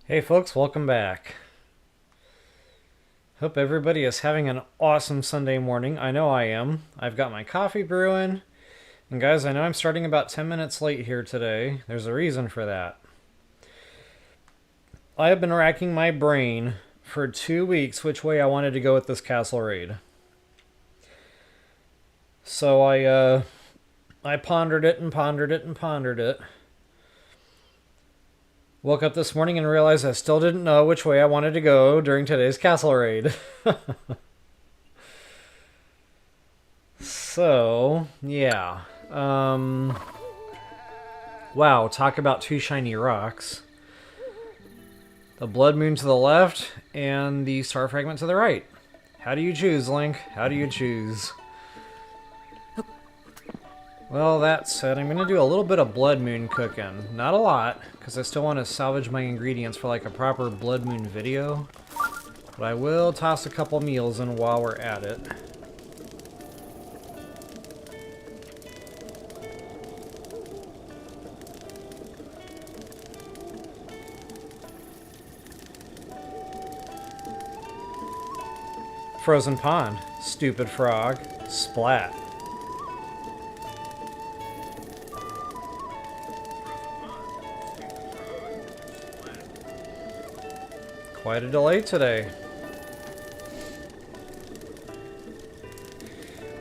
Hey folks, welcome back. Hope everybody is having an awesome Sunday morning. I know I am. I've got my coffee brewing. And guys, I know I'm starting about 10 minutes late here today. There's a reason for that. I have been racking my brain for 2 weeks which way I wanted to go with this castle raid. So I pondered it and pondered it and pondered it. Woke up this morning and realized I still didn't know which way I wanted to go during today's castle raid. So, yeah. Wow, talk about two shiny rocks. The blood moon to the left and the star fragment to the right. How do you choose, Link? How do you choose? Well, that said, I'm going to do a little bit of blood moon cooking. Not a lot, because I still want to salvage my ingredients for like a proper blood moon video. But I will toss a couple meals in while we're at it. Frozen pond. Stupid frog. Splat. Quite a delay today.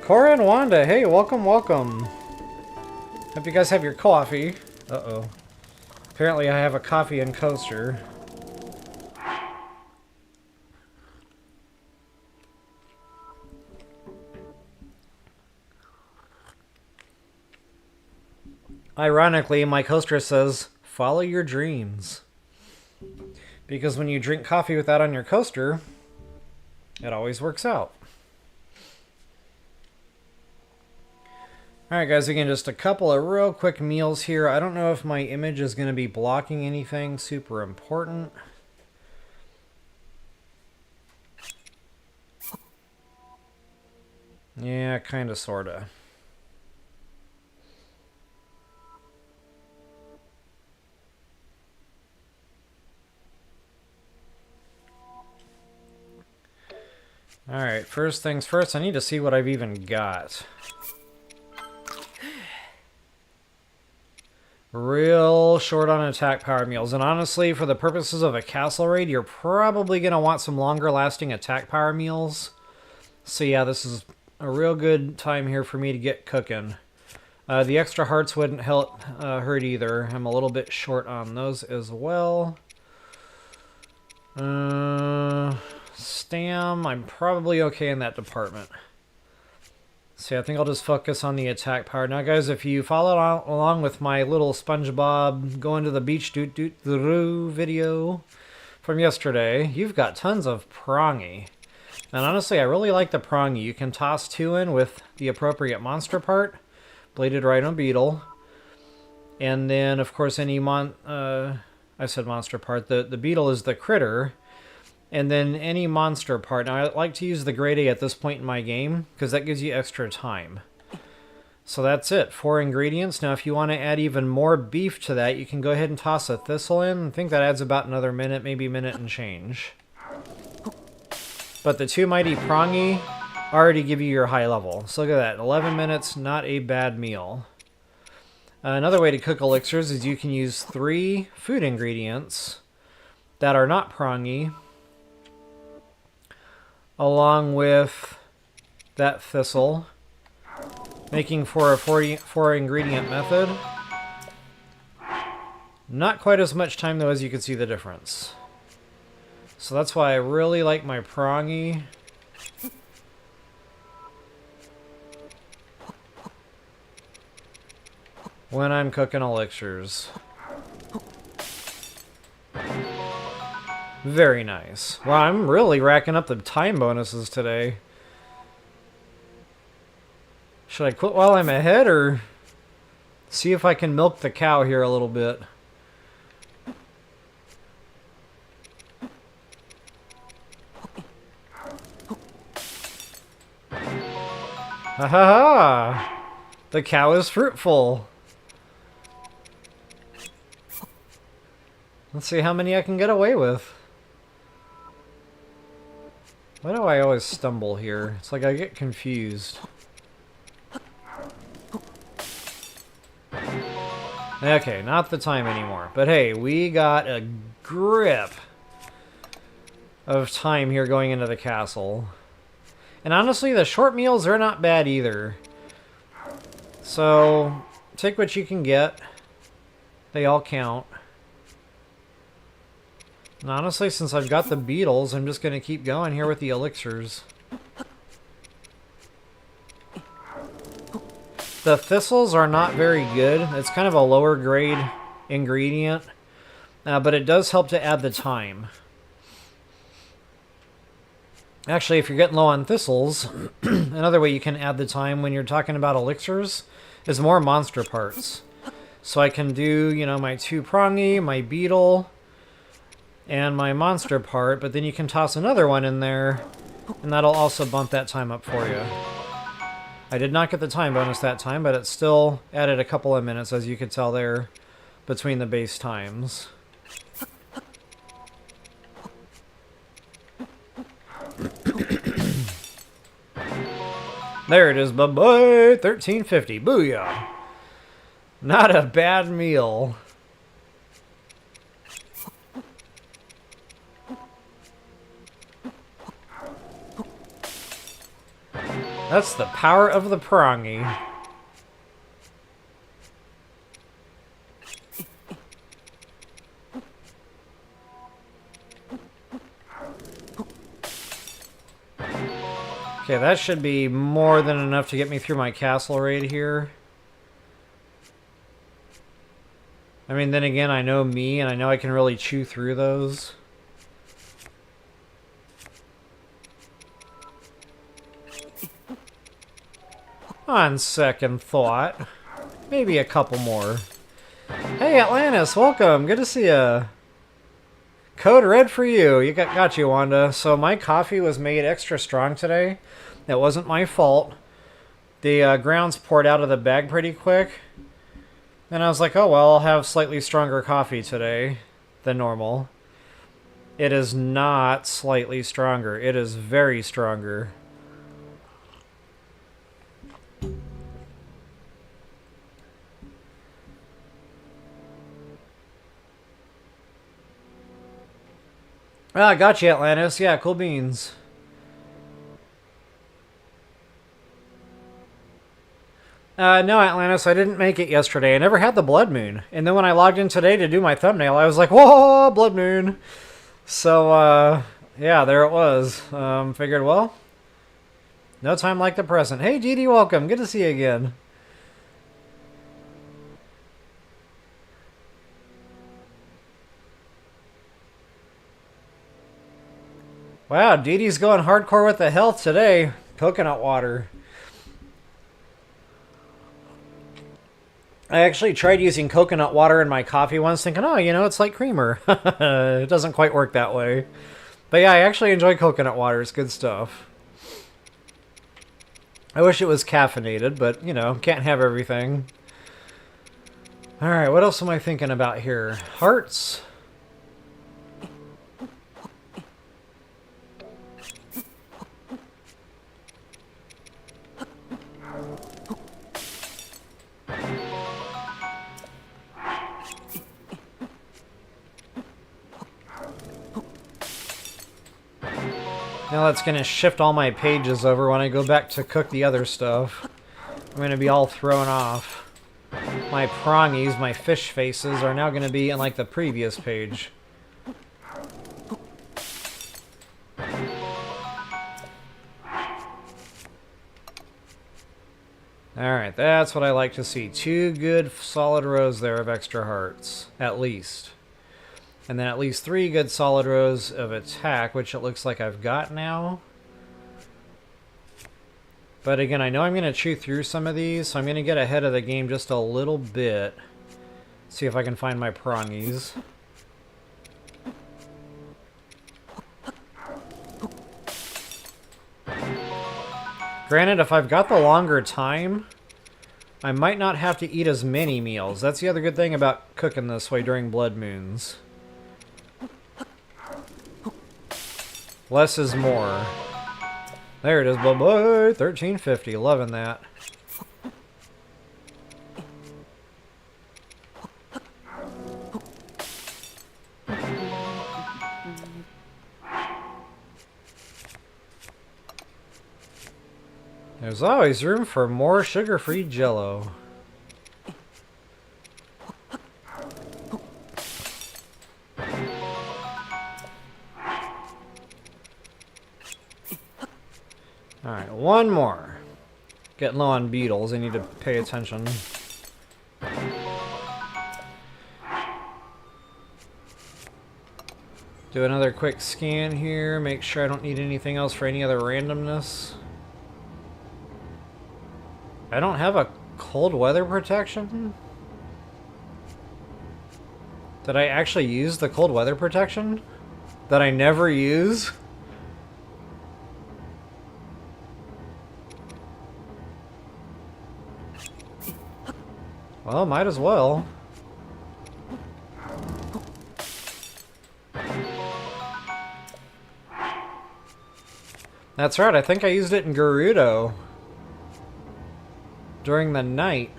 Cora and Wanda, hey, welcome, welcome. Hope you guys have your coffee. Uh-oh. Apparently I have a coffee and coaster. Ironically, my coaster says, follow your dreams. Because when you drink coffee with that on your coaster, it always works out. Alright guys, again, just a couple of real quick meals here. I don't know if my image is going to be blocking anything super important. Yeah, kinda, sorta. Alright, first things first, I need to see what I've even got. Real short on attack power meals, and honestly, for the purposes of a castle raid, you're probably going to want some longer lasting attack power meals. So yeah, this is a real good time here for me to get cooking. The extra hearts wouldn't hurt either. I'm a little bit short on those as well. Stam, I'm probably okay in that department. So I think I'll just focus on the attack power. Now guys, if you follow along with my little SpongeBob going to the beach doot-doot-doo video from yesterday, you've got tons of prongy. And honestly, I really like the prongy. You can toss two in with the appropriate monster part, bladed rhino beetle, and then of course any I said monster part, the beetle is the critter. And then any monster part. Now, I like to use the grade A at this point in my game, because that gives you extra time. So that's it. 4 ingredients. Now, if you want to add even more beef to that, you can go ahead and toss a thistle in. I think that adds about another minute, maybe a minute and change. But the two mighty prongy already give you your high level. So look at that. 11 minutes, not a bad meal. Another way to cook elixirs is you can use 3 food ingredients that are not prongy, along with that thistle, making for a 4 ingredient method. Not quite as much time though, as you can see the difference. So that's why I really like my prongy. When I'm cooking elixirs. Very nice. Wow, I'm really racking up the time bonuses today. Should I quit while I'm ahead, or see if I can milk the cow here a little bit? Ha ha ha! The cow is fruitful. Let's see how many I can get away with. Why do I always stumble here? It's like I get confused. Okay, not the time anymore. But hey, we got a grip of time here going into the castle. And honestly, the short meals are not bad either. So, take what you can get. They all count. And honestly, since I've got the beetles, I'm just going to keep going here with the elixirs. The thistles are not very good. It's kind of a lower grade ingredient. But it does help to add the time. Actually, if you're getting low on thistles, another way you can add the time when you're talking about elixirs is more monster parts. So I can do, you know, my 2 prongy, my beetle, and my monster part, but then you can toss another one in there, and that'll also bump that time up for you. I did not get the time bonus that time, but it still added a couple of minutes, as you could tell there, between the base times. There it is, bye-bye! 1350, booyah! Not a bad meal. That's the power of the prongy. Okay, that should be more than enough to get me through my castle raid here. I mean, then again, I know me, and I know I can really chew through those. On second thought, maybe a couple more. Hey, Atlantis, welcome. Good to see ya. Code red for you. You got you, Wanda. So my coffee was made extra strong today. That wasn't my fault. The grounds poured out of the bag pretty quick. And I was like, oh, well, I'll have slightly stronger coffee today than normal. It is not slightly stronger. It is very stronger. Ah, got you, Atlantis. Yeah, cool beans. No, Atlantis, I didn't make it yesterday. I never had the blood moon. And then when I logged in today to do my thumbnail, I was like, whoa, blood moon. So, yeah, there it was. Figured, well, no time like the present. Hey, Dee Dee, welcome. Good to see you again. Wow, Dee Dee's going hardcore with the health today. Coconut water. I actually tried using coconut water in my coffee once, thinking, oh, you know, it's like creamer. It doesn't quite work that way. But yeah, I actually enjoy coconut water. It's good stuff. I wish it was caffeinated, but, you know, can't have everything. Alright, what else am I thinking about here? Hearts. Now that's going to shift all my pages over when I go back to cook the other stuff. I'm going to be all thrown off. My prongies, my fish faces, are now going to be in like the previous page. Alright, that's what I like to see. 2 good solid rows there of extra hearts, at least. And then at least 3 good solid rows of attack, which it looks like I've got now. But again, I know I'm going to chew through some of these, so I'm going to get ahead of the game just a little bit. See if I can find my prongies. Granted, if I've got the longer time, I might not have to eat as many meals. That's the other good thing about cooking this way during blood moons. Less is more. There it is, bye-bye. 1350. Loving that. There's always room for more sugar-free Jell-O. Alright, one more. Getting low on beetles, I need to pay attention. Do another quick scan here, make sure I don't need anything else for any other randomness. I don't have a cold weather protection? Did I actually use the cold weather protection? That I never use? Well, might as well. That's right, I think I used it in Gerudo. During the night.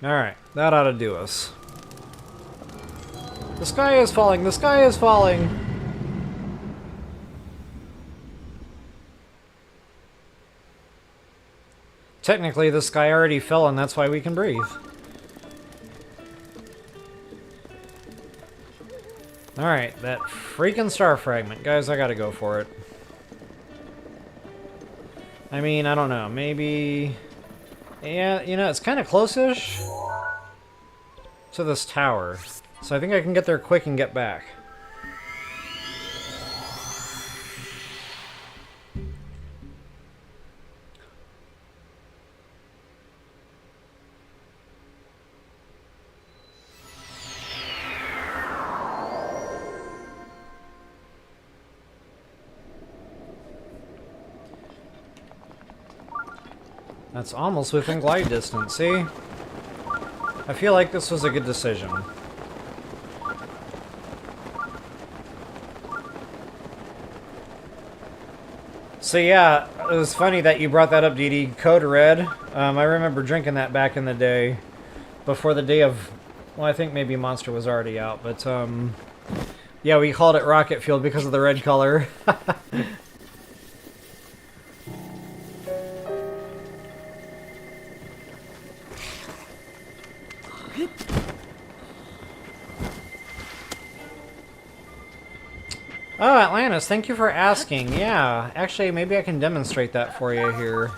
Alright, that ought to do us. The sky is falling! The sky is falling! Technically, the sky already fell, and that's why we can breathe. Alright, that freaking star fragment. Guys, I gotta go for it. I mean, I don't know. Maybe... Yeah, you know, it's kind of close-ish to this tower. So I think I can get there quick and get back. That's almost within glide distance, see? I feel like this was a good decision. So yeah, it was funny that you brought that up, Dee Dee. Code Red. I remember drinking that back in the day. Before the day of... Well, I think maybe Monster was already out, but yeah, we called it Rocket Fuel because of the red color. Oh, Atlantis, thank you for asking. Yeah, actually, maybe I can demonstrate that for you here.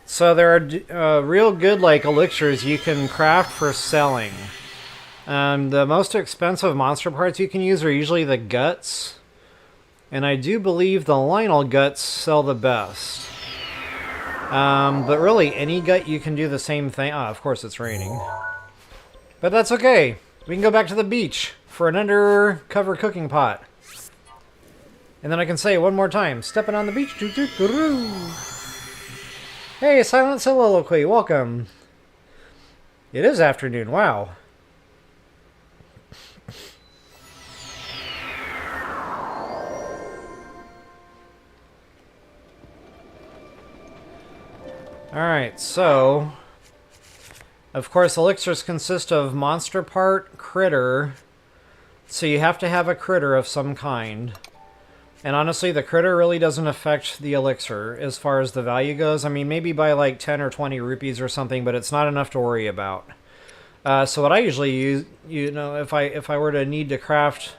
So there are real good, like, elixirs you can craft for selling. The most expensive monster parts you can use are usually the guts. And I do believe the Lionel guts sell the best. But really, any gut you can do the same thing. Ah, of course it's raining. But that's okay. We can go back to the beach for an undercover cooking pot. And then I can say it one more time. Stepping on the beach. Hey, Silent Soliloquy. Welcome. It is afternoon. Wow. Alright, so... Of course, elixirs consist of monster part, critter, so you have to have a critter of some kind. And honestly, the critter really doesn't affect the elixir as far as the value goes. I mean, maybe by like 10 or 20 rupees or something, but it's not enough to worry about. So what I usually use, you know, if I were to need to craft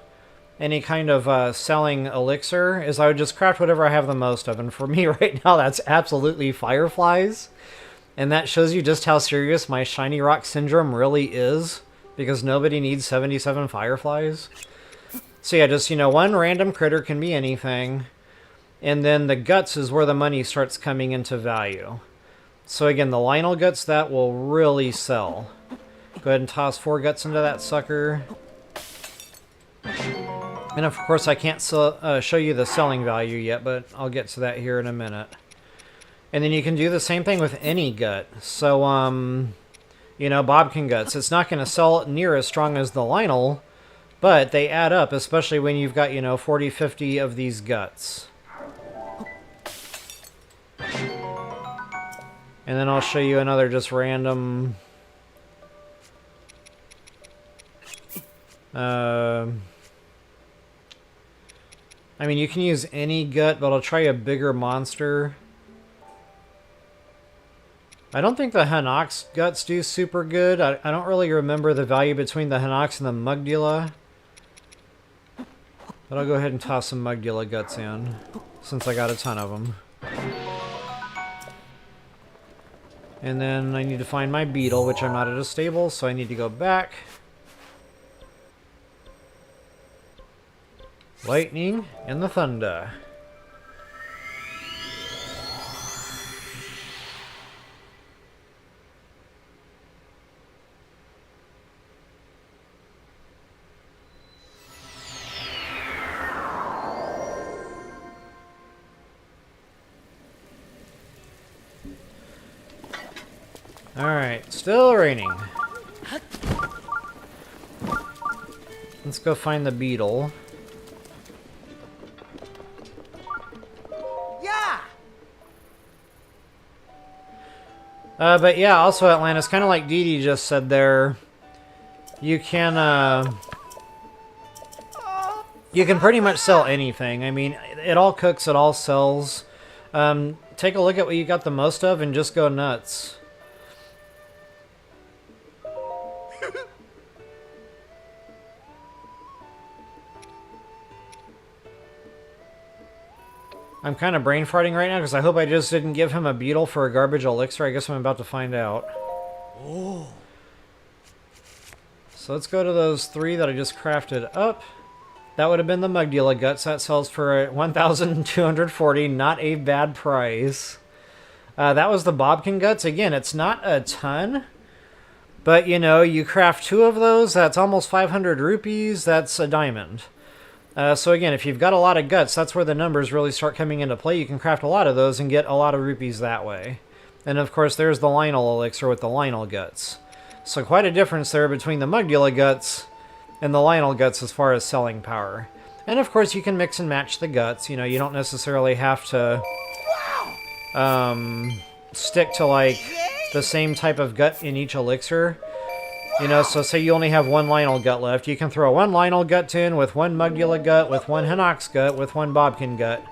any kind of selling elixir, is I would just craft whatever I have the most of. And for me right now, that's absolutely fireflies. And that shows you just how serious my shiny rock syndrome really is, because nobody needs 77 fireflies. So yeah, just, you know, one random critter can be anything, and then the guts is where the money starts coming into value. So again, the Lionel guts, that will really sell. Go ahead and toss 4 guts into that sucker. And of course I can't show you the selling value yet, but I'll get to that here in a minute. And then you can do the same thing with any gut. So, you know, Bobkin guts. It's not going to sell near as strong as the Lionel, but they add up, especially when you've got, you know, 40, 50 of these guts. And then I'll show you another just random... I mean, you can use any gut, but I'll try a bigger monster. I don't think the Hinox guts do super good. I don't really remember the value between the Hinox and the Mugdula. But I'll go ahead and toss some Mugdula guts in, since I got a ton of them. And then I need to find my beetle, which I'm not at a stable, so I need to go back. Lightning and the thunder. Alright, still raining. Let's go find the beetle. But yeah, also Atlantis, kind of like Dee Dee just said there, you can pretty much sell anything. I mean, it all cooks, it all sells. Take a look at what you got the most of and just go nuts. I'm kind of brain farting right now because I hope I just didn't give him a beetle for a garbage elixir. I guess I'm about to find out. Oh. So let's go to those 3 that I just crafted up. That would have been the Mugdula guts. That sells for 1,240. Not a bad price. That was the Bobkin guts. Again, it's not a ton. But, you know, you craft 2 of those. That's almost 500 rupees. That's a diamond. So again, if you've got a lot of guts, that's where the numbers really start coming into play. You can craft a lot of those and get a lot of rupees that way. And of course, there's the Lionel elixir with the Lionel guts. So quite a difference there between the Mugdula guts and the Lionel guts as far as selling power. And of course, you can mix and match the guts. You know, you don't necessarily have to stick to like the same type of gut in each elixir. You know, so say you only have 1 Lionel gut left. You can throw 1 Lionel gut in with 1 Mugdula gut, with 1 Hinox gut, with 1 Bobkin gut.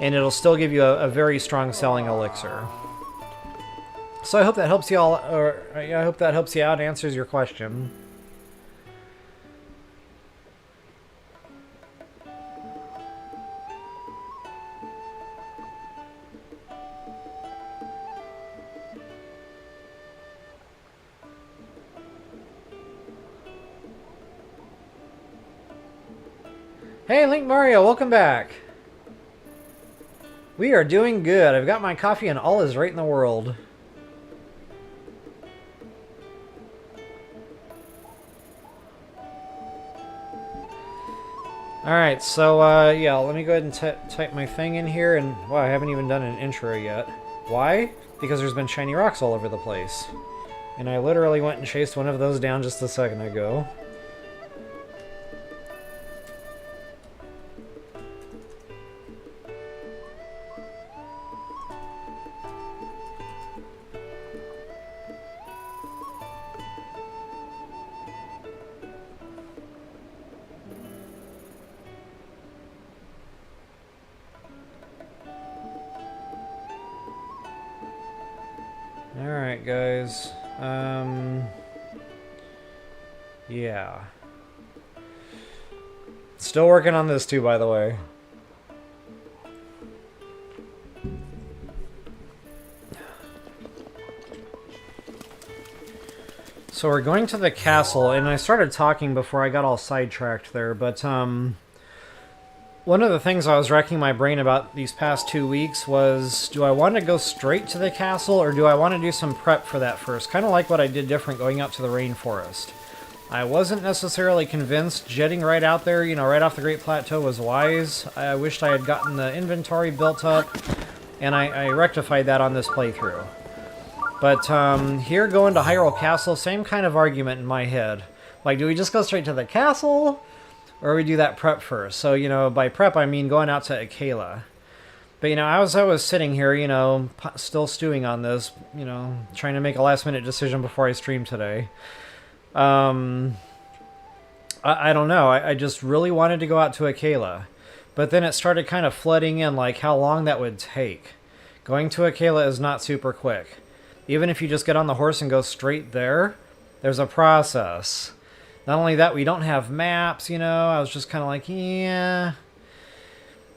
And it'll still give you a very strong selling elixir. So I hope that helps you all, or I hope that helps you out and answers your question. Hey, Link Mario, welcome back. We are doing good. I've got my coffee and all is right in the world. Alright, so, yeah, let me go ahead and type my thing in here, and, wow, I haven't even done an intro yet. Why? Because there's been shiny rocks all over the place. And I literally went and chased one of those down just a second ago. Alright, guys. Yeah. Still working on this too, by the way. So we're going to the castle, and I started talking before I got all sidetracked there, but, One of the things I was racking my brain about these past 2 weeks was, do I want to go straight to the castle, or do I want to do some prep for that first? Kind of like what I did different going out to the rainforest. I wasn't necessarily convinced jetting right out there, you know, right off the Great Plateau was wise. I wished I had gotten the inventory built up, and I rectified that on this playthrough. But here going to Hyrule Castle, same kind of argument in my head. Like, do we just go straight to the castle? Or we do that prep first? So, you know, by prep, I mean going out to Akela. But, you know, as I was sitting here, you know, still stewing on this, you know, trying to make a last-minute decision before I stream today. I don't know. I just really wanted to go out to Akela. But then it started kind of flooding in, like, how long that would take. Going to Akela is not super quick. Even if you just get on the horse and go straight there, there's a process. Not only that, we don't have maps, you know. I was just kind of like, yeah,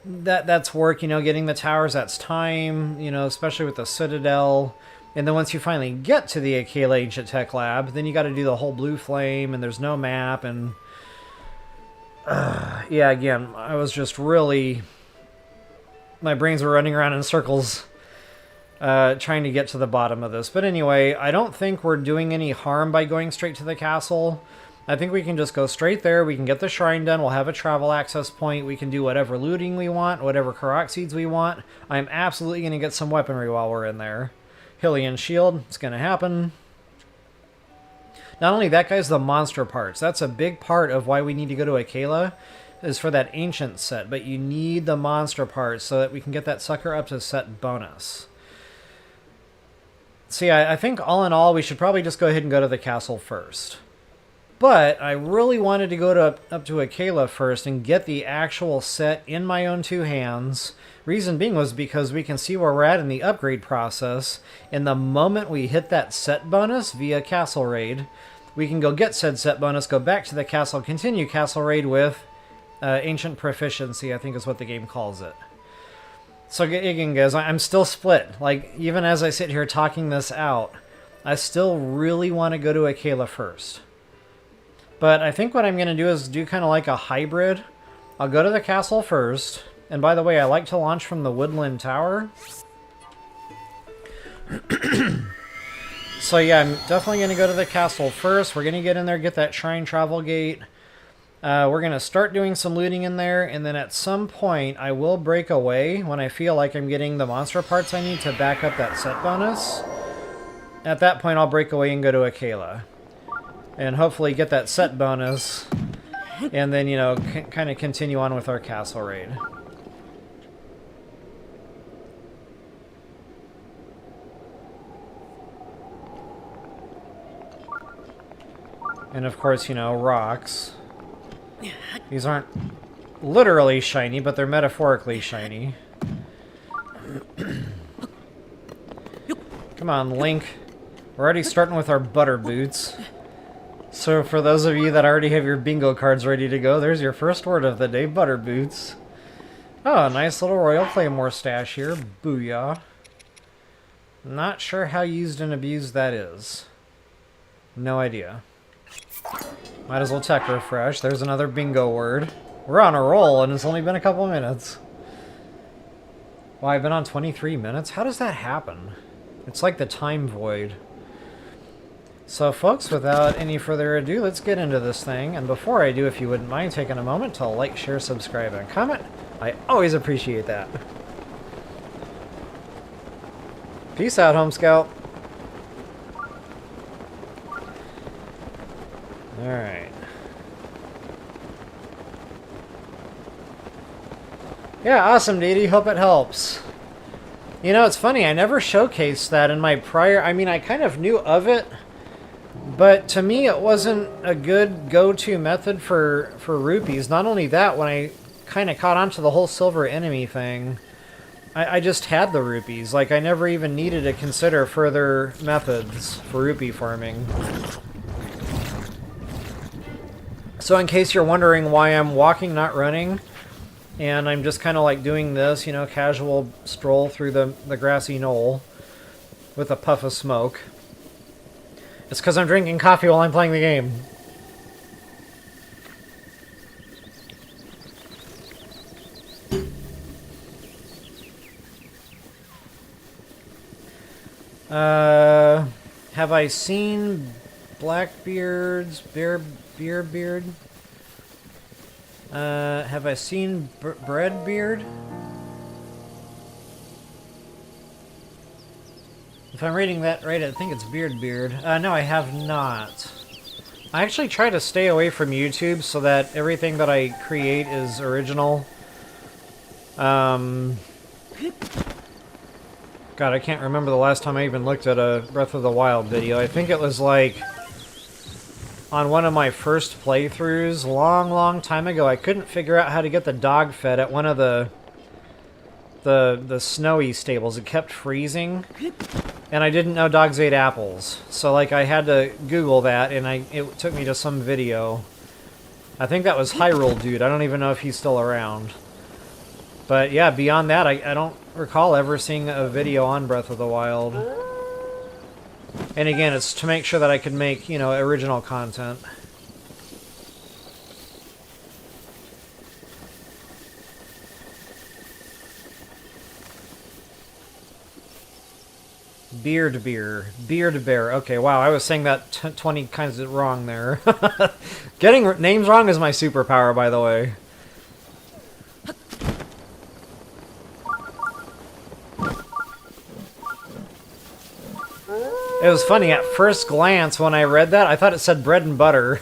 that's work, you know, getting the towers, that's time, you know, especially with the Citadel. And then once you finally get to the Akela Ancient Tech Lab, then you got to do the whole Blue Flame, and there's no map, and yeah, again, I was just really, my brains were running around in circles trying to get to the bottom of this. But anyway, I don't think we're doing any harm by going straight to the castle. I think we can just go straight there. We can get the shrine done. We'll have a travel access point. We can do whatever looting we want, whatever Koroks seeds we want. I'm absolutely going to get some weaponry while we're in there. Hylian shield, it's going to happen. Not only that, guys, the monster parts. That's a big part of why we need to go to Akela, is for that ancient set. But you need the monster parts so that we can get that sucker up to set bonus. See, I think all in all, we should probably just go ahead and go to the castle first. But I really wanted to go up to Akela first and get the actual set in my own two hands. Reason being was because we can see where we're at in the upgrade process. And the moment we hit that set bonus via Castle Raid, we can go get said set bonus, go back to the castle, continue Castle Raid with Ancient Proficiency, I think is what the game calls it. So again, guys, I'm still split. Like, even as I sit here talking this out, I still really want to go to Akela first. But I think what I'm going to do is do kind of like a hybrid. I'll go to the castle first. And by the way, I like to launch from the Woodland Tower. So yeah, I'm definitely going to go to the castle first. We're going to get in there, get that Shrine Travel Gate. We're going to start doing some looting in there. And then at some point, I will break away when I feel like I'm getting the monster parts I need to back up that set bonus. At that point, I'll break away and go to Akela. And hopefully get that set bonus, and then, you know, kind of continue on with our castle raid. And of course, you know, rocks. These aren't literally shiny, but they're metaphorically shiny. Come on, Link. We're already starting with our butter boots. So for those of you that already have your bingo cards ready to go, there's your first word of the day, butter boots. Oh, nice little Royal Claymore stash here. Booyah. Not sure how used and abused that is. No idea. Might as well tech refresh. There's another bingo word. We're on a roll, and it's only been a couple minutes. Wow, I've been on 23 minutes? How does that happen? It's like the time void. So folks, without any further ado, let's get into this thing. And before I do, if you wouldn't mind taking a moment to like, share, subscribe, and comment, I always appreciate that. Peace out, Home Scout. Alright. Yeah, awesome, Dee. Hope it helps. You know, it's funny, I never showcased that in my prior... I mean, I kind of knew of it, but to me it wasn't a good go-to method for rupees. Not only that, when I kind of caught on to the whole silver enemy thing, I just had the rupees. Like, I never even needed to consider further methods for rupee farming. So in case you're wondering why I'm walking, not running, and I'm just kind of like doing this, you know, casual stroll through the grassy knoll with a puff of smoke, it's because I'm drinking coffee while I'm playing the game. Have I seen Blackbeard's beard? Have I seen Breadbeard? If I'm reading that right, I think it's Beard. No, I have not. I actually try to stay away from YouTube so that everything that I create is original. God, I can't remember the last time I even looked at a Breath of the Wild video. I think it was like on one of my first playthroughs, long time ago. I couldn't figure out how to get the dog fed at one of the snowy stables. It kept freezing, and I didn't know dogs ate apples. So like I had to Google that, and it took me to some video. I think that was Hyrule Dude. I don't even know if he's still around. But yeah, beyond that, I don't recall ever seeing a video on Breath of the Wild. And again, it's to make sure that I can make, you know, original content. Beard Bear. Okay, wow, I was saying that 20 kinds of wrong there. Getting names wrong is my superpower, by the way. It was funny, at first glance when I read that, I thought it said bread and butter.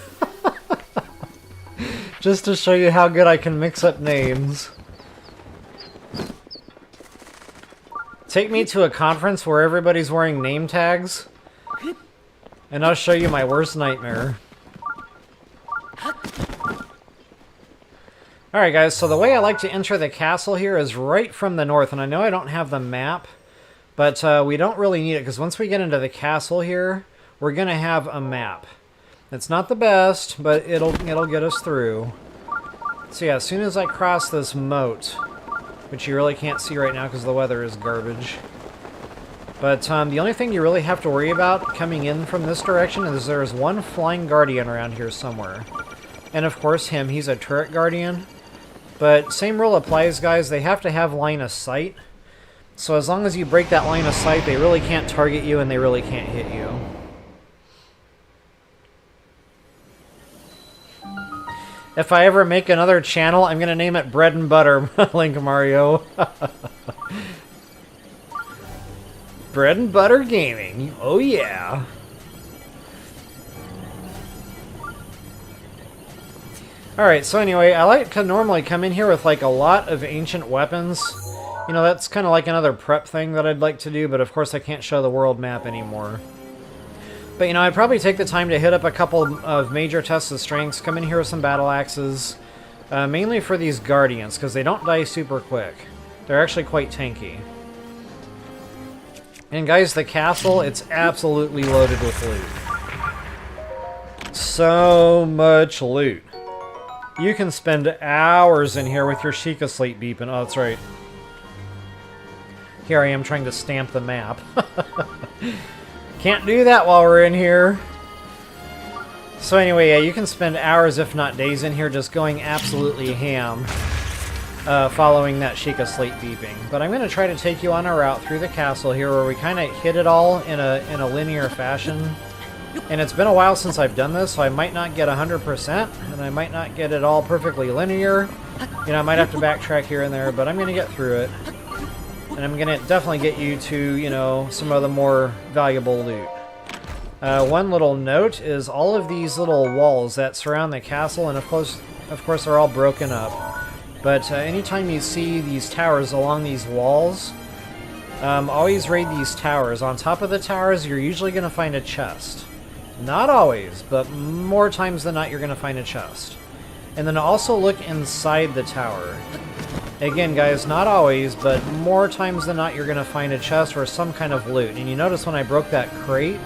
Just to show you how good I can mix up names. Take me to a conference where everybody's wearing name tags, and I'll show you my worst nightmare. Alright guys, so the way I like to enter the castle here is right from the north, and I know I don't have the map, but we don't really need it, because once we get into the castle here, we're going to have a map. It's not the best, but it'll get us through. So yeah, as soon as I cross this moat, which you really can't see right now because the weather is garbage. But the only thing you really have to worry about coming in from this direction is there's one flying guardian around here somewhere. And of course him, he's a turret guardian. But same rule applies, guys, they have to have line of sight. So as long as you break that line of sight, they really can't target you and they really can't hit you. If I ever make another channel, I'm going to name it Bread and Butter, Link Mario. Bread and Butter Gaming. Oh yeah. Alright, so anyway, I like to normally come in here with like a lot of ancient weapons. You know, that's kind of like another prep thing that I'd like to do, but of course I can't show the world map anymore. But, you know, I'd probably take the time to hit up a couple of major tests of strengths, come in here with some battle axes, mainly for these guardians, because they don't die super quick. They're actually quite tanky. And guys, the castle, it's absolutely loaded with loot. So much loot. You can spend hours in here with your Sheikah slate beeping. Oh, that's right. Here I am trying to stamp the map. Can't do that while we're in here. So anyway, yeah, you can spend hours, if not days, in here just going absolutely ham, following that Sheikah slate beeping. But I'm going to try to take you on a route through the castle here where we kind of hit it all in a linear fashion. And it's been a while since I've done this, so I might not get 100%, and I might not get it all perfectly linear. You know, I might have to backtrack here and there, but I'm going to get through it. And I'm going to definitely get you to, you know, some of the more valuable loot. One little note is all of these little walls that surround the castle, and of course they're all broken up. But anytime you see these towers along these walls, always raid these towers. On top of the towers, you're usually going to find a chest. Not always, but more times than not, you're going to find a chest. And then also look inside the tower. Again, guys, not always, but more times than not, you're going to find a chest or some kind of loot. And you notice when I broke that crate,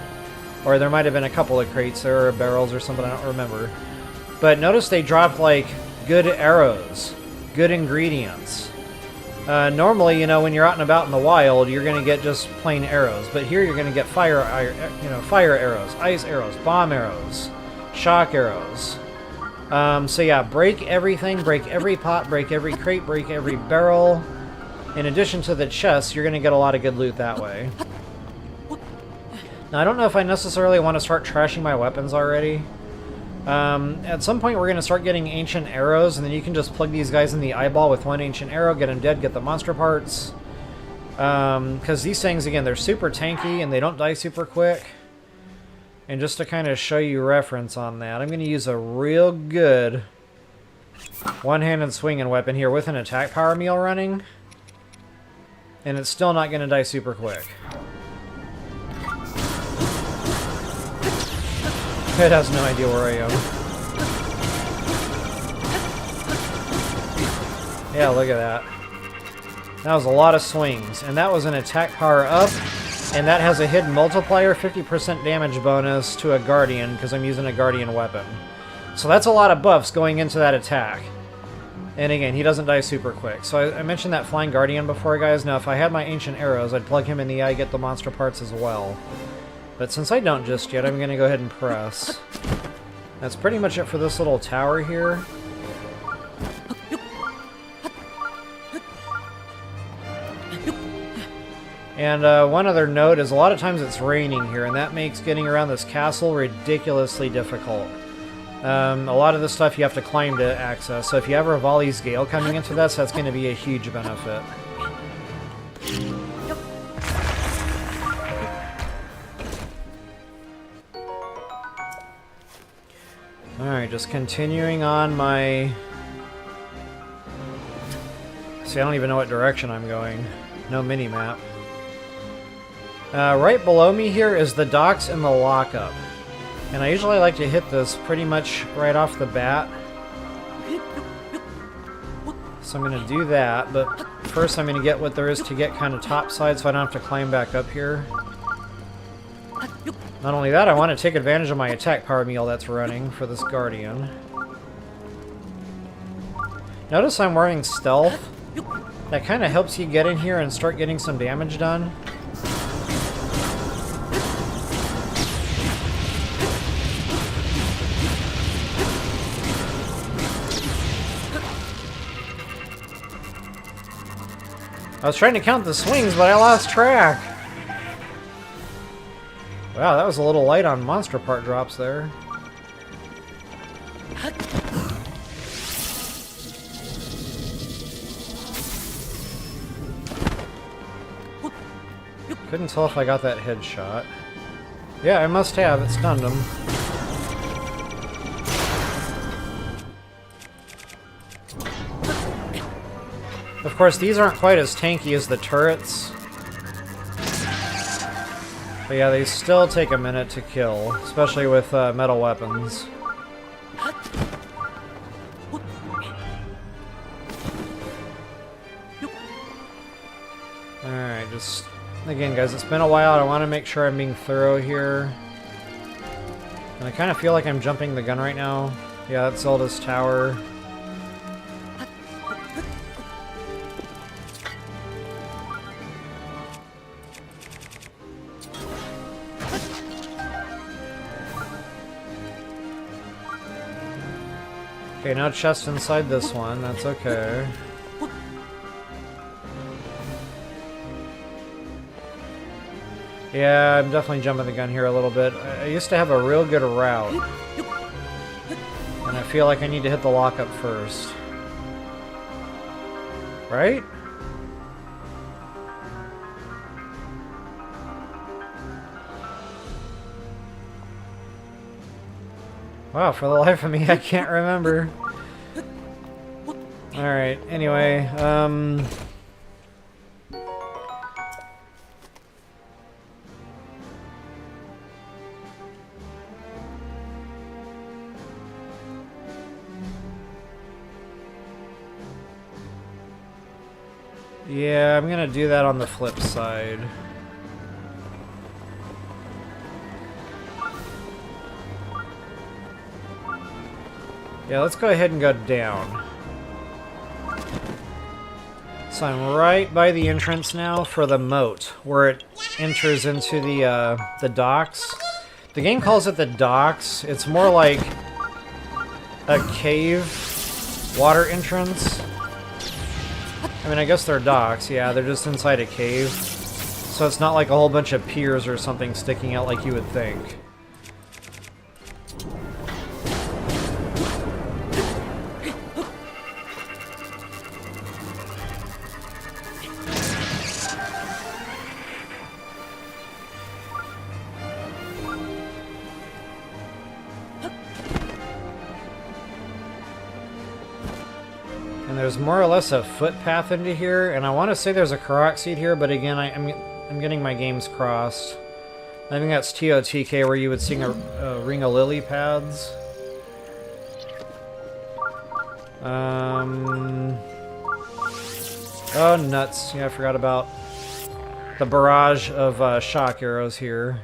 or there might have been a couple of crates or barrels or something, I don't remember. But notice they dropped, like, good arrows, good ingredients. Normally, you know, when you're out and about in the wild, you're going to get just plain arrows. But here you're going to get fire arrows, ice arrows, bomb arrows, shock arrows. So yeah, break everything, break every pot, break every crate, break every barrel. In addition to the chests, you're going to get a lot of good loot that way. Now, I don't know if I necessarily want to start trashing my weapons already. At some point, we're going to start getting ancient arrows, and then you can just plug these guys in the eyeball with one ancient arrow, get them dead, get the monster parts. Because these things, again, they're super tanky, and they don't die super quick. And just to kind of show you reference on that, I'm going to use a real good one-handed swinging weapon here with an attack power meal running. And it's still not going to die super quick. It has no idea where I am. Yeah, look at that. That was a lot of swings. And that was an attack power up. And that has a hidden multiplier, 50% damage bonus to a guardian, because I'm using a guardian weapon. So that's a lot of buffs going into that attack. And again, he doesn't die super quick. So I mentioned that flying guardian before, guys. Now, if I had my ancient arrows, I'd plug him in the eye, get the monster parts as well. But since I don't just yet, I'm going to go ahead and press. That's pretty much it for this little tower here. And one other note is a lot of times it's raining here, and that makes getting around this castle ridiculously difficult. A lot of the stuff you have to climb to access, so if you have Rivali's Gale coming into this, that's going to be a huge benefit. Alright, just continuing on my... See, I don't even know what direction I'm going. No mini-map. Right below me here is the docks and the lockup. And I usually like to hit this pretty much right off the bat. So I'm going to do that, but first I'm going to get what there is to get kind of topside so I don't have to climb back up here. Not only that, I want to take advantage of my attack power meal that's running for this guardian. Notice I'm wearing stealth. That kind of helps you get in here and start getting some damage done. I was trying to count the swings, but I lost track. Wow, that was a little light on monster part drops there. Couldn't tell if I got that headshot. Yeah, I must have. It stunned him. Of course, these aren't quite as tanky as the turrets. But yeah, they still take a minute to kill, especially with metal weapons. Alright, just... Again, guys, it's been a while. I want to make sure I'm being thorough here. And I kind of feel like I'm jumping the gun right now. Yeah, that's Zelda's tower. Okay, now chest inside this one. That's okay. Yeah, I'm definitely jumping the gun here a little bit. I used to have a real good route. And I feel like I need to hit the lockup first. Right? Wow, for the life of me, I can't remember. Alright, anyway, yeah, I'm gonna do that on the flip side. Yeah, let's go ahead and go down. So I'm right by the entrance now for the moat, where it enters into the docks. The game calls it the docks. It's more like a cave water entrance. I mean, I guess they're docks. Yeah, they're just inside a cave. So it's not like a whole bunch of piers or something sticking out like you would think. There's more or less a footpath into here, and I want to say there's a Korok seed here, but again, I'm getting my games crossed. I think that's TOTK where you would sing a ring of lily pads. Oh, nuts. Yeah, I forgot about the barrage of shock arrows here.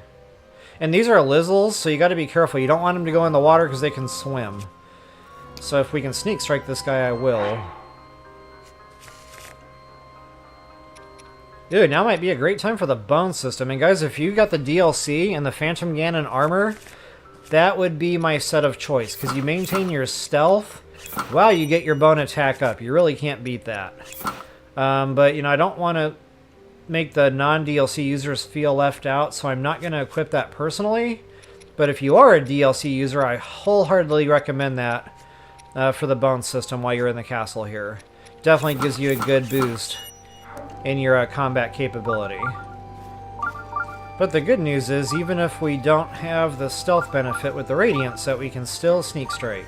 And these are Lizzles, so you got to be careful. You don't want them to go in the water because they can swim. So if we can sneak strike this guy, I will. Dude, now might be a great time for the bone system. And guys, if you got the DLC and the Phantom Ganon armor, that would be my set of choice. Because you maintain your stealth while you get your bone attack up. You really can't beat that. But, you know, I don't want to make the non-DLC users feel left out, so I'm not going to equip that personally. But if you are a DLC user, I wholeheartedly recommend that for the bone system while you're in the castle here. Definitely gives you a good boost in your combat capability. But the good news is, even if we don't have the stealth benefit with the Radiant set, we can still sneak strike.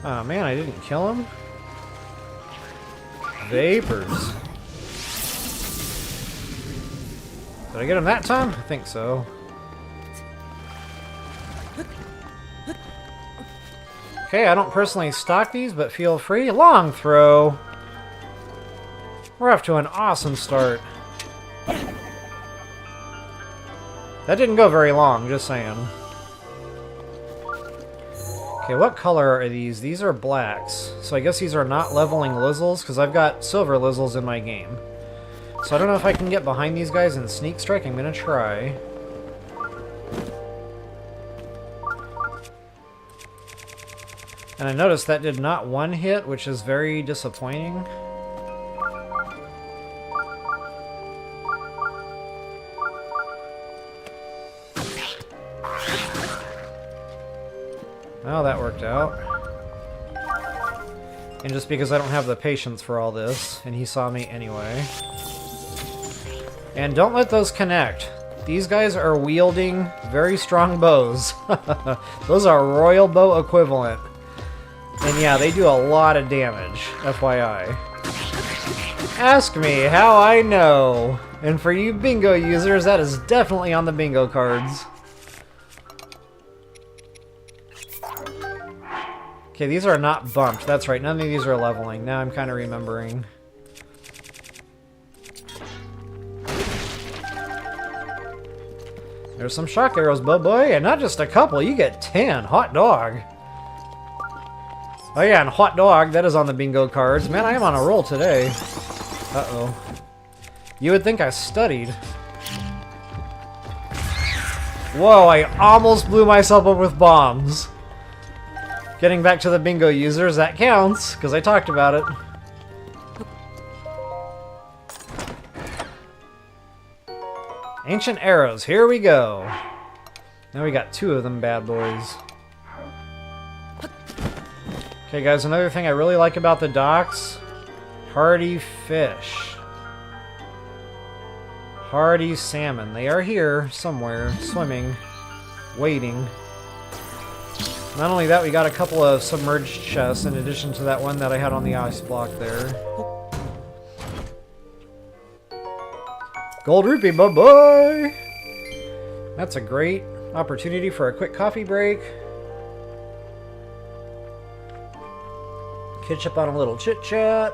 Oh man, I didn't kill him? Vapors. Did I get him that time? I think so. Okay, I don't personally stock these, but feel free. Long throw. We're off to an awesome start. That didn't go very long, just saying. Okay, what color are these? These are blacks. So I guess these are not leveling Lizzles, because I've got silver Lizzles in my game. So I don't know if I can get behind these guys and sneak strike. I'm going to try. And I noticed that did not one hit, which is very disappointing. Well, that worked out. And just because I don't have the patience for all this, and he saw me anyway. And don't let those connect. These guys are wielding very strong bows. Those are royal bow equivalent. And yeah, they do a lot of damage, FYI. Ask me how I know. And for you bingo users, that is definitely on the bingo cards. Okay, these are not bumped. That's right, none of these are leveling. Now I'm kind of remembering. There's some shock arrows, boy, and not just a couple, you get 10. Hot dog. Oh yeah, and hot dog, that is on the bingo cards. Man, I am on a roll today. Uh-oh. You would think I studied. Whoa, I almost blew myself up with bombs. Getting back to the bingo users, that counts, because I talked about it. Ancient arrows, here we go. Now we got 2 of them bad boys. Okay guys, another thing I really like about the docks, hardy fish. Hardy salmon. They are here somewhere, swimming, waiting. Not only that, we got a couple of submerged chests in addition to that one that I had on the ice block there. Gold rupee, boy! That's a great opportunity for a quick coffee break. Catch up on a little chit-chat.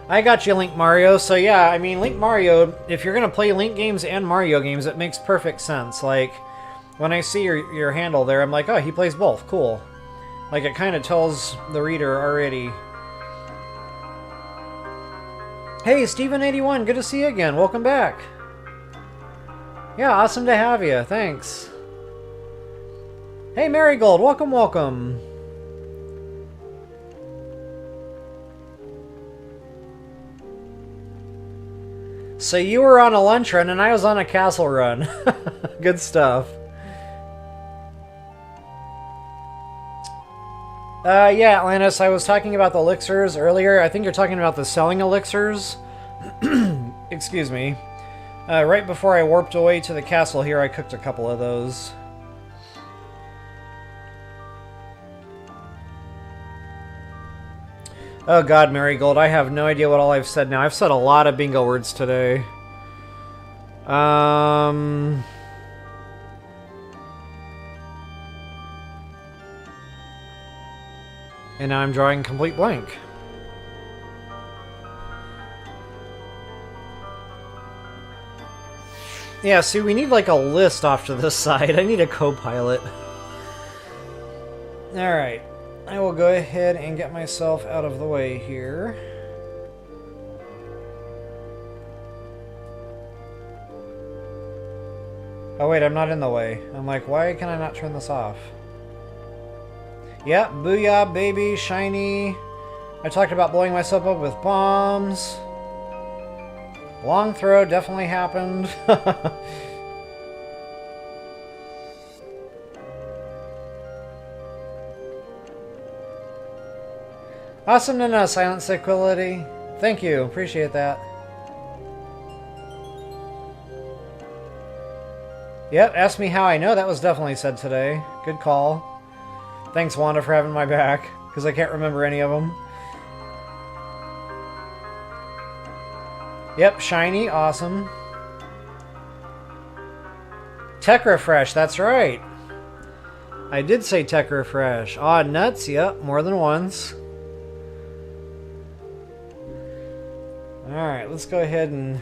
I got you, Link Mario. So yeah, I mean, Link Mario, if you're going to play Link games and Mario games, it makes perfect sense. Like, when I see your handle there, I'm like, oh, he plays both. Cool. Like, it kind of tells the reader already. Hey, Steven81, good to see you again. Welcome back. Yeah, awesome to have you. Thanks. Hey, Marigold, welcome, welcome. So you were on a lunch run and I was on a castle run. Good stuff. Yeah, Atlantis, I was talking about the elixirs earlier. I think you're talking about the selling elixirs. Excuse me. Right before I warped away to the castle here, I cooked a couple of those. Oh god, Marigold, I have no idea what all I've said now. I've said a lot of bingo words today. And now I'm drawing complete blank. Yeah, see, we need like a list off to this side. I need a co-pilot. Alright. I will go ahead and get myself out of the way here. Oh wait, I'm not in the way. I'm like, why can I not turn this off? Yep, booyah, baby, shiny. I talked about blowing myself up with bombs. Long throw definitely happened. Awesome to know, Silent Sequility. Thank you, appreciate that. Yep, ask me how I know. That was definitely said today. Good call. Thanks, Wanda, for having my back, because I can't remember any of them. Yep, shiny, awesome. Tech refresh, that's right. I did say tech refresh. Aw, nuts, yep, more than once. Alright, let's go ahead and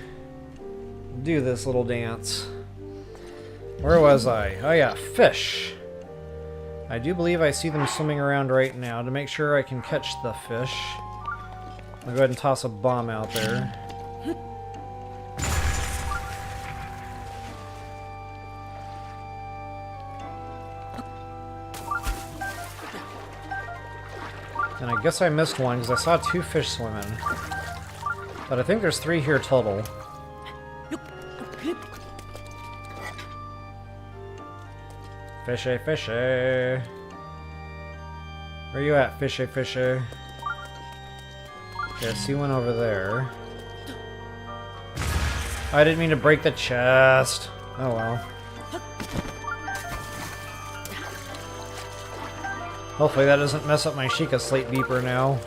do this little dance. Where was I? Oh yeah, fish. I do believe I see them swimming around right now. To make sure I can catch the fish, I'll go ahead and toss a bomb out there. And I guess I missed one because I saw two fish swimming. But I think there's 3 here total. Fishy, fishy. Where you at, fishy, fishy? Okay, I see one over there. I didn't mean to break the chest. Oh well. Hopefully that doesn't mess up my Sheikah Slate beeper now.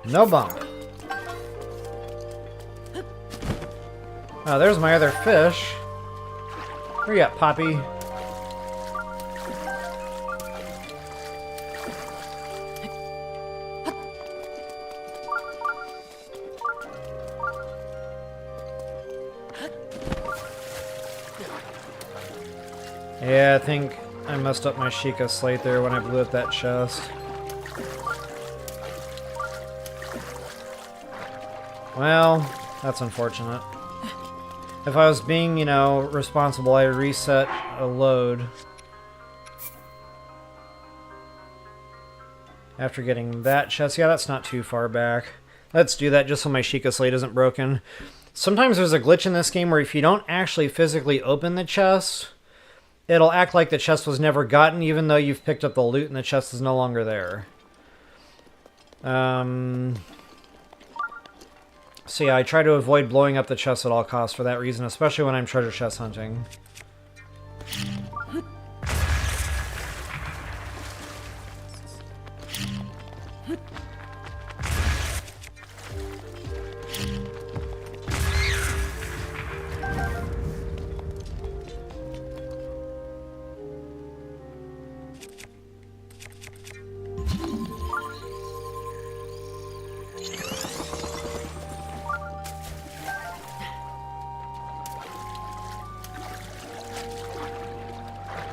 No bump. Oh, there's my other fish. Where you at, Poppy? Yeah, I think I messed up my Sheikah Slate there when I blew up that chest. Well, that's unfortunate. If I was being, you know, responsible, I'd reset a load. After getting that chest. Yeah, that's not too far back. Let's do that just so my Sheikah Slate isn't broken. Sometimes there's a glitch in this game where if you don't actually physically open the chest, it'll act like the chest was never gotten, even though you've picked up the loot and the chest is no longer there. So yeah, I try to avoid blowing up the chest at all costs for that reason, especially when I'm treasure chest hunting.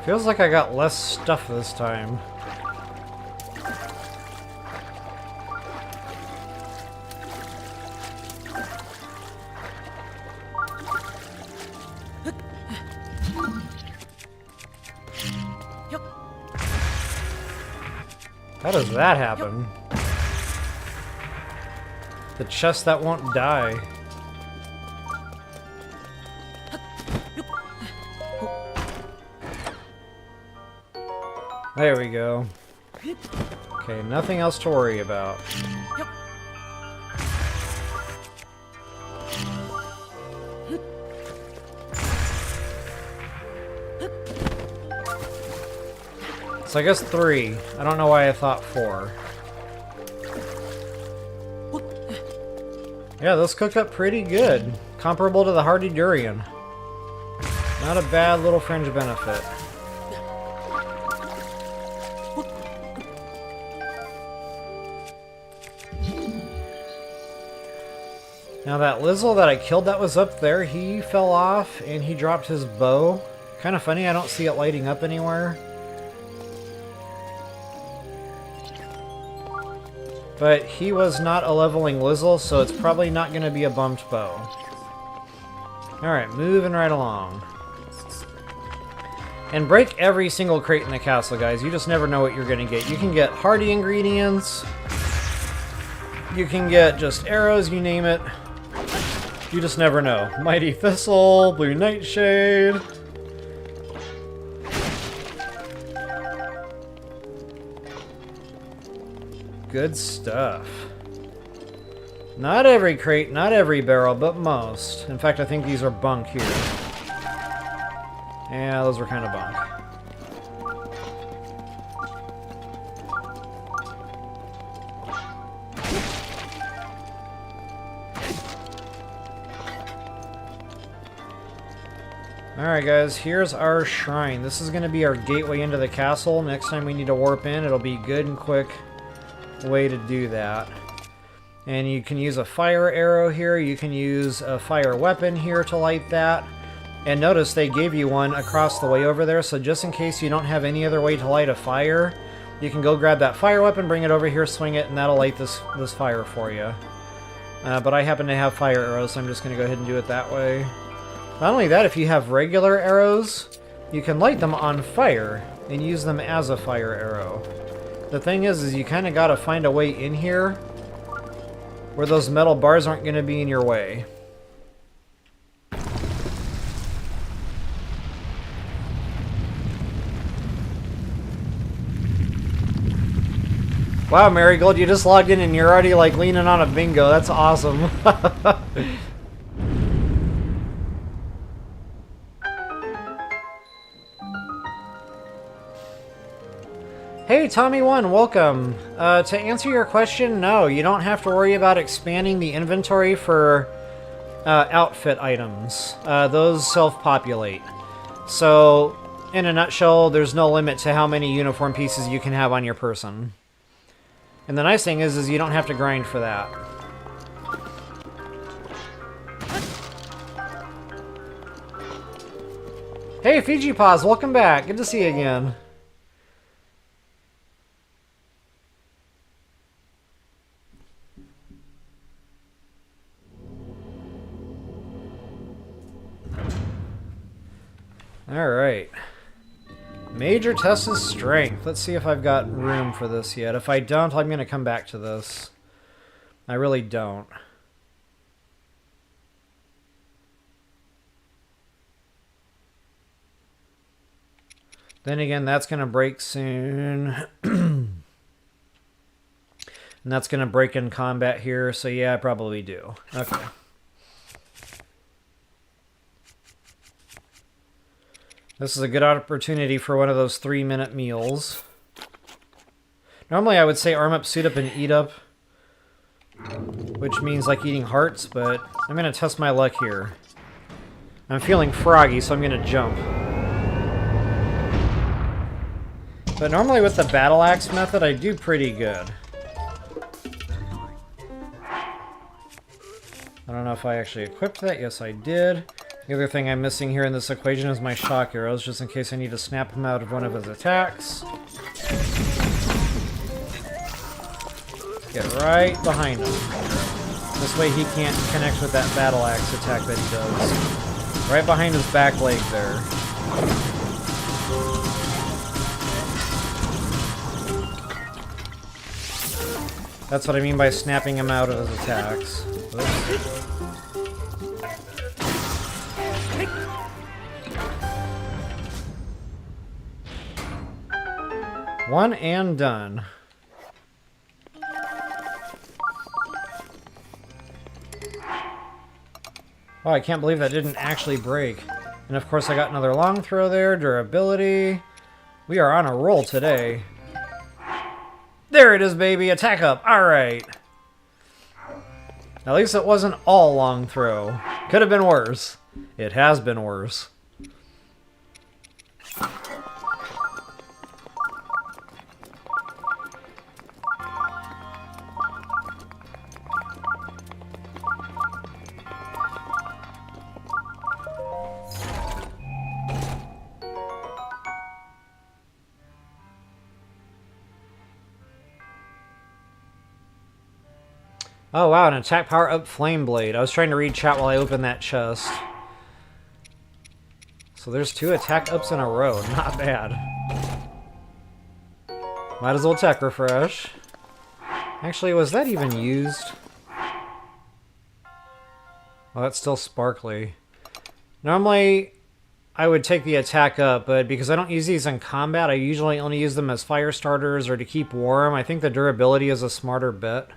Feels like I got less stuff this time. How does that happen? The chest that won't die. There we go. Okay, nothing else to worry about. So I guess 3. I don't know why I thought 4. Yeah, those cook up pretty good. Comparable to the hardy durian. Not a bad little fringe benefit. Now that Lizzle that I killed that was up there, he fell off and he dropped his bow. Kind of funny, I don't see it lighting up anywhere. But he was not a leveling Lizzle, so it's probably not going to be a bumped bow. Alright, moving right along. And break every single crate in the castle, guys. You just never know what you're going to get. You can get hardy ingredients. You can get just arrows, you name it. You just never know. Mighty Thistle, Blue Nightshade. Good stuff. Not every crate, not every barrel, but most. In fact, I think these are bunk here. Yeah, those were kind of bunk. Alright guys, here's our shrine. This is going to be our gateway into the castle. Next time we need to warp in, it'll be good and quick way to do that. And you can use a fire arrow here, you can use a fire weapon here to light that. And notice they gave you one across the way over there, so just in case you don't have any other way to light a fire, you can go grab that fire weapon, bring it over here, swing it, and that'll light this fire for you. But I happen to have fire arrows, so I'm just going to go ahead and do it that way. Not only that, if you have regular arrows, you can light them on fire and use them as a fire arrow. The thing is you kind of got to find a way in here where those metal bars aren't going to be in your way. Wow, Marigold, you just logged in and you're already like leaning on a bingo. That's awesome. Hey, Tommy1, welcome. To answer your question, no, you don't have to worry about expanding the inventory for outfit items. Those self-populate. So, in a nutshell, there's no limit to how many uniform pieces you can have on your person. And the nice thing is you don't have to grind for that. Hey, Fiji Paws, welcome back. Good to see you again. Alright. Major test is strength. Let's see if I've got room for this yet. If I don't, I'm going to come back to this. I really don't. Then again, that's going to break soon. And that's going to break in combat here, so yeah, I probably do. Okay. This is a good opportunity for one of those 3-minute meals. Normally I would say arm up, suit up, and eat up. Which means like eating hearts, but I'm going to test my luck here. I'm feeling froggy, so I'm going to jump. But normally with the battle axe method, I do pretty good. I don't know if I actually equipped that. Yes, I did. The other thing I'm missing here in this equation is my shock arrows, just in case I need to snap him out of one of his attacks. Get right behind him. This way he can't connect with that battle axe attack that he does. Right behind his back leg there. That's what I mean by snapping him out of his attacks. Oops. One and done. Wow, I can't believe that didn't actually break. And of course I got another long throw there, durability. We are on a roll today. There it is, baby, attack up, alright. At least it wasn't all long throw. Could have been worse. It has been worse. Oh wow, an attack power up flame blade. I was trying to read chat while I opened that chest. So there's 2 attack ups in a row. Not bad. Might as well tech refresh. Actually, was that even used? Well, that's still sparkly. Normally, I would take the attack up, but because I don't use these in combat, I usually only use them as fire starters or to keep warm. I think the durability is a smarter bet.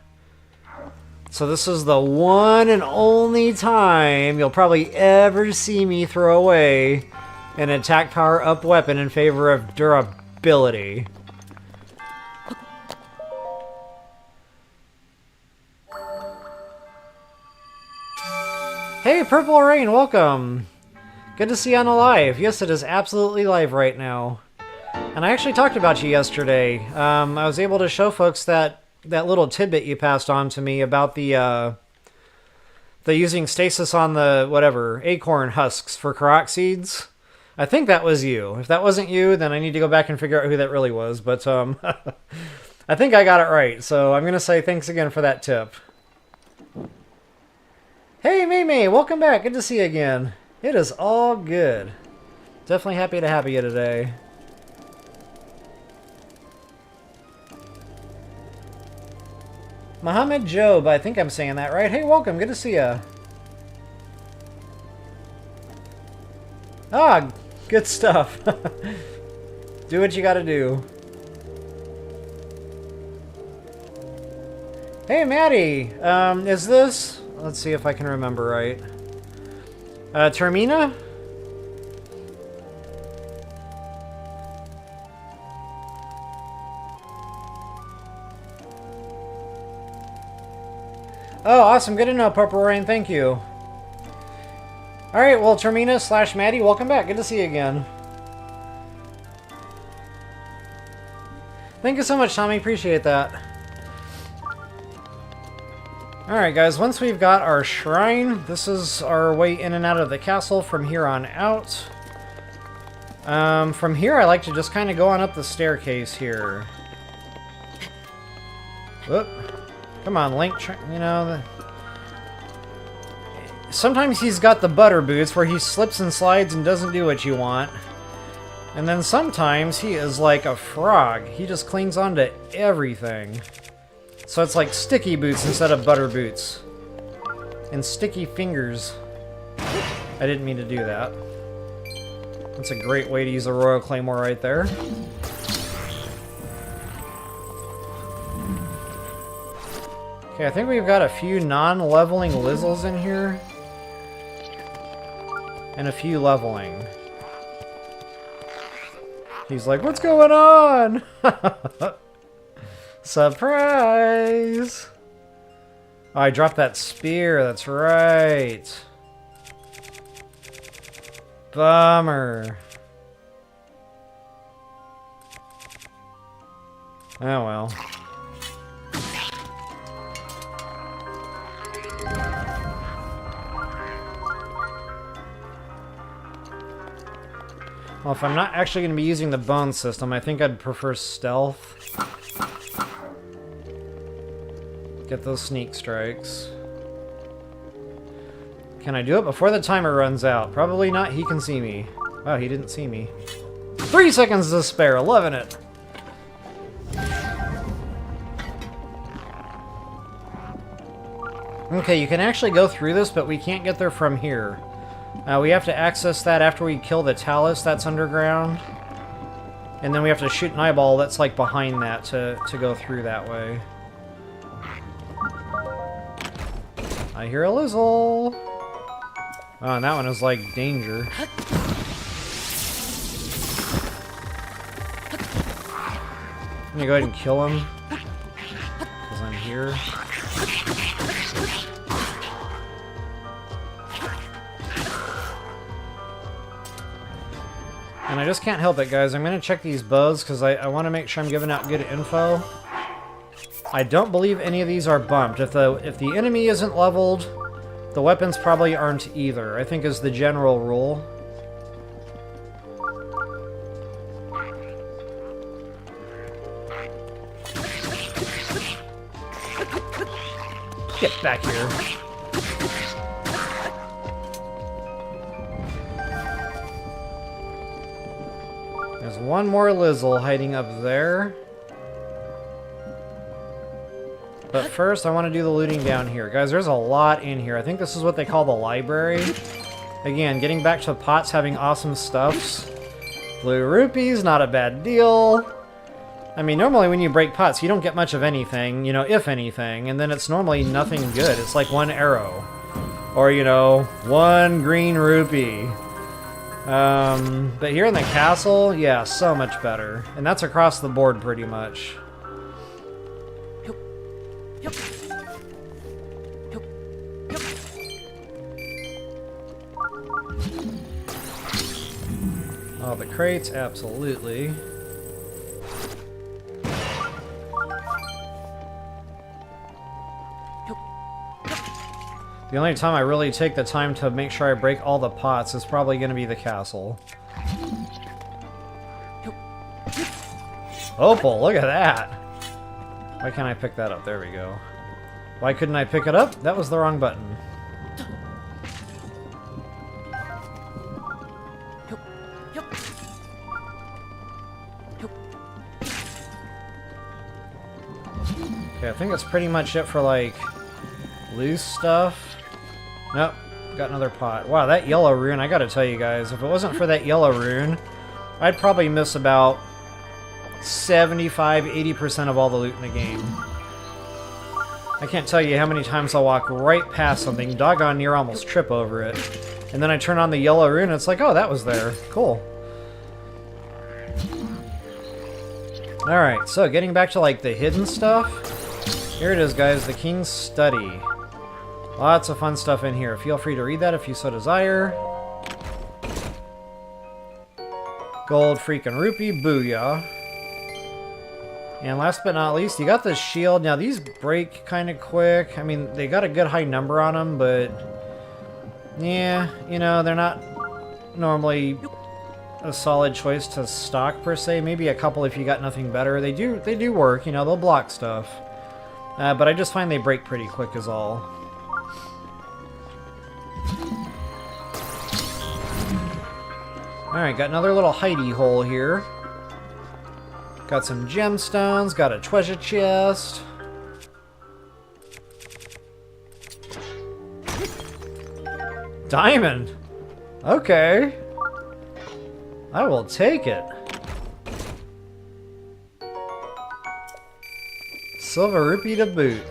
So this is the one and only time you'll probably ever see me throw away an attack power up weapon in favor of durability. Hey, Purple Rain, welcome! Good to see you on the live. Yes, it is absolutely live right now. And I actually talked about you yesterday. I was able to show folks that little tidbit you passed on to me about the using stasis on the, whatever, acorn husks for Koroks seeds. I think that was you. If that wasn't you, then I need to go back and figure out who that really was. But I think I got it right, so I'm going to say thanks again for that tip. Hey, May, welcome back. Good to see you again. It is all good. Definitely happy to have you today. Mohammed Job, I think I'm saying that right. Hey, welcome. Good to see ya. Ah, good stuff. Do what you gotta do. Hey, Maddie. Is this... Let's see if I can remember right. Termina? Oh, awesome. Good to know, Purple Rain. Thank you. Alright, well, Termina / Maddie, welcome back. Good to see you again. Thank you so much, Tommy. Appreciate that. Alright, guys. Once we've got our shrine, this is our way in and out of the castle from here on out. From here, I like to just kind of go on up the staircase here. Whoop. Come on, Link, you know, sometimes he's got the butter boots where he slips and slides and doesn't do what you want. And then sometimes he is like a frog. He just clings on to everything. So it's like sticky boots instead of butter boots. And sticky fingers. I didn't mean to do that. That's a great way to use a Royal Claymore right there. Okay, I think we've got a few non-leveling Lizzles in here. And a few leveling. He's like, what's going on? Surprise! Oh, I dropped that spear, that's right. Bummer. Oh well. Well, if I'm not actually going to be using the bone system, I think I'd prefer stealth. Get those sneak strikes. Can I do it before the timer runs out? Probably not. He can see me. Wow, he didn't see me. 3 seconds to spare. Loving it. Okay, you can actually go through this, but we can't get there from here. We have to access that after we kill the Talus that's underground. And then we have to shoot an eyeball that's like behind that to go through that way. I hear a Lizzle! Oh, and that one is like danger. I'm gonna go ahead and kill him. Because I'm here. And I just can't help it, guys. I'm going to check these bows because I want to make sure I'm giving out good info. I don't believe any of these are bumped. If the enemy isn't leveled, the weapons probably aren't either, I think is the general rule. Get back here. There's one more Lizzle hiding up there. But first, I want to do the looting down here. Guys, there's a lot in here. I think this is what they call the library. Again, getting back to pots having awesome stuffs. Blue rupees, not a bad deal. I mean, normally when you break pots, you don't get much of anything, you know, if anything. And then it's normally nothing good. It's like 1 arrow. Or, you know, 1 green rupee. But here in the castle, yeah, so much better. And that's across the board pretty much. Oh, the crates, absolutely. The only time I really take the time to make sure I break all the pots is probably going to be the castle. Opal, look at that! Why can't I pick that up? There we go. Why couldn't I pick it up? That was the wrong button. Okay, I think that's pretty much it for, like, loose stuff. Nope, got another pot. Wow, that yellow rune, I gotta tell you guys, if it wasn't for that yellow rune, I'd probably miss about 75–80% of all the loot in the game. I can't tell you how many times I'll walk right past something, doggone near almost trip over it, and then I turn on the yellow rune and it's like, oh, that was there. Cool. Alright, so getting back to, like, the hidden stuff. Here it is, guys, the King's Study. Lots of fun stuff in here. Feel free to read that if you so desire. Gold freaking rupee, booyah. And last but not least, you got the shield. Now, these break kind of quick. I mean, they got a good high number on them, but... yeah, you know, they're not normally a solid choice to stock, per se. Maybe a couple if you got nothing better. They do work, you know, they'll block stuff. But I just find they break pretty quick is all. Alright, got another little hidey hole here. Got some gemstones, got a treasure chest. Diamond! Okay. I will take it. Silver rupee to boot.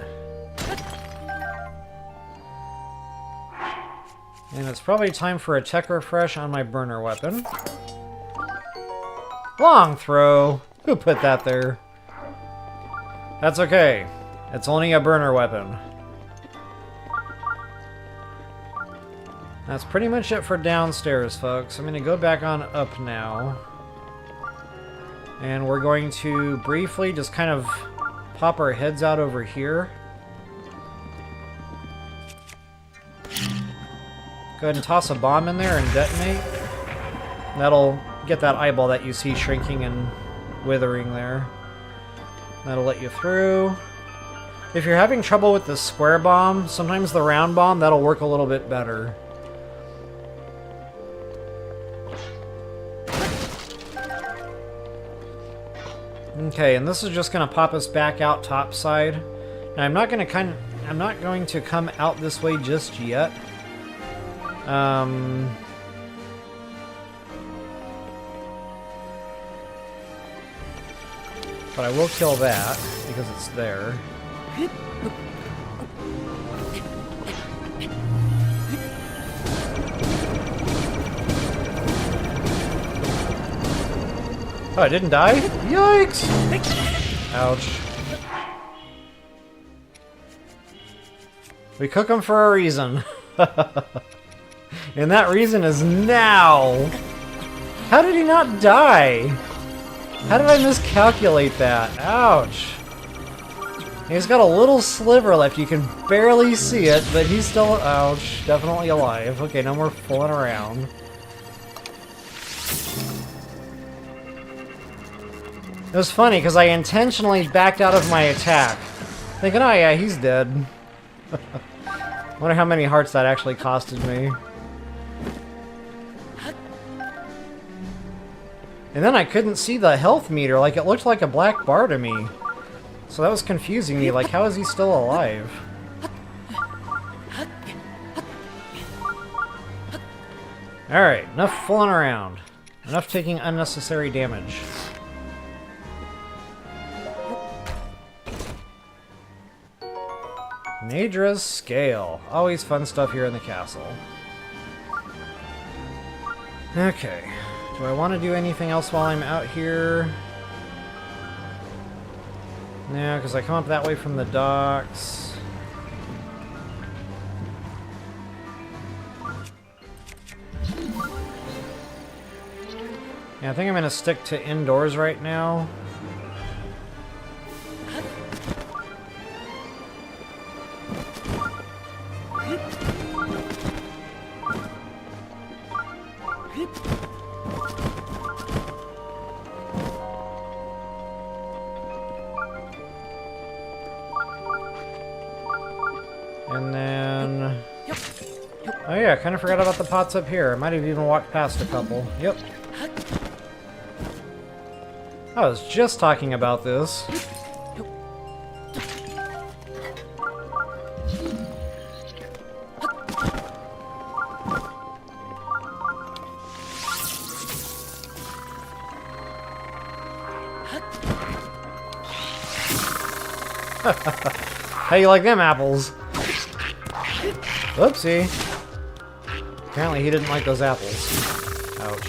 And it's probably time for a tech refresh on my burner weapon. Long throw! Who put that there? That's okay. It's only a burner weapon. That's pretty much it for downstairs, folks. I'm going to go back on up now. And we're going to briefly just kind of pop our heads out over here. Go ahead and toss a bomb in there and detonate. That'll get that eyeball that you see shrinking and withering there. That'll let you through. If you're having trouble with the square bomb, sometimes the round bomb, that'll work a little bit better. Okay, and this is just going to pop us back out topside. Now I'm not going to come out this way just yet. But I will kill that because it's there. Oh, I didn't die? Yikes! Ouch. We cook them for a reason. And that reason is now! How did he not die? How did I miscalculate that? Ouch. He's got a little sliver left. You can barely see it, but he's still... Ouch. Definitely alive. Okay, no more fooling around. It was funny, because I intentionally backed out of my attack. Thinking, oh yeah, he's dead. Wonder how many hearts that actually costed me. And then I couldn't see the health meter, like it looked like a black bar to me. So that was confusing me, like how is he still alive? Alright, enough fooling around. Enough taking unnecessary damage. Nadra's Scale. Always fun stuff here in the castle. Okay. Do I want to do anything else while I'm out here? No, because I come up that way from the docks. Yeah, I think I'm going to stick to indoors right now. And then... Oh yeah, I kind of forgot about the pots up here. I might have even walked past a couple. Yep. I was just talking about this. How you like them apples? Whoopsie. Apparently he didn't like those apples. Ouch.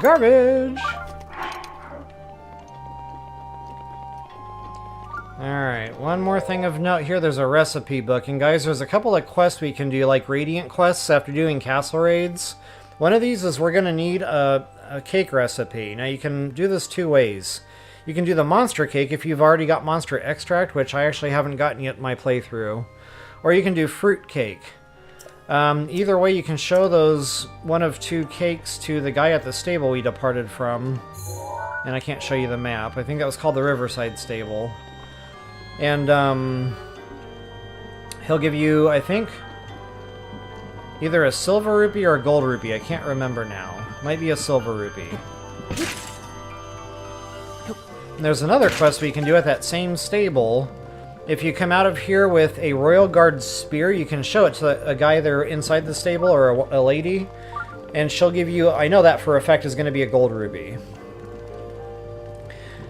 Garbage! Alright, one more thing of note here, there's a recipe book. And guys, there's a couple of quests we can do, like Radiant quests after doing castle raids. One of these is we're going to need a cake recipe. Now you can do this two ways. You can do the monster cake if you've already got monster extract, which I actually haven't gotten yet in my playthrough. Or you can do fruit cake. Either way, you can show those one of two cakes to the guy at the stable we departed from. And I can't show you the map. I think that was called the Riverside Stable. And he'll give you, I think, either a silver rupee or a gold rupee. I can't remember now. Might be a silver rupee. And there's another quest we can do at that same stable. If you come out of here with a Royal Guard spear, you can show it to a guy there inside the stable, or a lady, and she'll give you, I know that for a fact, is going to be a gold rupee.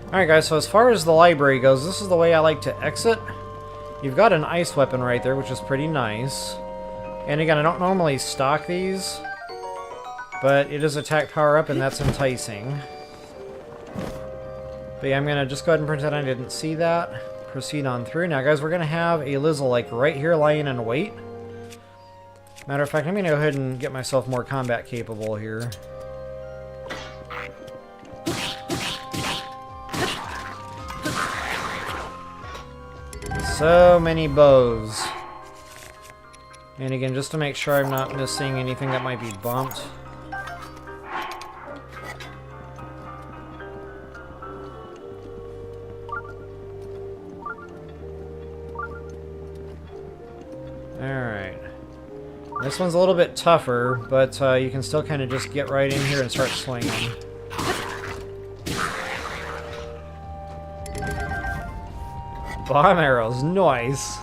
Alright guys, so as far as the library goes, this is the way I like to exit. You've got an ice weapon right there, which is pretty nice. And again, I don't normally stock these, but it is attack power up and that's enticing. But yeah, I'm going to just go ahead and pretend I didn't see that. Proceed on through. Now guys, we're going to have a Lizzle like right here lying in wait. Matter of fact, I'm going to go ahead and get myself more combat capable here. So many bows. And again, just to make sure I'm not missing anything that might be bumped. Alright. This one's a little bit tougher, but you can still kind of just get right in here and start swinging. Bomb arrows, nice.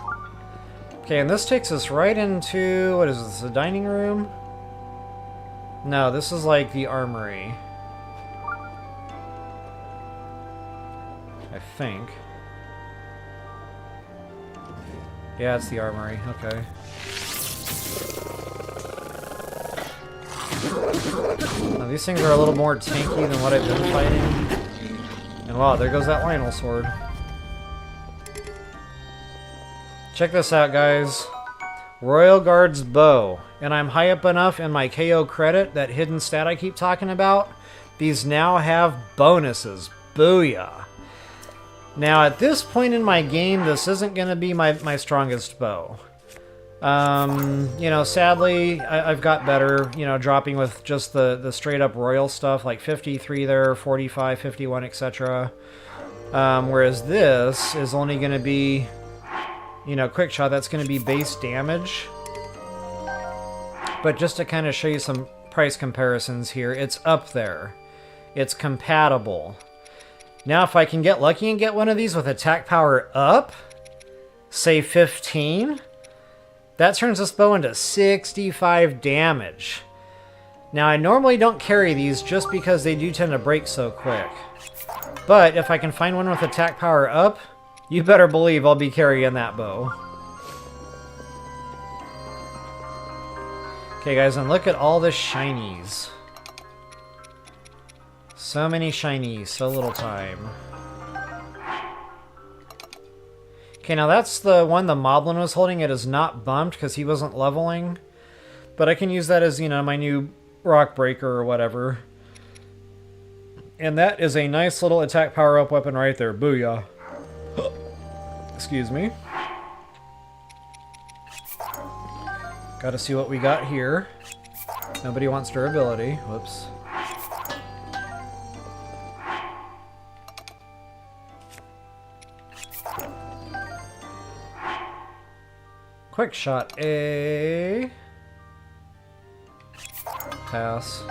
Okay, and this takes us right into, what is this, the dining room? No, this is like the armory. I think. Yeah, it's the armory, okay. Now, these things are a little more tanky than what I've been fighting. And wow, there goes that Lionel sword. Check this out, guys. Royal Guard's bow. And I'm high up enough in my KO credit, that hidden stat I keep talking about. These now have bonuses. Booyah. Now, at this point in my game, this isn't going to be my strongest bow. You know, sadly, I've got better, you know, dropping with just the straight-up royal stuff, like 53 there, 45, 51, etc. Whereas this is only going to be, you know, quick shot, that's going to be base damage. But just to kind of show you some price comparisons here, it's up there. It's compatible. Now, if I can get lucky and get one of these with attack power up, say 15, that turns this bow into 65 damage. Now, I normally don't carry these just because they do tend to break so quick. But if I can find one with attack power up, you better believe I'll be carrying that bow. Okay, guys, and look at all the shinies. So many shinies, so little time. Okay, now that's the one the Moblin was holding. It is not bumped because he wasn't leveling. But I can use that as, you know, my new rock breaker or whatever. And that is a nice little attack power up weapon right there. Booyah. Excuse me. Gotta see what we got here. Nobody wants durability. Whoops. Quick shot A. Pass.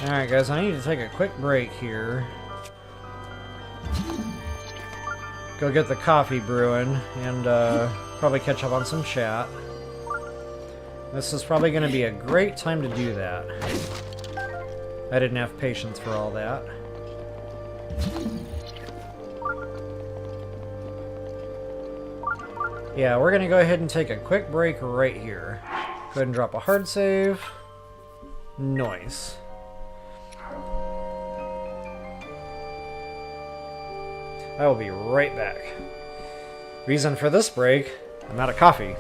Alright guys, I need to take a quick break here. Go get the coffee brewing and probably catch up on some chat. This is probably going to be a great time to do that. I didn't have patience for all that. Yeah, we're going to go ahead and take a quick break right here. Go ahead and drop a hard save. Nice. I will be right back. Reason for this break, I'm out of coffee.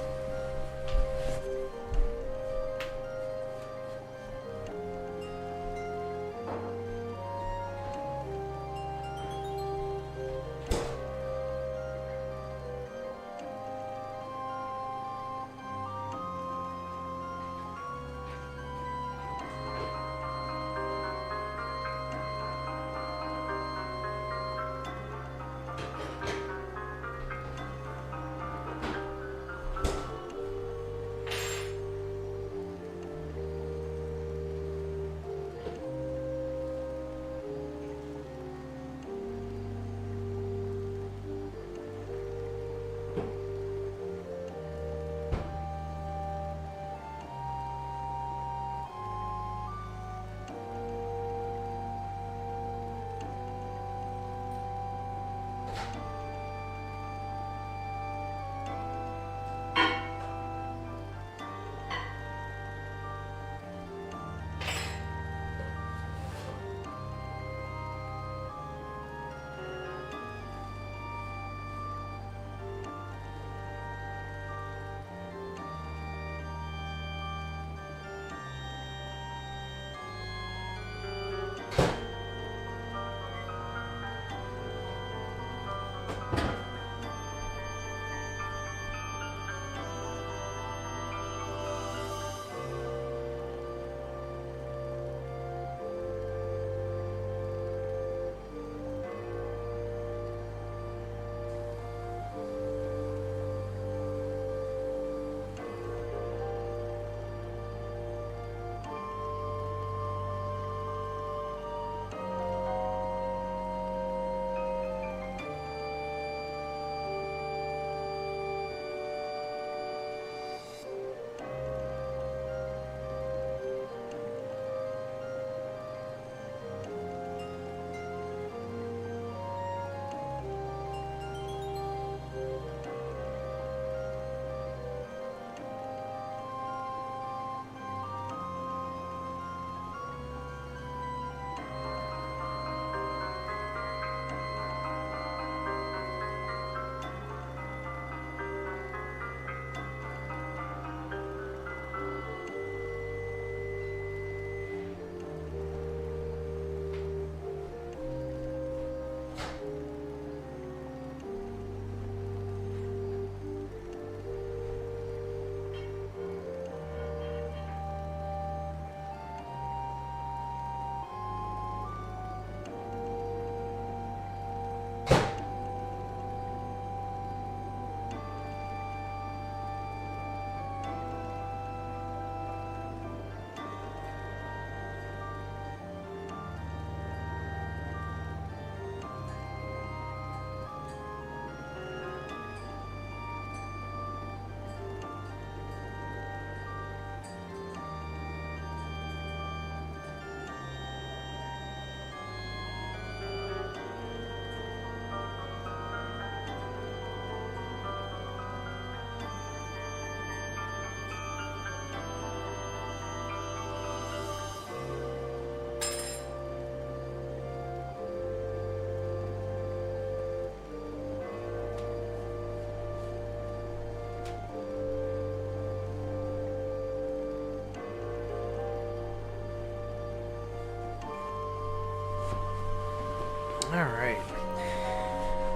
Alright.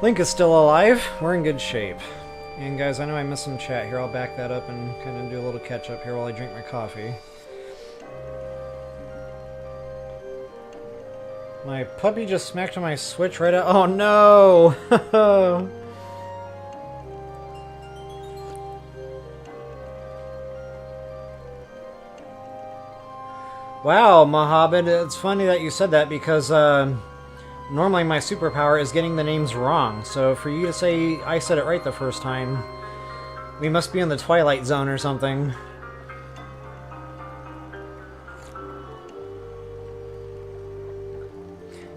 Link is still alive. We're in good shape. And guys, I know I missed some chat here. I'll back that up and kind of do a little catch up here while I drink my coffee. My puppy just smacked my Switch right out. Oh no! Wow, Mohammed, it's funny that you said that because normally my superpower is getting the names wrong. So for you to say I said it right the first time, we must be in the Twilight Zone or something.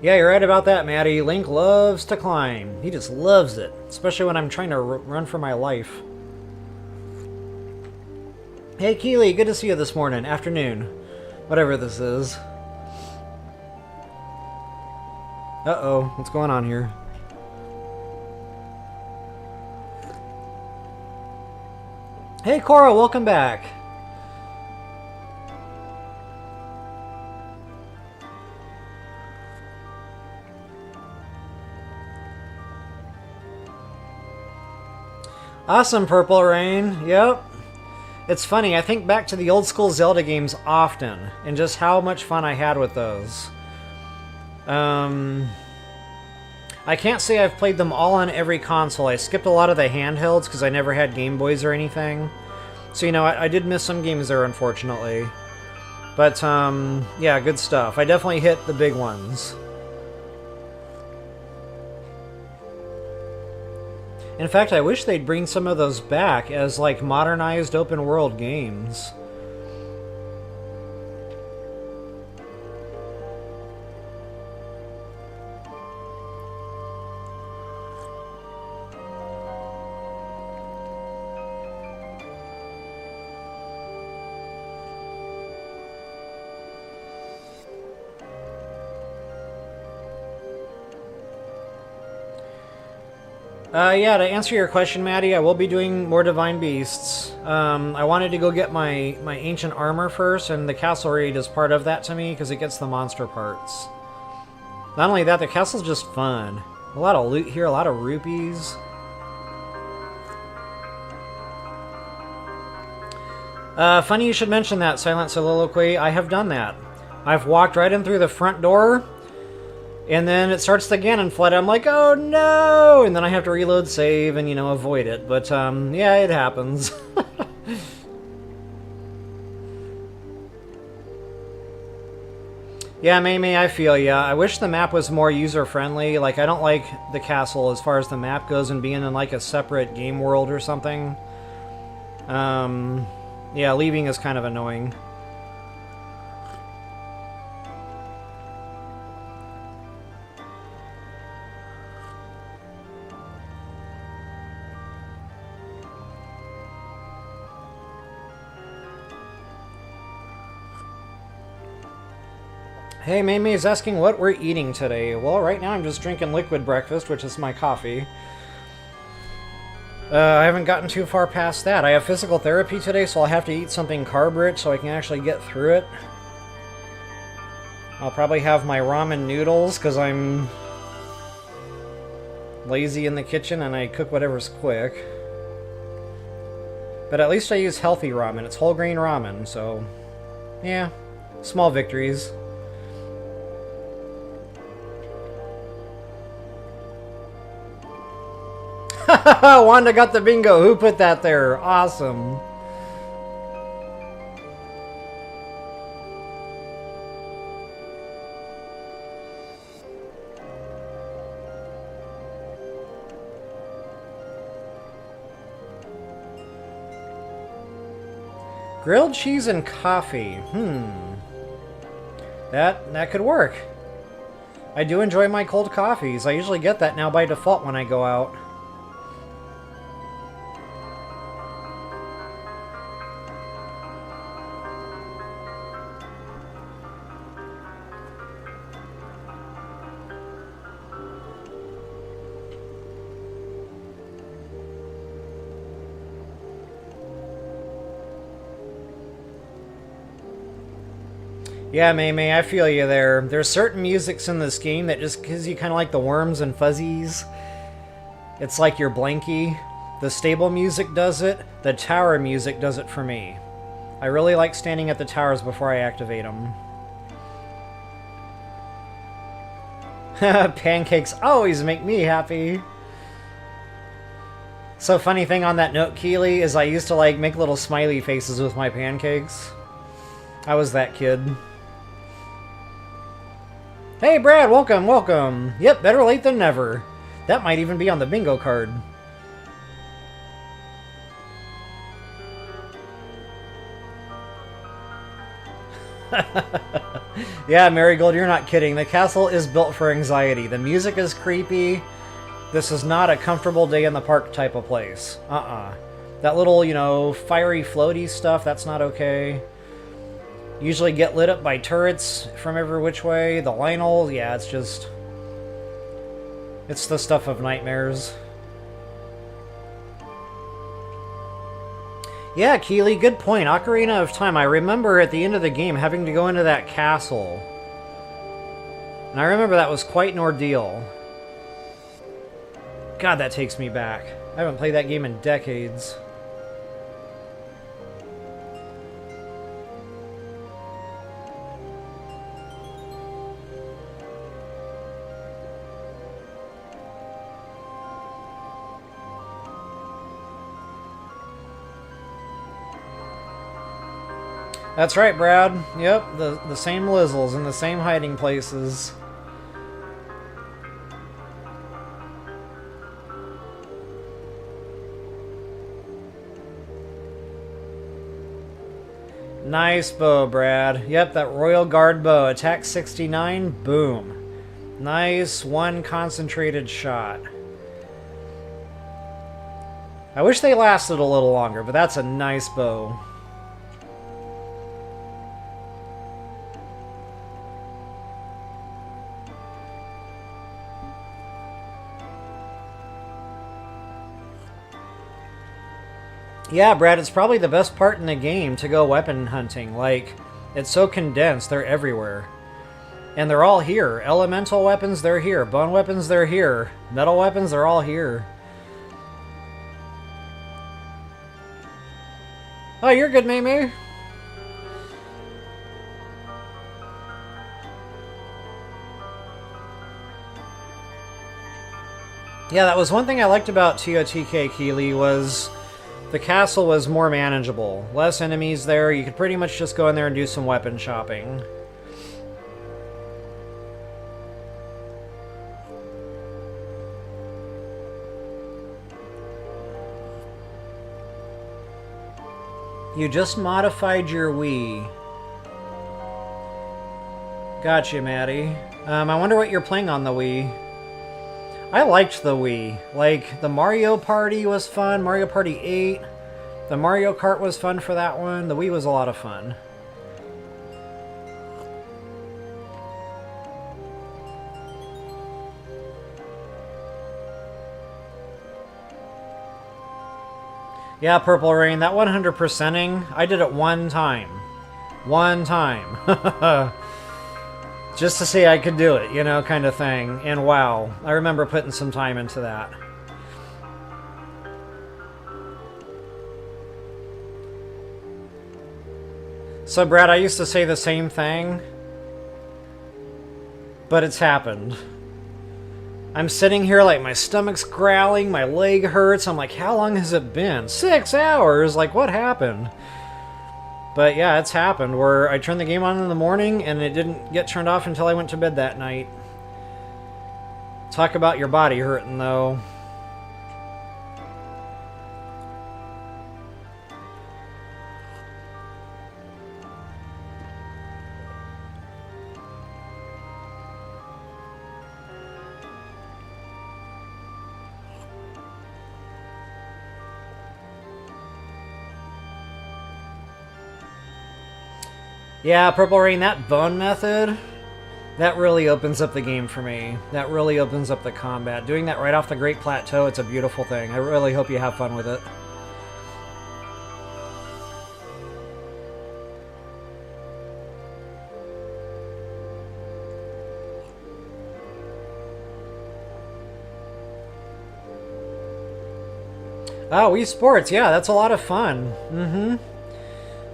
Yeah, you're right about that, Maddie. Link loves to climb. He just loves it, especially when I'm trying to run for my life. Hey, Keely, good to see you this morning. Afternoon. Whatever this is. Uh-oh, what's going on here? Hey, Cora, welcome back. Awesome, Purple Rain. Yep. It's funny, I think back to the old school Zelda games often, and just how much fun I had with those. I can't say I've played them all on every console. I skipped a lot of the handhelds because I never had Game Boys or anything. So, you know, I did miss some games there, unfortunately. But, yeah, good stuff. I definitely hit the big ones. In fact, I wish they'd bring some of those back as, like, modernized open-world games. Yeah, to answer your question, Maddie, I will be doing more Divine Beasts. I wanted to go get my ancient armor first, and the castle raid is part of that to me, because it gets the monster parts. Not only that, the castle's just fun. A lot of loot here, a lot of rupees. Funny you should mention that, Silent Soliloquy. I have done that. I've walked right in through the front door, and then it starts the Ganon flood. I'm like, oh no! And then I have to reload save and, you know, avoid it. But, yeah, it happens. Yeah, May, I feel ya. I wish the map was more user-friendly. Like, I don't like the castle as far as the map goes and being in, like, a separate game world or something. Yeah, leaving is kind of annoying. Hey, Mamie is asking what we're eating today. Well, right now I'm just drinking liquid breakfast, which is my coffee. I haven't gotten too far past that. I have physical therapy today, so I'll have to eat something carb-rich so I can actually get through it. I'll probably have my ramen noodles, because I'm lazy in the kitchen and I cook whatever's quick. But at least I use healthy ramen. It's whole grain ramen, so yeah, small victories. Wanda got the bingo. Who put that there? Awesome. Grilled cheese and coffee. That could work. I do enjoy my cold coffees. I usually get that now by default when I go out. Yeah, May, I feel you there. There's certain musics in this game that just gives you kind of like the worms and fuzzies. It's like your blankie. The stable music does it. The tower music does it for me. I really like standing at the towers before I activate them. Pancakes always make me happy. So funny thing on that note, Keely, is I used to like make little smiley faces with my pancakes. I was that kid. Hey Brad, welcome, welcome. Yep, better late than never. That might even be on the bingo card. Yeah, Marigold, you're not kidding. The castle is built for anxiety. The music is creepy. This is not a comfortable day in the park type of place. That little, you know, fiery floaty stuff, that's not okay. Usually get lit up by turrets from every which way. The Lionel, yeah, it's just... it's the stuff of nightmares. Yeah, Keely, good point. Ocarina of Time. I remember at the end of the game having to go into that castle. And I remember that was quite an ordeal. God, that takes me back. I haven't played that game in decades. That's right, Brad. Yep, the same Lizzles in the same hiding places. Nice bow, Brad. Yep, that Royal Guard bow. Attack 69, boom. Nice one concentrated shot. I wish they lasted a little longer, but that's a nice bow. Yeah, Brad, it's probably the best part in the game to go weapon hunting. Like, it's so condensed, they're everywhere. And they're all here. Elemental weapons, they're here. Bone weapons, they're here. Metal weapons, they're all here. Oh, you're good, May. Yeah, that was one thing I liked about TOTK, Keely, was... the castle was more manageable. Less enemies there. You could pretty much just go in there and do some weapon shopping. You just modified your Wii. Gotcha, Maddie. I wonder what you're playing on the Wii. I liked the Wii. Like, the Mario Party was fun, Mario Party 8. The Mario Kart was fun for that one. The Wii was a lot of fun. Yeah, Purple Rain, that 100%ing, I did it one time. One time. Just to say I could do it, you know, kind of thing. And wow, I remember putting some time into that. So, Brad, I used to say the same thing, but it's happened. I'm sitting here like my stomach's growling, my leg hurts. I'm like, how long has it been? 6 hours? Like, what happened? But yeah, it's happened where I turned the game on in the morning and it didn't get turned off until I went to bed that night. Talk about your body hurting, though. Yeah, Purple Rain, that bone method, that really opens up the game for me. That really opens up the combat. Doing that right off the Great Plateau, it's a beautiful thing. I really hope you have fun with it. Oh, Wii Sports. Yeah, that's a lot of fun. Mm-hmm.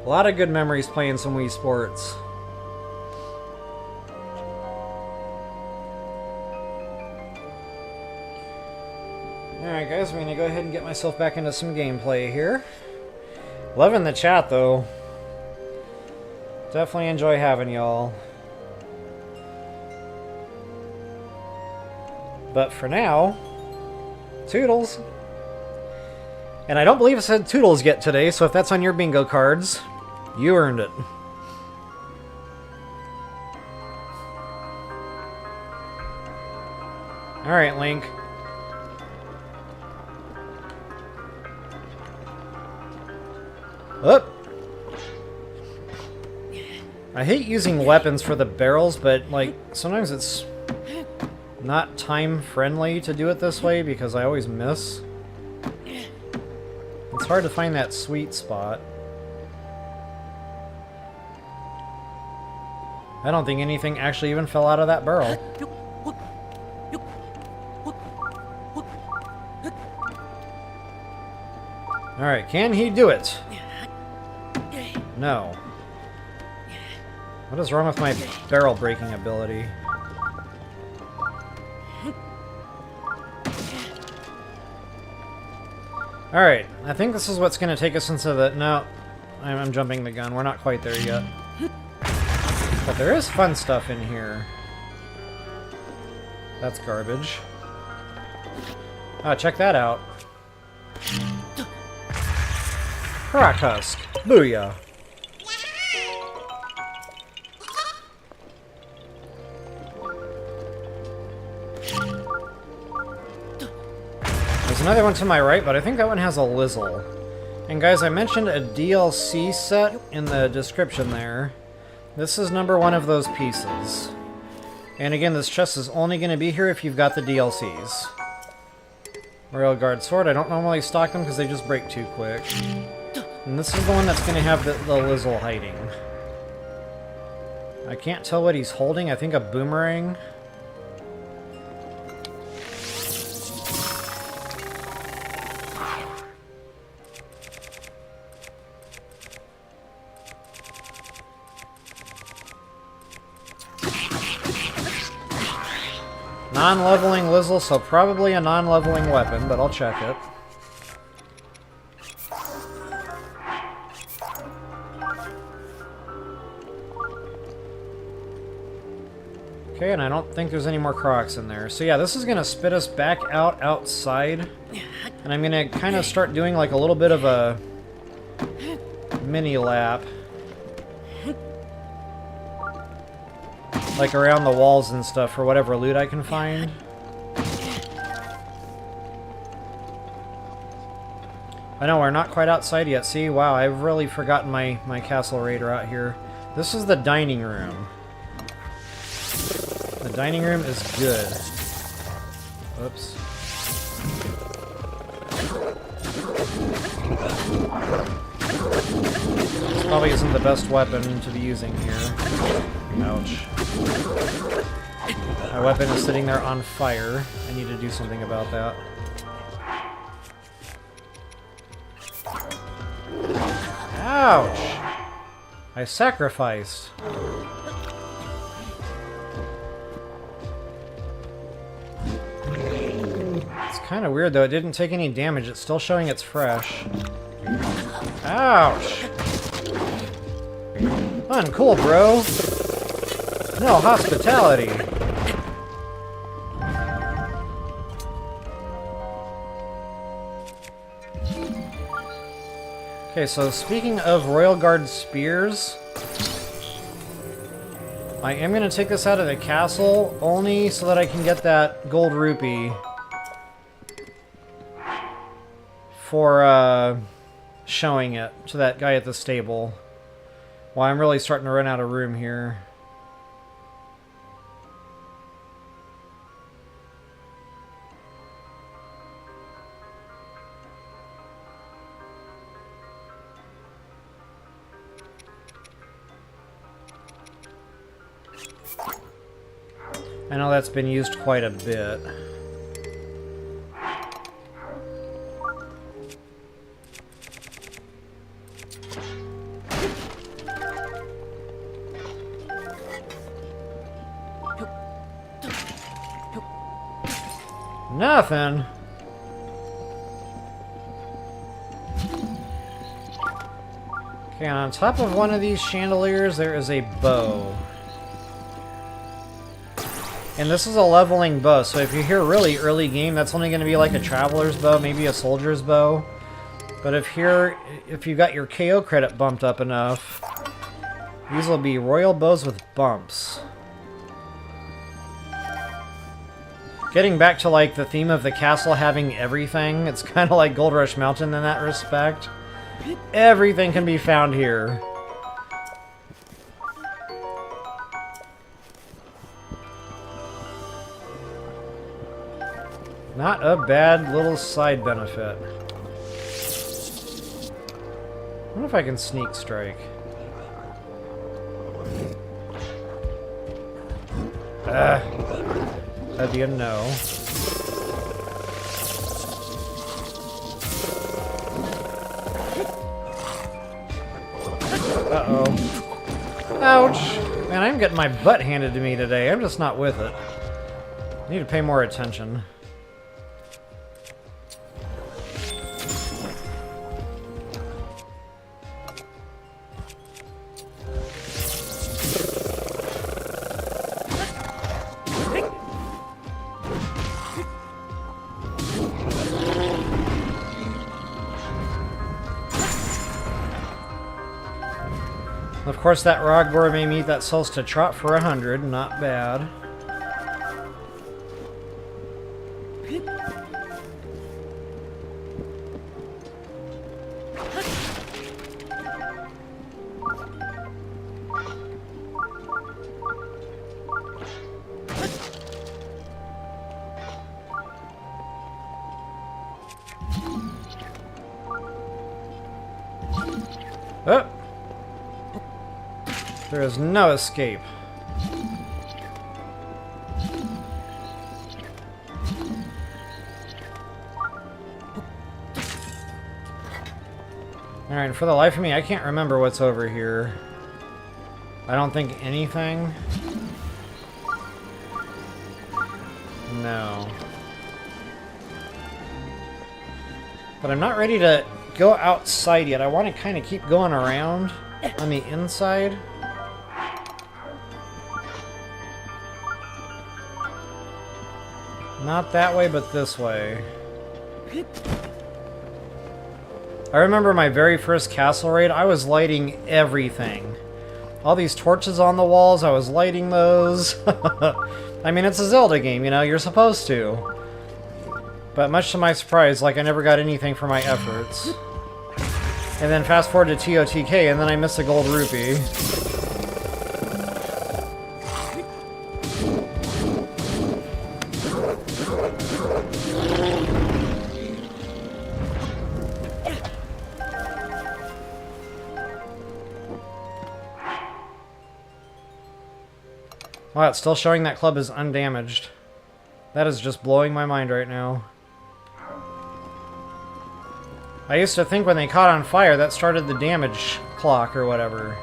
A lot of good memories playing some Wii Sports. Alright guys, I'm gonna go ahead and get myself back into some gameplay here. Loving the chat though. Definitely enjoy having y'all. But for now, toodles. And I don't believe it said toodles yet today, so if that's on your bingo cards, you earned it. Alright, Link. Up. I hate using weapons for the barrels, but like sometimes it's not time friendly to do it this way because I always miss. It's hard to find that sweet spot. I don't think anything actually even fell out of that barrel. Alright, can he do it? No. What is wrong with my barrel breaking ability? Alright, I think this is what's going to take us into the... No, I'm jumping the gun. We're not quite there yet. But there is fun stuff in here. That's garbage. Ah, check that out. Rock Husk. Booyah. There's another one to my right, but I think that one has a Lizzle. And guys, I mentioned a DLC set in the description there. This is number one of those pieces. And again, this chest is only going to be here if you've got the DLCs. Royal Guard Sword, I don't normally stock them because they just break too quick. And this is the one that's going to have the Lizzle hiding. I can't tell what he's holding. I think a boomerang. Non-leveling Lizzle, so probably a non-leveling weapon, but I'll check it. Okay, and I don't think there's any more Koroks in there. So yeah, this is going to spit us back out outside. And I'm going to kind of start doing like a little bit of a mini lap. Like around the walls and stuff for whatever loot I can find. I know, we're not quite outside yet. See, wow, I've really forgotten my castle raider out here. This is the dining room. The dining room is good. Oops. This probably isn't the best weapon to be using here. Ouch. My weapon is sitting there on fire. I need to do something about that. Ouch! I sacrificed. It's kind of weird though, it didn't take any damage, it's still showing it's fresh. Ouch! Uncool, bro! No hospitality! Okay, so speaking of Royal Guard spears, I am going to take this out of the castle only so that I can get that gold rupee for showing it to that guy at the stable. Well, I'm really starting to run out of room here. I know that's been used quite a bit. Nothing. Okay, on top of one of these chandeliers, there is a bow. And this is a leveling bow, so if you hear really early game, that's only going to be like a traveler's bow, maybe a soldier's bow. But if you got your KO credit bumped up enough, these will be royal bows with bumps. Getting back to like the theme of the castle having everything, it's kind of like Gold Rush Mountain in that respect. Everything can be found here. Not a bad little side benefit. I wonder if I can sneak strike. That'd be a no. Uh-oh. Ouch! Man, I'm getting my butt handed to me today. I'm just not with it. I need to pay more attention. Of course, that Rogbor may meet that sells to Trot for 100. Not bad. Oh! There is no escape. Alright, for the life of me, I can't remember what's over here. I don't think anything. No. But I'm not ready to go outside yet. I want to kind of keep going around on the inside. Not that way, but this way. I remember my very first castle raid, I was lighting everything. All these torches on the walls, I was lighting those. I mean, it's a Zelda game, you know, you're supposed to. But much to my surprise, like, I never got anything for my efforts. And then fast forward to TOTK, and then I missed a gold rupee. Wow, it's still showing that club is undamaged. That is just blowing my mind right now. I used to think when they caught on fire, that started the damage clock or whatever.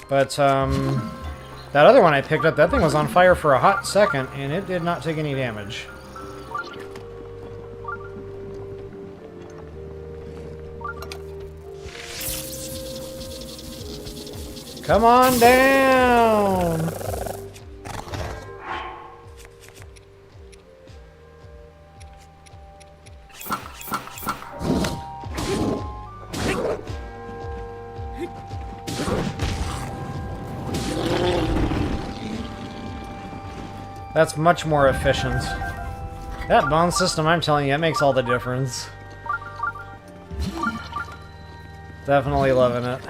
But, that other one I picked up, that thing was on fire for a hot second, and it did not take any damage. Come on down! That's much more efficient. That bone system, I'm telling you, it makes all the difference. Definitely loving it.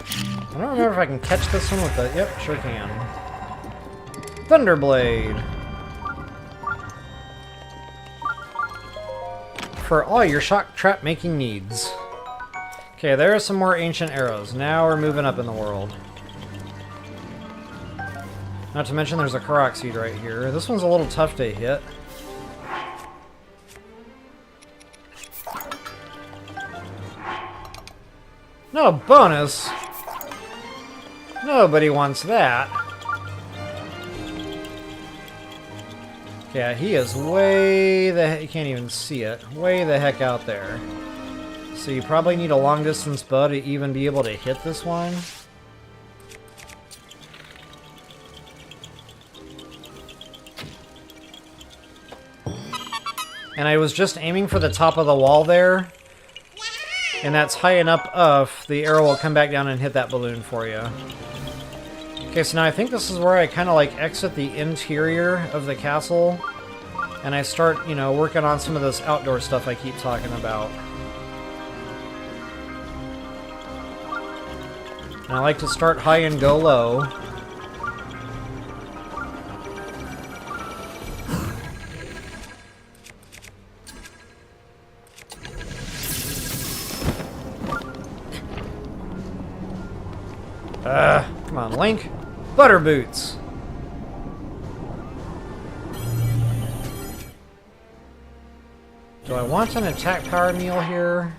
I don't remember if I can catch this one with the... Yep, sure can. Thunderblade! For all your shock trap making needs. Okay, there are some more ancient arrows. Now we're moving up in the world. Not to mention there's a Koroks seed right here. This one's a little tough to hit. No bonus! Nobody wants that. Yeah, he is way the you can't even see it. Way the heck out there. So you probably need a long distance bow to even be able to hit this one. And I was just aiming for the top of the wall there. And that's high enough the arrow will come back down and hit that balloon for you. Okay, so now I think this is where I kind of like exit the interior of the castle. And I start, you know, working on some of this outdoor stuff I keep talking about. And I like to start high and go low. Come on, Link. Butter boots. Do I want an attack power meal here?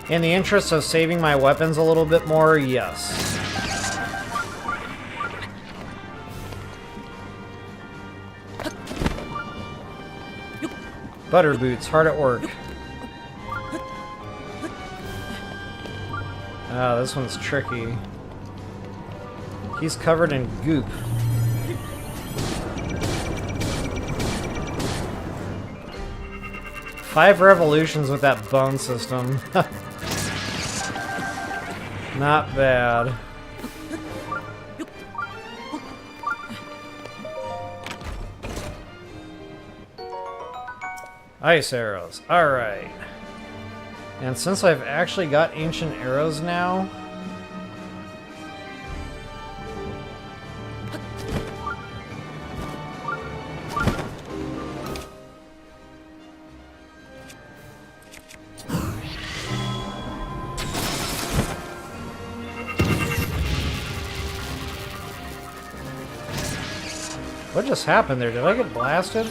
In the interest of saving my weapons a little bit more, yes. Butter boots, hard at work. Ah, this one's tricky. He's covered in goop. Five revolutions with that bone system. Not bad. Ice arrows. Alright. And since I've actually got ancient arrows now... What just happened there? Did I get blasted?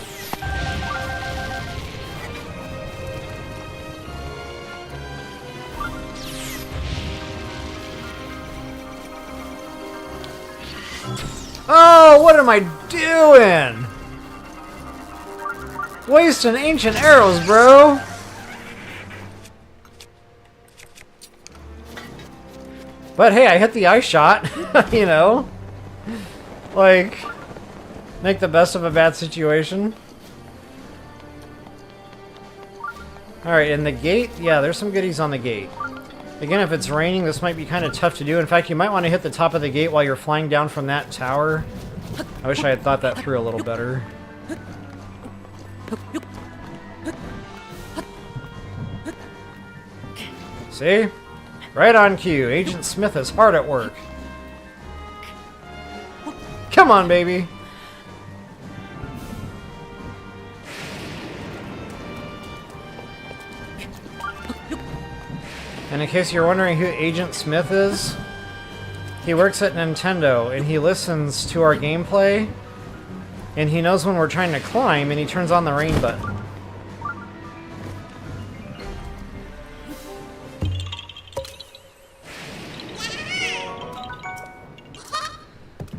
Oh, what am I doing? Wasting ancient arrows, bro. But hey, I hit the ice shot, you know? Like, make the best of a bad situation. Alright, and the gate, yeah, there's some goodies on the gate. Again, if it's raining, this might be kind of tough to do. In fact, you might want to hit the top of the gate while you're flying down from that tower. I wish I had thought that through a little better. See? Right on cue. Agent Smith is hard at work. Come on, baby! And in case you're wondering who Agent Smith is, he works at Nintendo, and he listens to our gameplay, and he knows when we're trying to climb, and he turns on the rain button.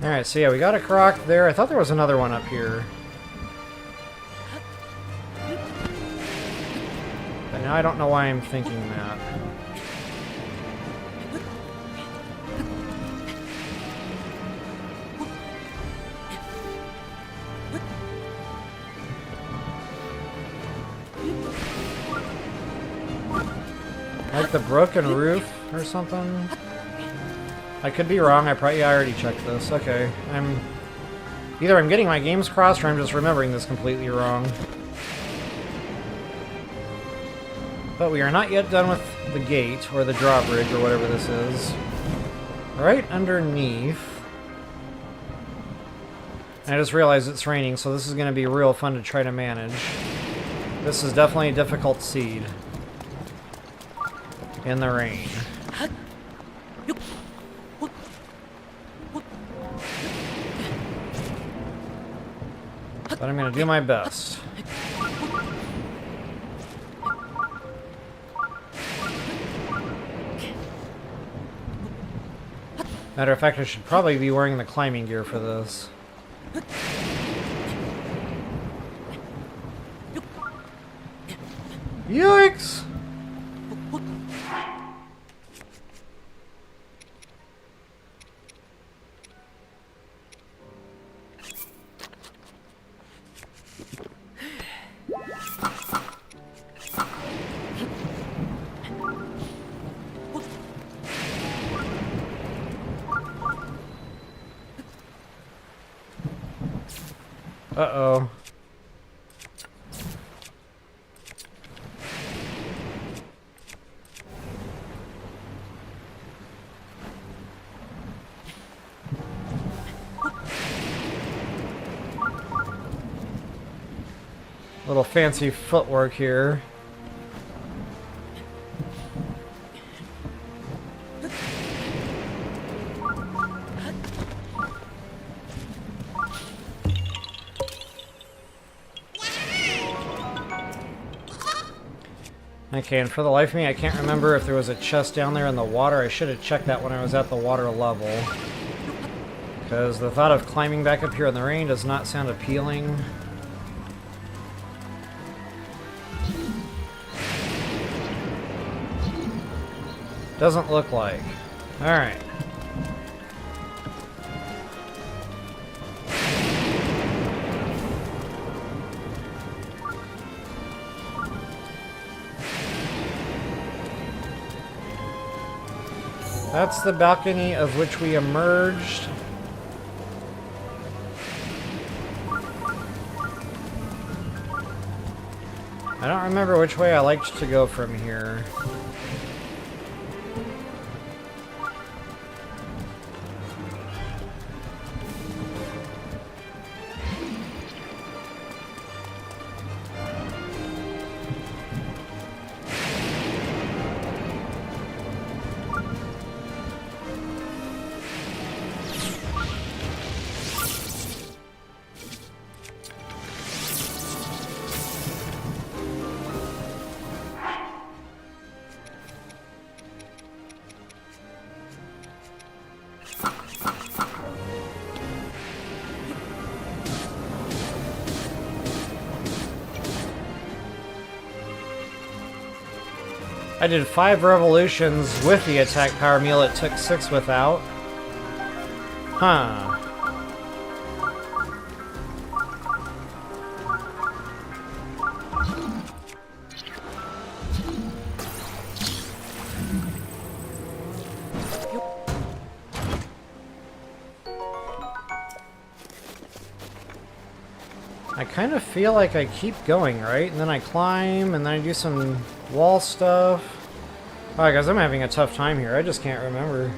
Alright, so yeah, we got a Korok there. I thought there was another one up here. But now I don't know why I'm thinking that. Like the broken roof or something? I could be wrong. I already checked this. Okay. Either I'm getting my games crossed or I'm just remembering this completely wrong. But we are not yet done with the gate or the drawbridge or whatever this is. Right underneath. I just realized it's raining, so this is going to be real fun to try to manage. This is definitely a difficult seed. In the rain. But I'm going to do my best. Matter of fact, I should probably be wearing the climbing gear for this. Yikes! Uh-oh. Little fancy footwork here. Okay, and for the life of me, I can't remember if there was a chest down there in the water. I should have checked that when I was at the water level. Because the thought of climbing back up here in the rain does not sound appealing. Doesn't look like. Alright. That's the balcony of which we emerged. I don't remember which way I liked to go from here. I did 5 revolutions with the attack power meal, it took 6 without. Huh. I kind of feel like I keep going, right? And then I climb, and then I do some wall stuff. Alright guys, I'm having a tough time here. I just can't remember.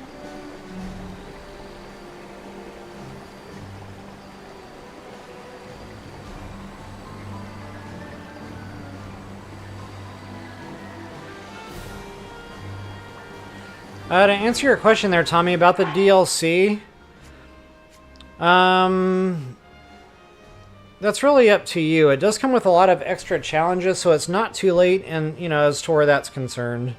To answer your question there, Tommy, about the DLC, that's really up to you. It does come with a lot of extra challenges, so it's not too late, and you know, as to where that's concerned.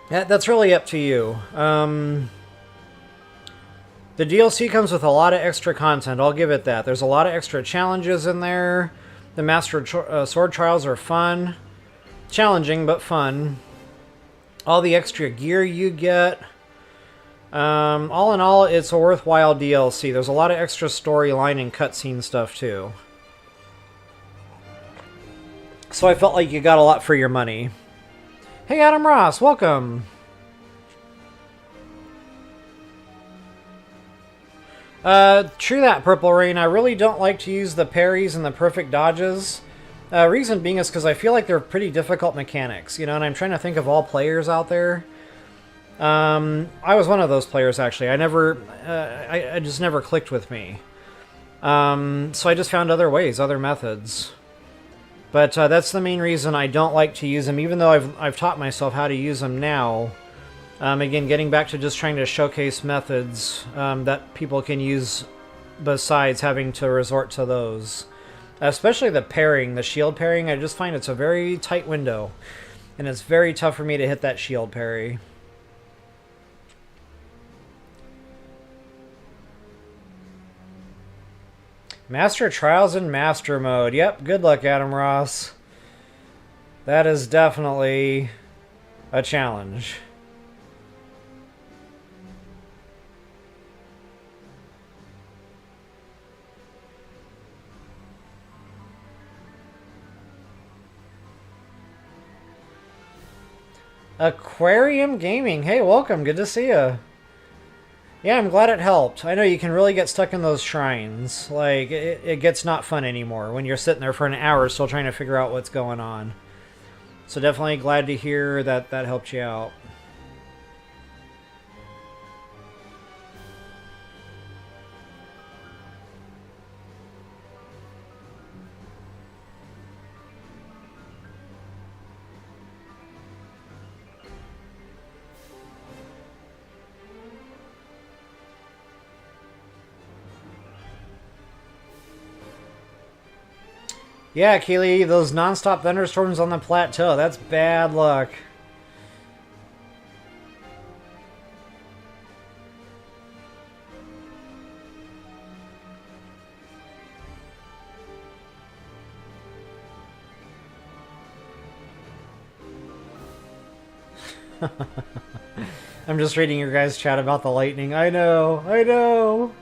That's really up to you. The DLC comes with a lot of extra content, I'll give it that. There's a lot of extra challenges in there. The Master Sword Trials are fun. Challenging, but fun. All the extra gear you get. All in all, it's a worthwhile DLC. There's a lot of extra storyline and cutscene stuff, too. So I felt like you got a lot for your money. Hey, Adam Ross, welcome! True that, Purple Rain. I really don't like to use the parries and the perfect dodges. Reason being is because I feel like they're pretty difficult mechanics, you know, and I'm trying to think of all players out there. I was one of those players, actually. I just never clicked with me. So I just found other ways, other methods. But that's the main reason I don't like to use them, even though I've taught myself how to use them now. Again, getting back to just trying to showcase methods that people can use besides having to resort to those. Especially the parrying, the shield parrying, I just find it's a very tight window. And it's very tough for me to hit that shield parry. Master Trials in Master Mode. Yep, good luck, Adam Ross. That is definitely a challenge. Aquarium Gaming. Hey, welcome. Good to see you. Yeah, I'm glad it helped. I know you can really get stuck in those shrines. Like, it gets not fun anymore when you're sitting there for an hour still trying to figure out what's going on. So definitely glad to hear that that helped you out. Yeah, Keely, those non-stop thunderstorms on the plateau, that's bad luck. I'm just reading your guys' chat about the lightning. I know, I know.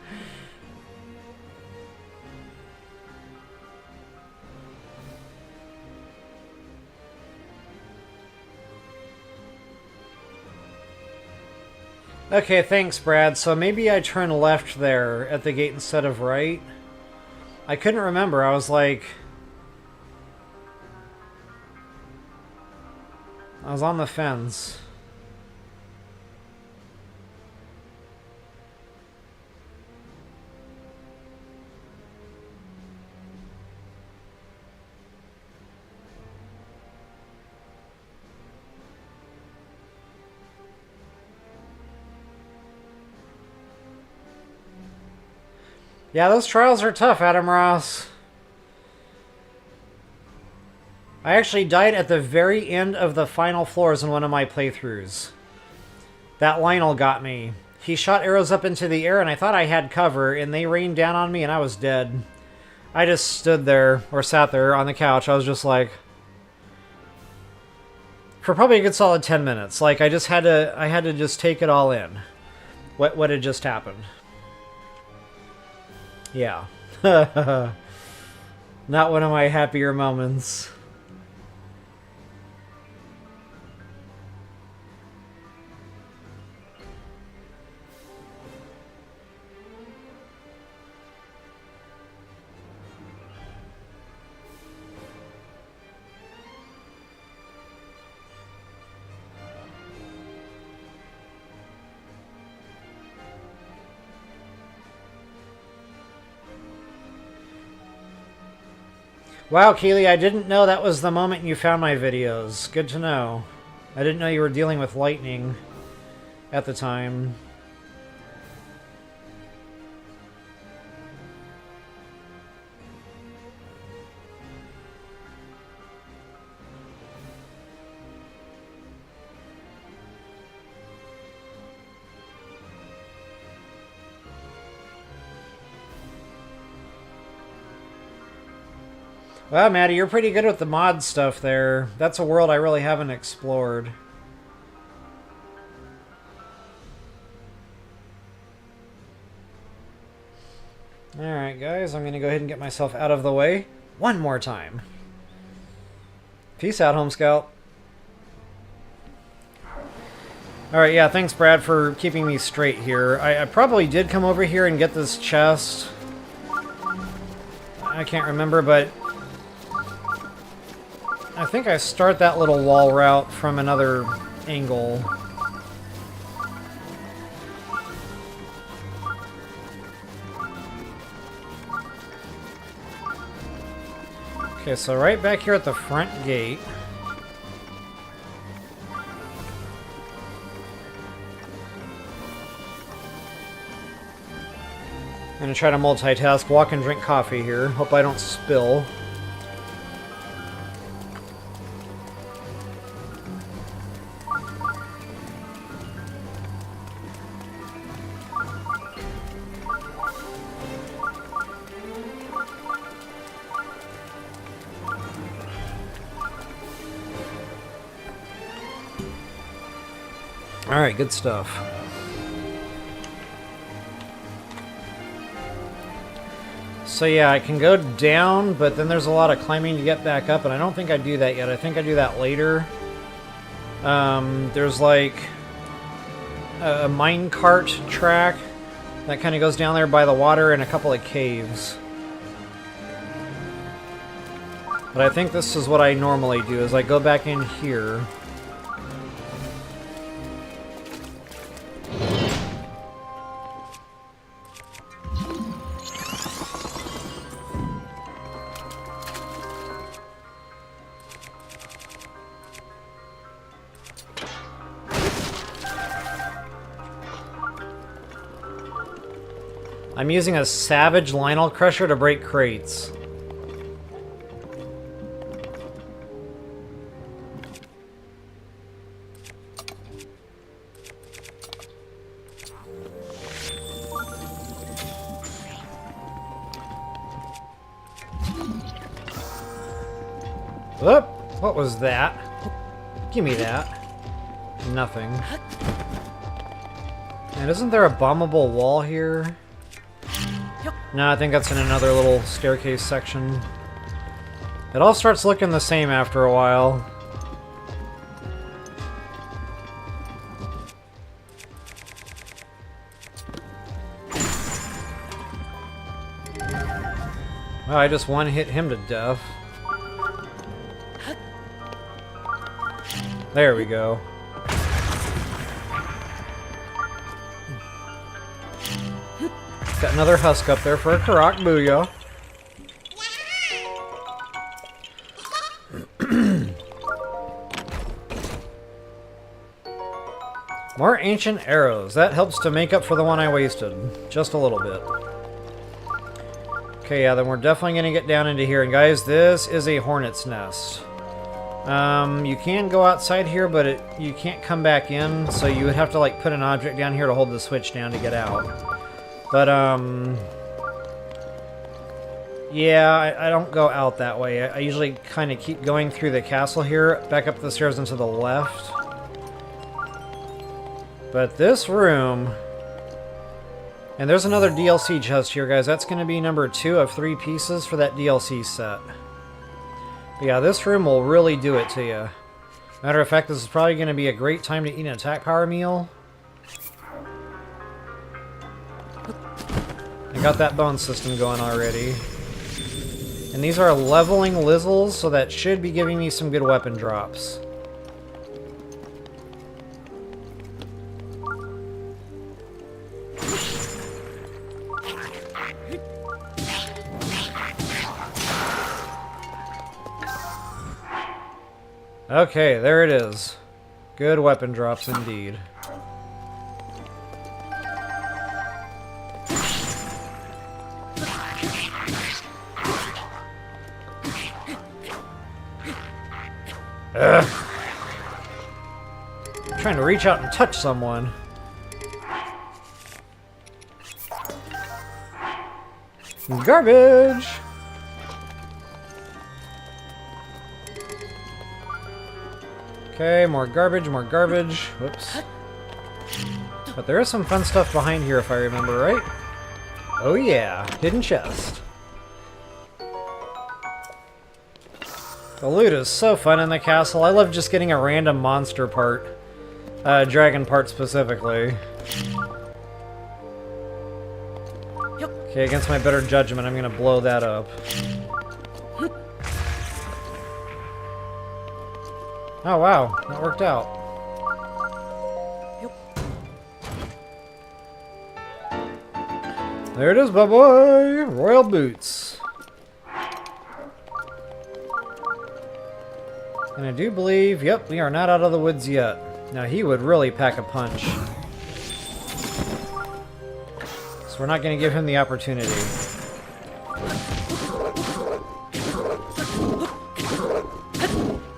Okay, thanks, Brad. So maybe I turn left there at the gate instead of right. I couldn't remember. I was like... I was on the fence. Yeah, those trials are tough, Adam Ross. I actually died at the very end of the final floors in one of my playthroughs. That Lionel got me. He shot arrows up into the air and I thought I had cover and they rained down on me and I was dead. I just stood there, or sat there on the couch. I was just like... For probably a good solid 10 minutes. Like, I had to just take it all in. What had just happened. Yeah. Not one of my happier moments. Wow, Keely, I didn't know that was the moment you found my videos. Good to know. I didn't know you were dealing with lightning at the time. Wow, Maddie, you're pretty good with the mod stuff there. That's a world I really haven't explored. Alright, guys, I'm going to go ahead and get myself out of the way one more time. Peace out, Home Scout. Alright, yeah, thanks, Brad, for keeping me straight here. I probably did come over here and get this chest. I can't remember, but... I think I start that little wall route from another angle. Okay, so right back here at the front gate. I'm gonna try to multitask, walk and drink coffee here. Hope I don't spill. Alright, good stuff. So yeah, I can go down, but then there's a lot of climbing to get back up, and I don't think I do that yet. I think I do that later. There's like a minecart track that kind of goes down there by the water and a couple of caves. But I think this is what I normally do, is I go back in here. I'm using a Savage Lionel Crusher to break crates. Whoop! What was that? Give me that. Nothing. And isn't there a bombable wall here? No, I think that's in another little staircase section. It all starts looking the same after a while. Oh, I just one-hit him to death. There we go. Got another husk up there for a Korok. Booyah. More ancient arrows. That helps to make up for the one I wasted. Just a little bit. Okay, yeah, then we're definitely going to get down into here. And guys, this is a hornet's nest. You can go outside here, but you can't come back in. So you would have to like put an object down here to hold the switch down to get out. But, yeah, I don't go out that way. I usually kind of keep going through the castle here, back up the stairs and to the left. But this room... And there's another DLC chest here, guys. That's going to be number 2 of 3 pieces for that DLC set. But yeah, this room will really do it to you. Matter of fact, this is probably going to be a great time to eat an attack power meal. I got that bone system going already. And these are leveling Lizzles, so that should be giving me some good weapon drops. Okay, there it is. Good weapon drops indeed. Ugh. I'm trying to reach out and touch someone. Garbage! Okay, more garbage, more garbage. Whoops. But there is some fun stuff behind here if I remember right. Oh yeah, hidden chest. The loot is so fun in the castle. I love just getting a random monster part. Dragon part specifically. Okay, against my better judgment, I'm gonna blow that up. Oh wow, that worked out. There it is, boy! Royal boots. And I do believe, yep, we are not out of the woods yet. Now he would really pack a punch. So we're not going to give him the opportunity.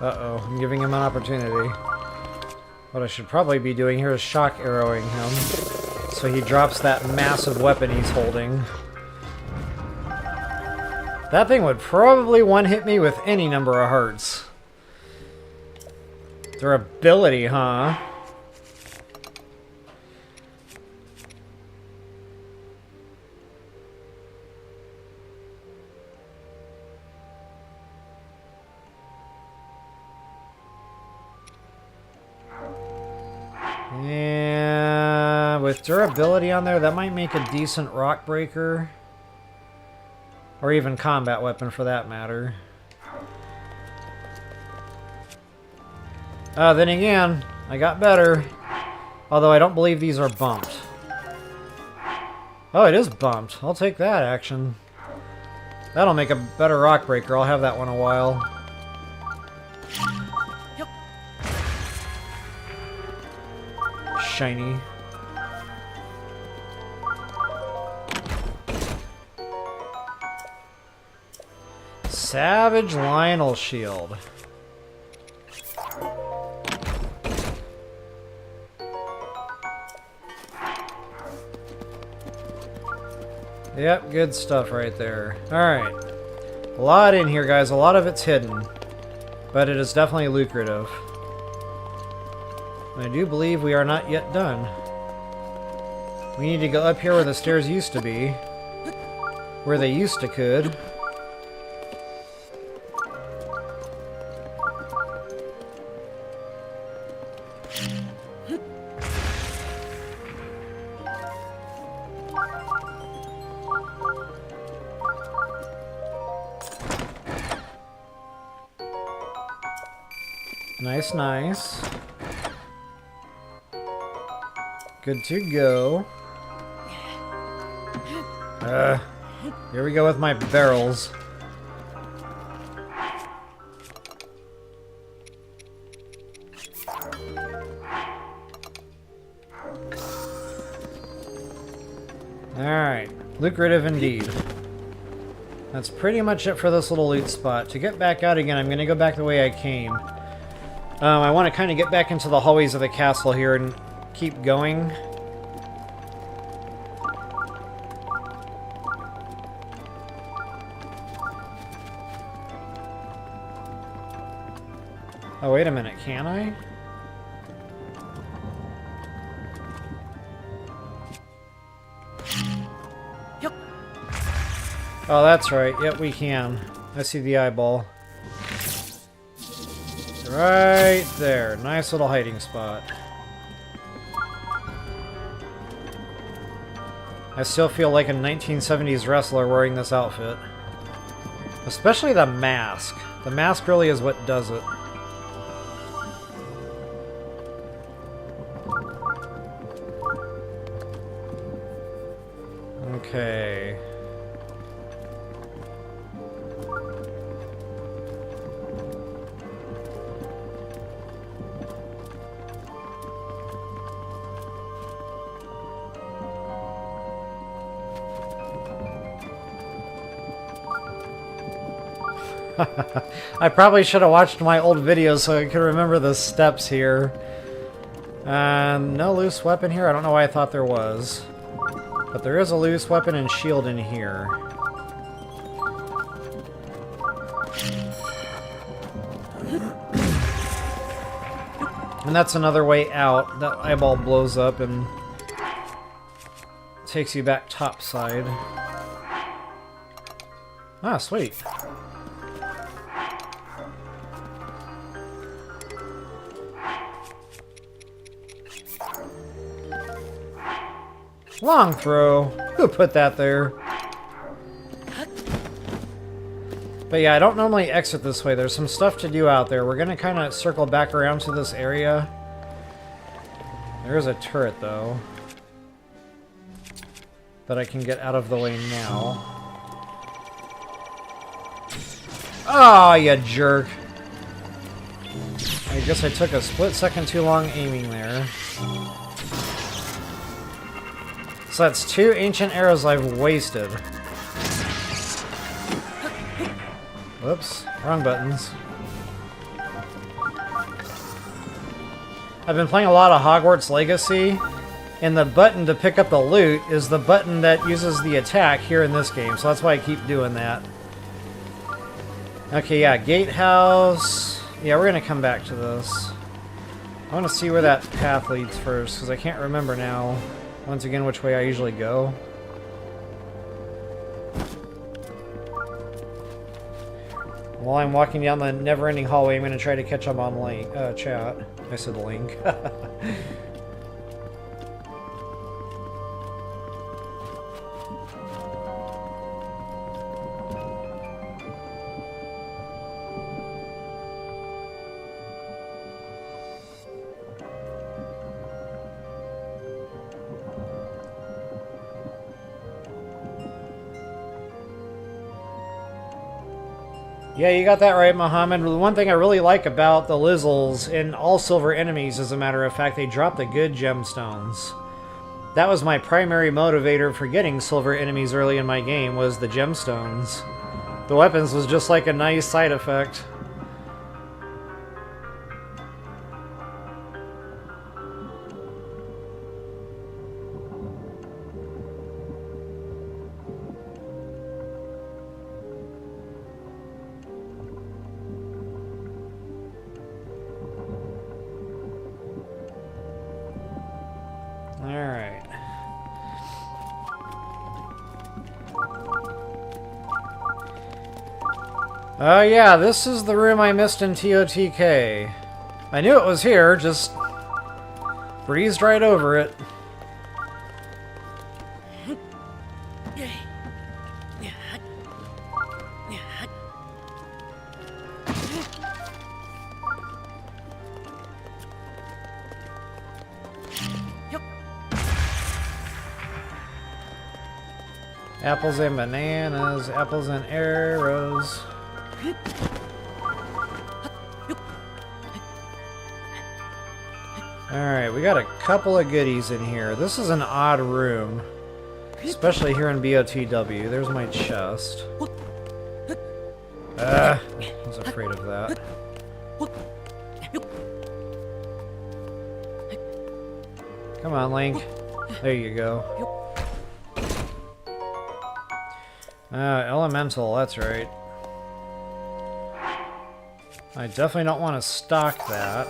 Uh-oh, I'm giving him an opportunity. What I should probably be doing here is shock arrowing him, so he drops that massive weapon he's holding. That thing would probably one-hit me with any number of hearts. Durability, huh? Yeah, with durability on there, that might make a decent rock breaker. Or even combat weapon for that matter. Then again, I got better. Although I don't believe these are bumped. Oh, it is bumped. I'll take that action. That'll make a better rock breaker. I'll have that one a while. Shiny. Savage Lionel Shield. Yep, good stuff right there. Alright. A lot in here, guys. A lot of it's hidden. But it is definitely lucrative. I do believe we are not yet done. We need to go up here where the stairs used to be. Where they used to could. Nice, nice. Good to go. Here we go with my barrels. Alright, lucrative indeed. That's pretty much it for this little loot spot. To get back out again, I'm going to go back the way I came. I want to kind of get back into the hallways of the castle here and keep going. Oh, wait a minute, can I? Oh, that's right. Yep, we can. I see the eyeball. Right there. Nice little hiding spot. I still feel like a 1970s wrestler wearing this outfit. Especially the mask. The mask really is what does it. Okay. I probably should have watched my old videos so I could remember the steps here. No loose weapon here. I don't know why I thought there was. But there is a loose weapon and shield in here. And that's another way out. That eyeball blows up and takes you back topside. Ah, sweet. Long throw. Who put that there? But yeah, I don't normally exit this way. There's some stuff to do out there. We're going to kind of circle back around to this area. There's a turret, though, that I can get out of the way now. Oh, you jerk. I guess I took a split second too long aiming there. So that's 2 ancient arrows I've wasted. Whoops, wrong buttons. I've been playing a lot of Hogwarts Legacy, and the button to pick up the loot is the button that uses the attack here in this game, so that's why I keep doing that. Okay, yeah, gatehouse. Yeah, we're gonna come back to this. I want to see where that path leads first, because I can't remember now, once again, which way I usually go. While I'm walking down the never-ending hallway, I'm going to try to catch up on chat. I said Link. Yeah, you got that right, Muhammad. The one thing I really like about the Lizzles and all silver enemies, as a matter of fact, they drop the good gemstones. That was my primary motivator for getting silver enemies early in my game, was the gemstones. The weapons was just like a nice side effect. Oh yeah, this is the room I missed in TOTK. I knew it was here, just breezed right over it. Apples and bananas, apples and arrows. Alright, we got a couple of goodies in here. This is an odd room, especially here in BOTW. There's my chest. I was afraid of that. Come on, Link. There you go. Elemental, that's right. I definitely don't want to stock that.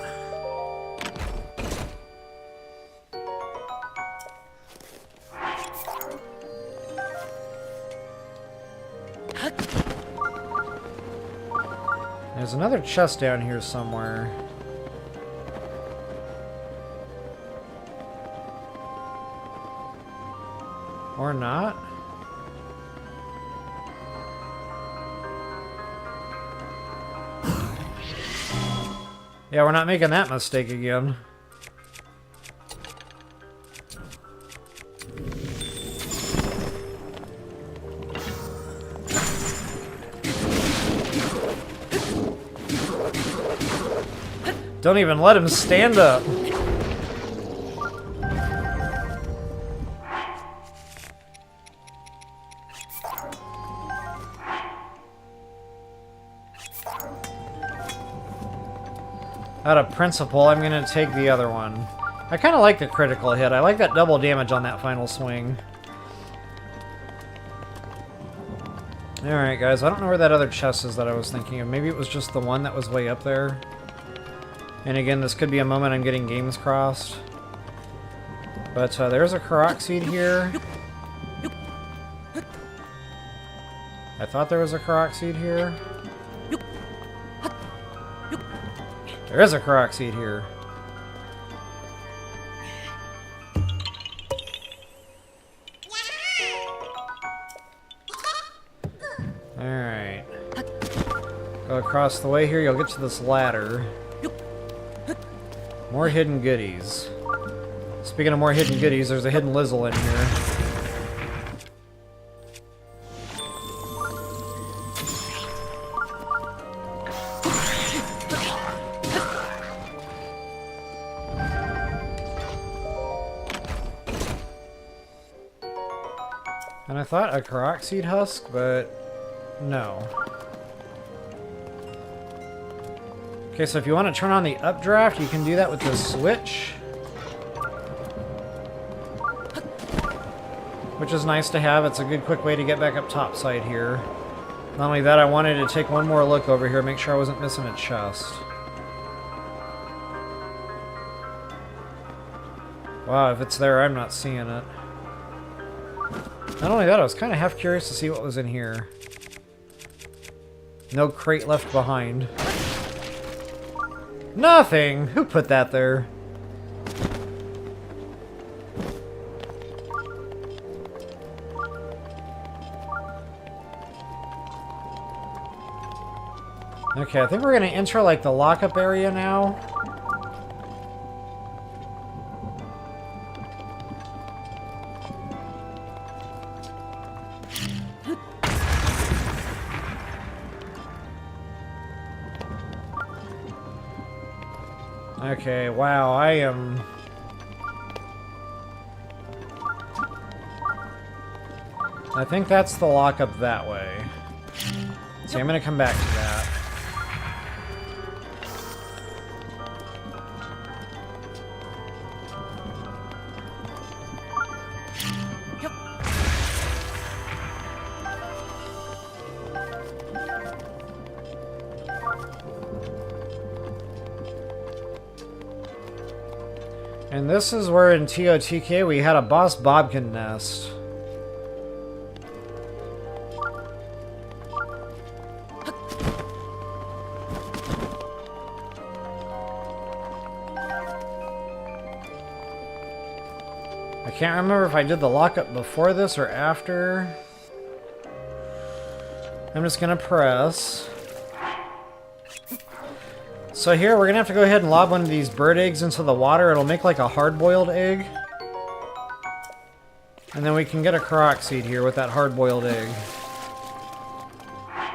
There's another chest down here somewhere. Or not? Yeah, we're not making that mistake again. Don't even let him stand up. Out of principle, I'm going to take the other one. I kind of like the critical hit. I like that double damage on that final swing. Alright, guys. I don't know where that other chest is that I was thinking of. Maybe it was just the one that was way up there. And again, this could be a moment I'm getting games crossed. But there's a Koroks seed here. I thought there was a Koroks seed here. There is a Koroks seed here. Alright. Go across the way here, you'll get to this ladder. More hidden goodies. Speaking of more hidden goodies, there's a hidden Lizzle in here. I thought a Koroks seed husk, but no. Okay, so if you want to turn on the updraft, you can do that with the switch. Which is nice to have. It's a good quick way to get back up topside here. Not only that, I wanted to take one more look over here, make sure I wasn't missing a chest. Wow, if it's there, I'm not seeing it. Not only that, I was kind of half curious to see what was in here. No crate left behind. Nothing! Who put that there? Okay, I think we're gonna enter like the lockup area now. Okay, wow, I think that's the lockup that way. So I'm gonna come back to that. And this is where in TOTK we had a boss Bobkin nest. I can't remember if I did the lockup before this or after. I'm just gonna press. So here, we're gonna have to go ahead and lob one of these bird eggs into the water. It'll make like a hard-boiled egg. And then we can get a Koroks seed here with that hard-boiled egg.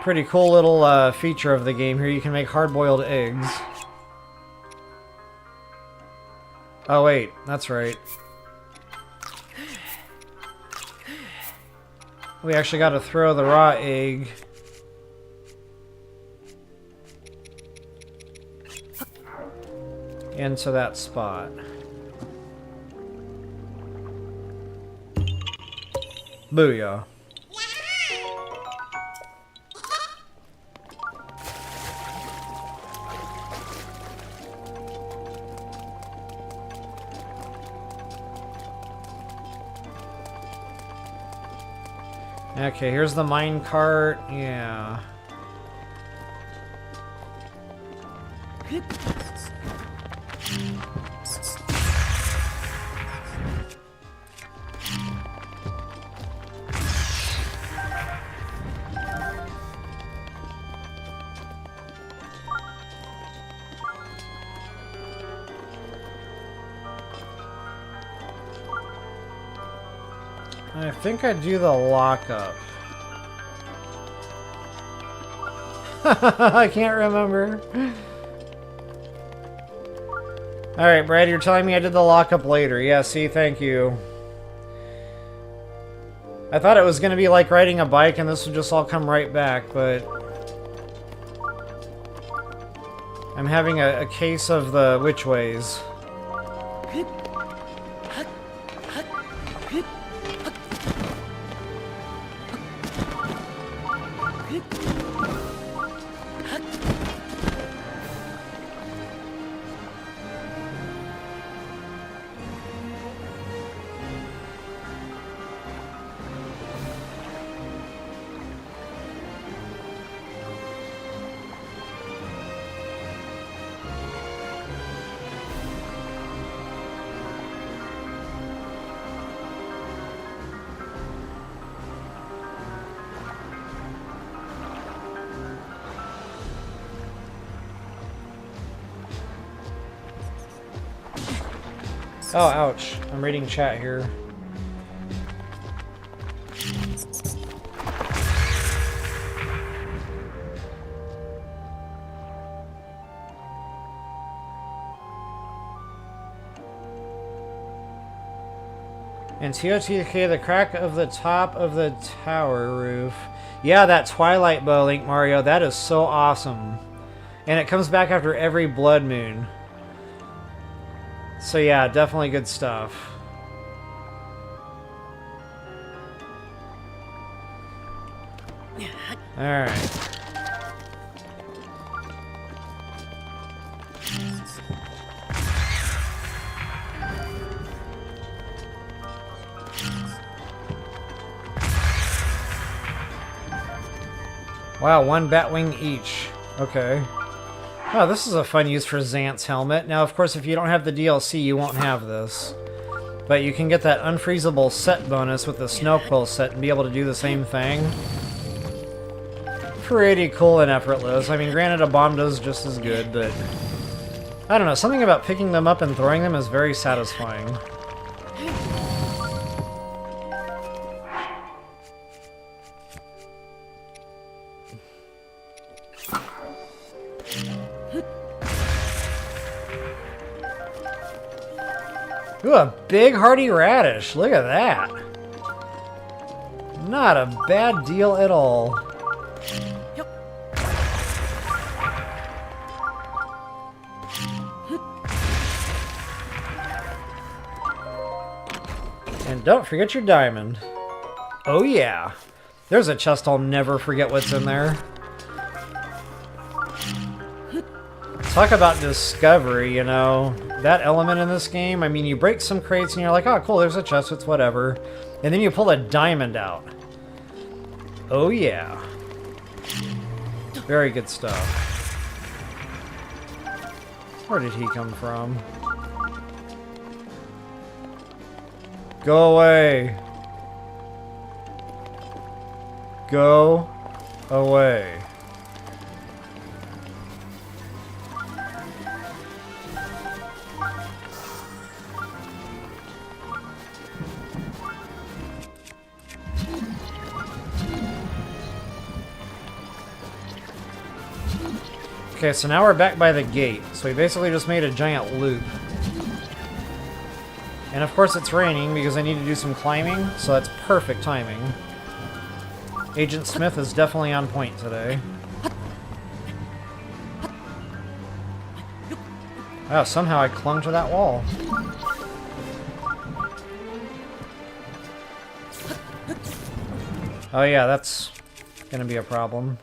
Pretty cool little feature of the game here. You can make hard-boiled eggs. Oh wait, that's right. We actually gotta throw the raw egg into that spot. Booyah. Okay, here's the mine cart. Yeah. I think I do the lockup. I can't remember. Alright, Brad, you're telling me I did the lockup later. Yeah, see, thank you. I thought it was going to be like riding a bike and this would just all come right back, but I'm having a case of the which ways. Oh, ouch. I'm reading chat here. And TOTK, the crack of the top of the tower roof. Yeah, that Twilight Bow, Link Mario, that is so awesome. And it comes back after every blood moon. So yeah, definitely good stuff. Alright. Wow, one Batwing each. Okay. Oh, this is a fun use for Xant's helmet. Now, of course, if you don't have the DLC, you won't have this. But you can get that unfreezable set bonus with the Snow Quill set and be able to do the same thing. Pretty cool and effortless. I mean, granted, a bomb does just as good, but... I don't know, something about picking them up and throwing them is very satisfying. Ooh, a big hearty radish. Look at that. Not a bad deal at all. And don't forget your diamond. Oh yeah. There's a chest I'll never forget what's in there. Talk about discovery, you know. That element in this game, I mean, you break some crates and you're like, oh cool, there's a chest, it's whatever. And then you pull a diamond out. Oh yeah. Very good stuff. Where did he come from? Go away. Go away. Okay, so now we're back by the gate. So we basically just made a giant loop. And of course it's raining because I need to do some climbing, so that's perfect timing. Agent Smith is definitely on point today. Wow, somehow I clung to that wall. Oh yeah, that's gonna be a problem.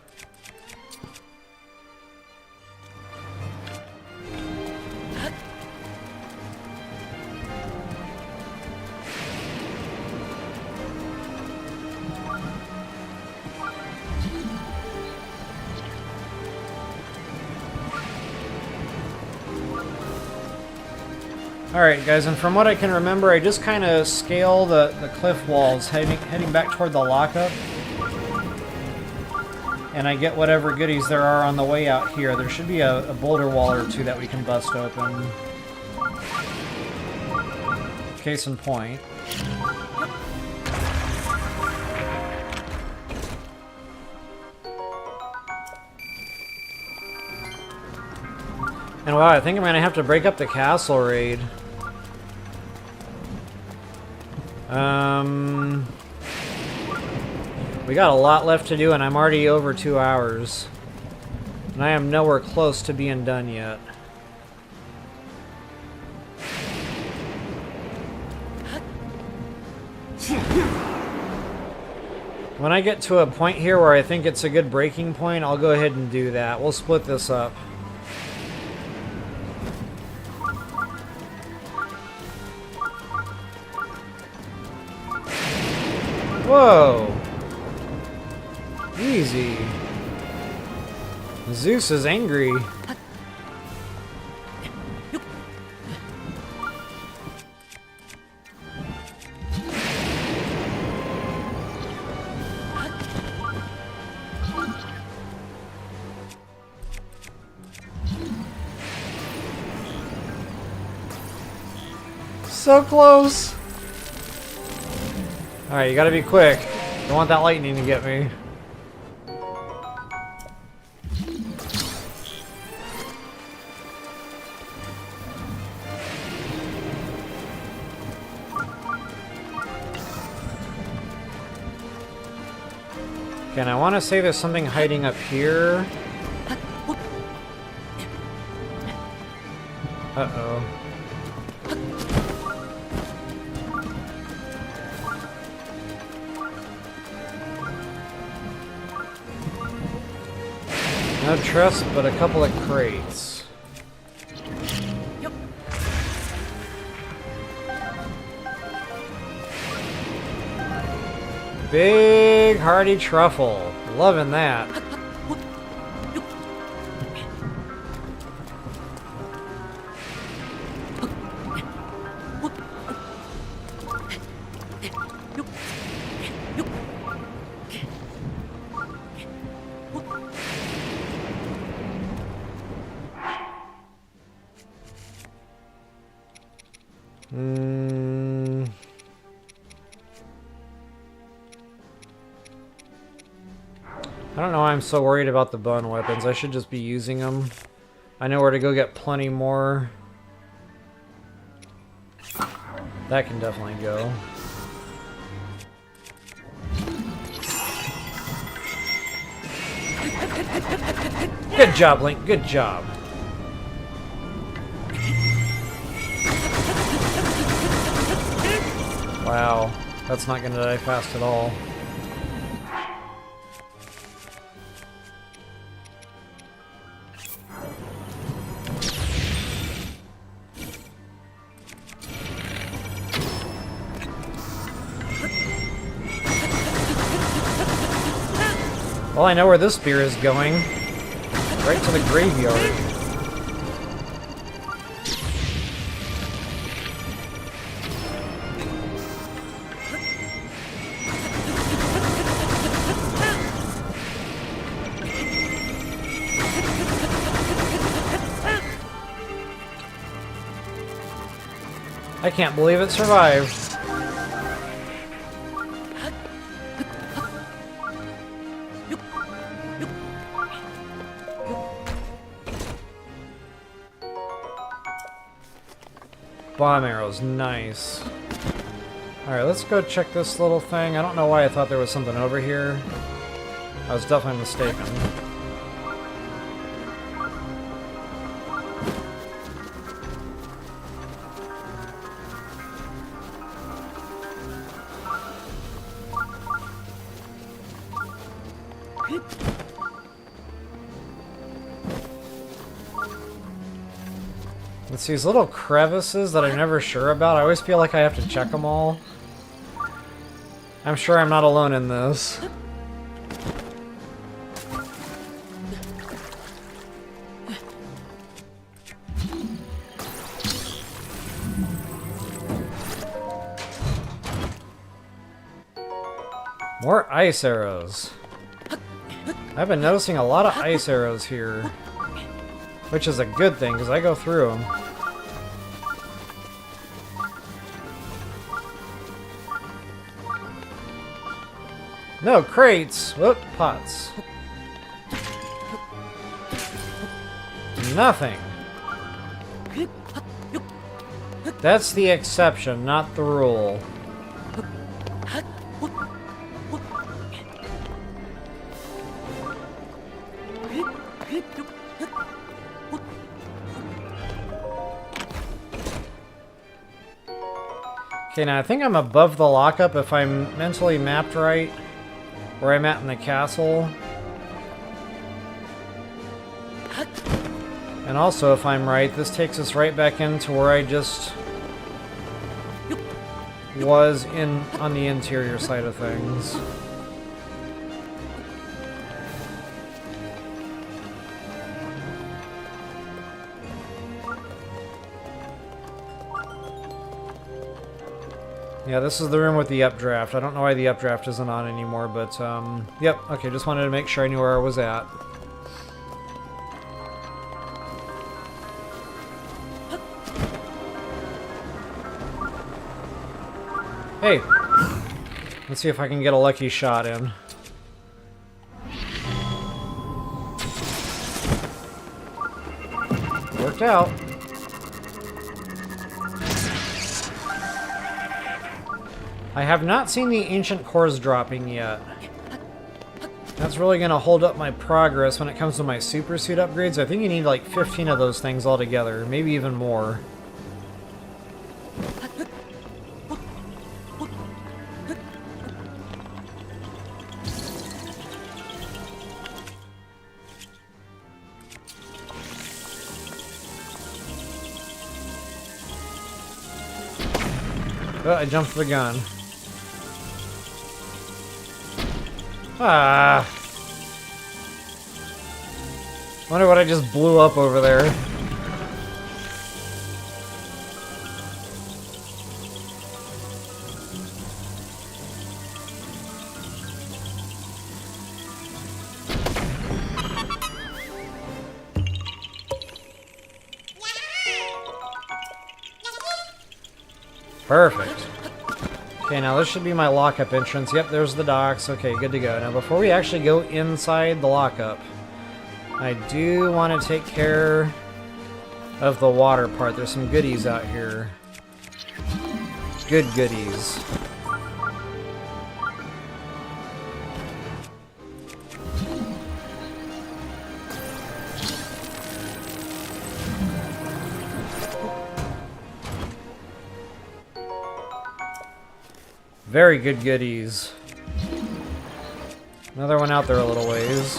Alright guys, and from what I can remember, I just kind of scale the cliff walls heading back toward the lockup. And I get whatever goodies there are on the way out here. There should be a boulder wall or two that we can bust open. Case in point. And wow, I think I'm gonna have to break up the castle raid. We got a lot left to do and I'm already over 2 hours. And I am nowhere close to being done yet. When I get to a point here where I think it's a good breaking point, I'll go ahead and do that. We'll split this up. Whoa! Easy. Zeus is angry. So close! Alright, you gotta be quick. Don't want that lightning to get me. Okay, and I want to say there's something hiding up here. Uh-oh. No trust, but a couple of crates. Big hearty truffle. Loving that. I don't know why I'm so worried about the bone weapons. I should just be using them. I know where to go get plenty more. That can definitely go. Good job, Link. Good job. Wow. That's not gonna die fast at all. Well, I know where this spear is going. Right to the graveyard. I can't believe it survived. Bomb arrows, nice. Alright, let's go check this little thing. I don't know why I thought there was something over here. I was definitely mistaken. It's these little crevices that I'm never sure about. I always feel like I have to check them all. I'm sure I'm not alone in this. More ice arrows. I've been noticing a lot of ice arrows here. Which is a good thing, because I go through them. No, crates! Whoop, pots. Nothing. That's the exception, not the rule. Okay, now I think I'm above the lockup if I'm mentally mapped right, where I'm at in the castle. And also, if I'm right, this takes us right back into where I just was on the interior side of things. Yeah, this is the room with the updraft. I don't know why the updraft isn't on anymore, but, yep, okay, just wanted to make sure I knew where I was at. Hey! Let's see if I can get a lucky shot in. Worked out. I have not seen the ancient cores dropping yet. That's really going to hold up my progress when it comes to my super suit upgrades. I think you need like 15 of those things altogether, maybe even more. Oh, I jumped the gun. Ah. Wonder what I just blew up over there. Perfect. Okay, now this should be my lockup entrance. Yep, there's the docks. Okay, good to go. Now, before we actually go inside the lockup, I do want to take care of the water part. There's some goodies out here. Good goodies. Very good goodies. Another one out there a little ways.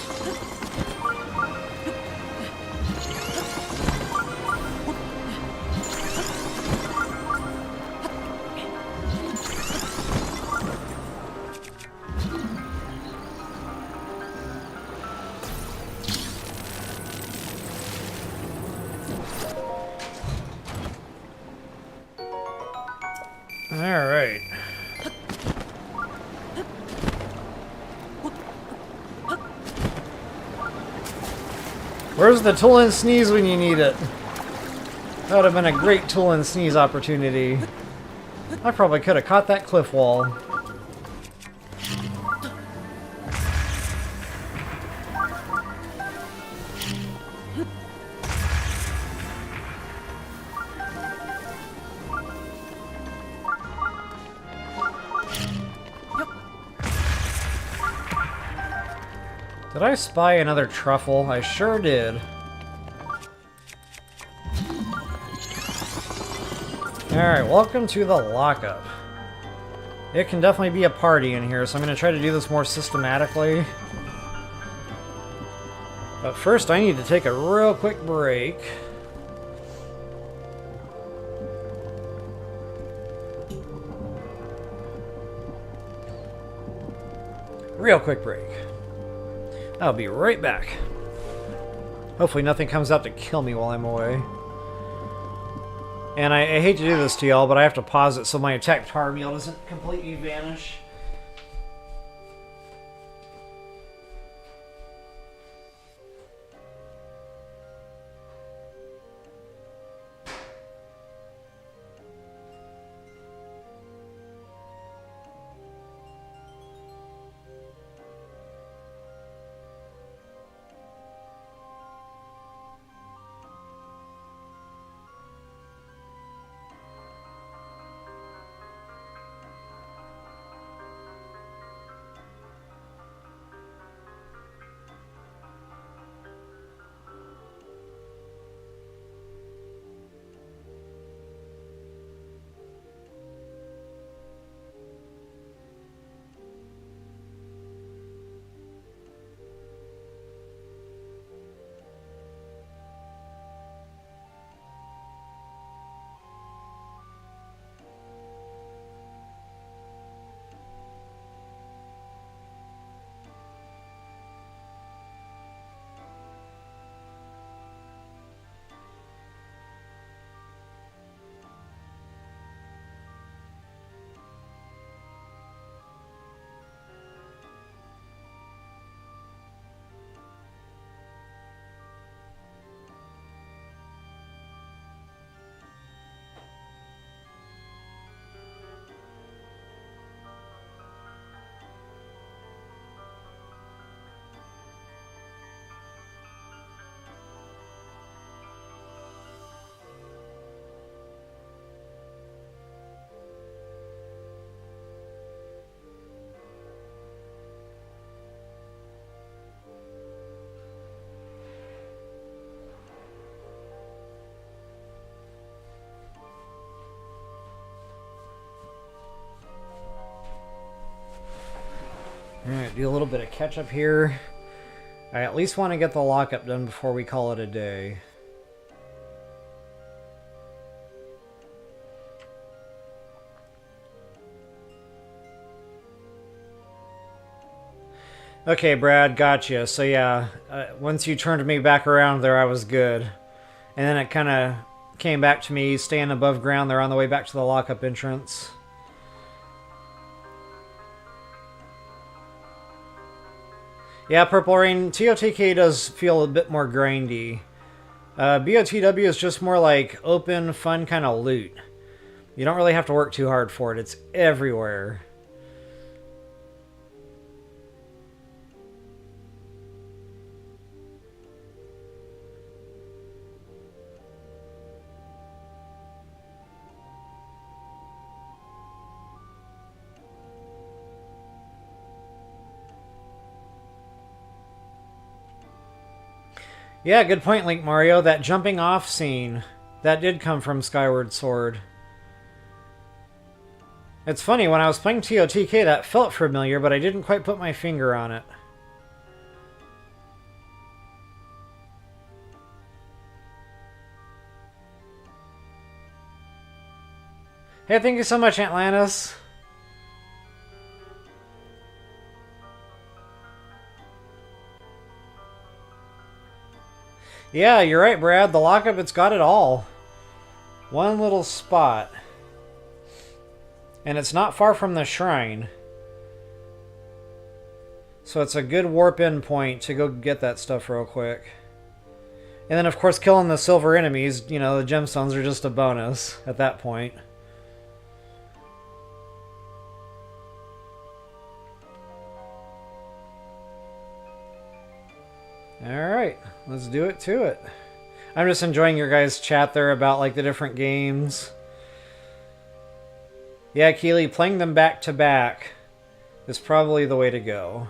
All right. Where's the tool and sneeze when you need it? That would have been a great tool and sneeze opportunity. I probably could have caught that cliff wall. Did I spy another truffle? I sure did. Alright, welcome to the lockup. It can definitely be a party in here, so I'm going to try to do this more systematically. But first I need to take a real quick break. Real quick break. I'll be right back. Hopefully nothing comes out to kill me while I'm away. And I hate to do this to y'all, but I have to pause it so my attack power meal doesn't completely vanish. Alright, do a little bit of catch up here. I at least want to get the lockup done before we call it a day. Okay, Brad, gotcha. So yeah, once you turned me back around there, I was good. And then it kind of came back to me staying above ground there on the way back to the lockup entrance. Yeah, Purple Rain, TOTK does feel a bit more grindy. BOTW is just more like open, fun kind of loot. You don't really have to work too hard for it. It's everywhere. Yeah, good point, Link Mario. That jumping off scene, that did come from Skyward Sword. It's funny, when I was playing TOTK, that felt familiar, but I didn't quite put my finger on it. Hey, thank you so much, Atlantis. Yeah, you're right, Brad. The lockup, it's got it all. One little spot. And it's not far from the shrine. So it's a good warp-in point to go get that stuff real quick. And then, of course, killing the silver enemies, you know, the gemstones are just a bonus at that point. Alright, let's do it to it. I'm just enjoying your guys' chat there about like the different games. Yeah, Keely, playing them back to back is probably the way to go.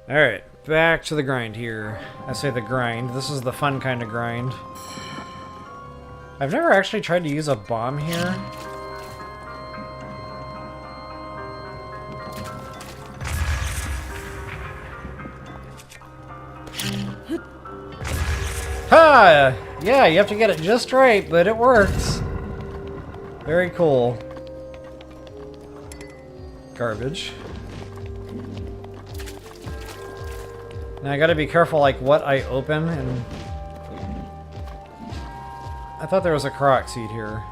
Alright, back to the grind here. I say the grind. This is the fun kind of grind. I've never actually tried to use a bomb here. Ha! Yeah, you have to get it just right, but it works. Very cool. Garbage. Now I gotta be careful like what I open, and I thought there was a Korok seed here.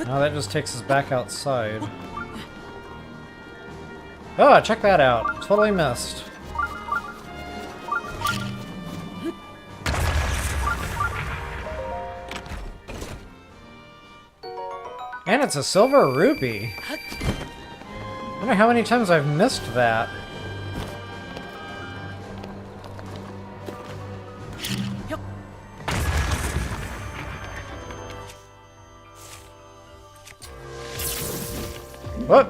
Now that just takes us back outside. Oh, check that out. Totally missed. And it's a silver rupee. I wonder how many times I've missed that. What?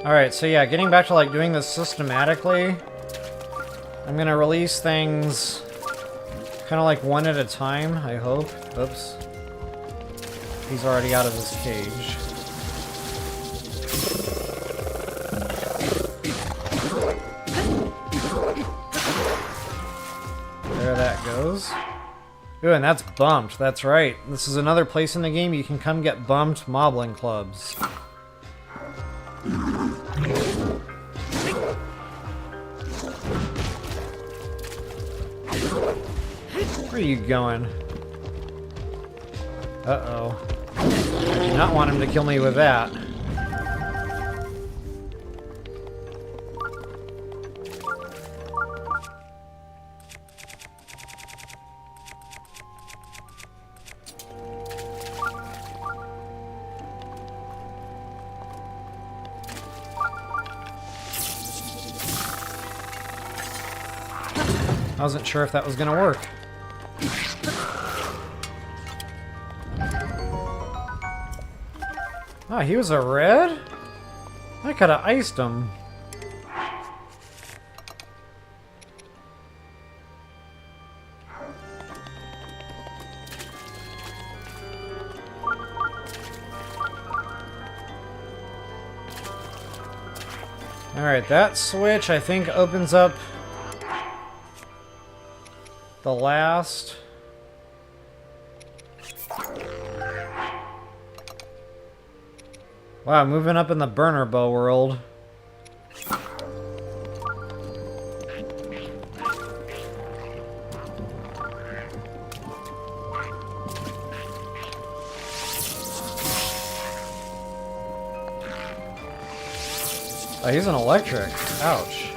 Alright, so yeah, getting back to like doing this systematically, I'm gonna release things kind of like one at a time, I hope. Oops. He's already out of his cage. There that goes. Ooh, and that's bumped. That's right. This is another place in the game you can come get bumped moblin clubs. Where are you going? Uh-oh. I do not want him to kill me with that. I wasn't sure if that was gonna work. Oh, he was a red? I could've iced him. Alright, that switch I think opens up the last. Wow, moving up in the burner bow world. Oh, he's an electric. Ouch.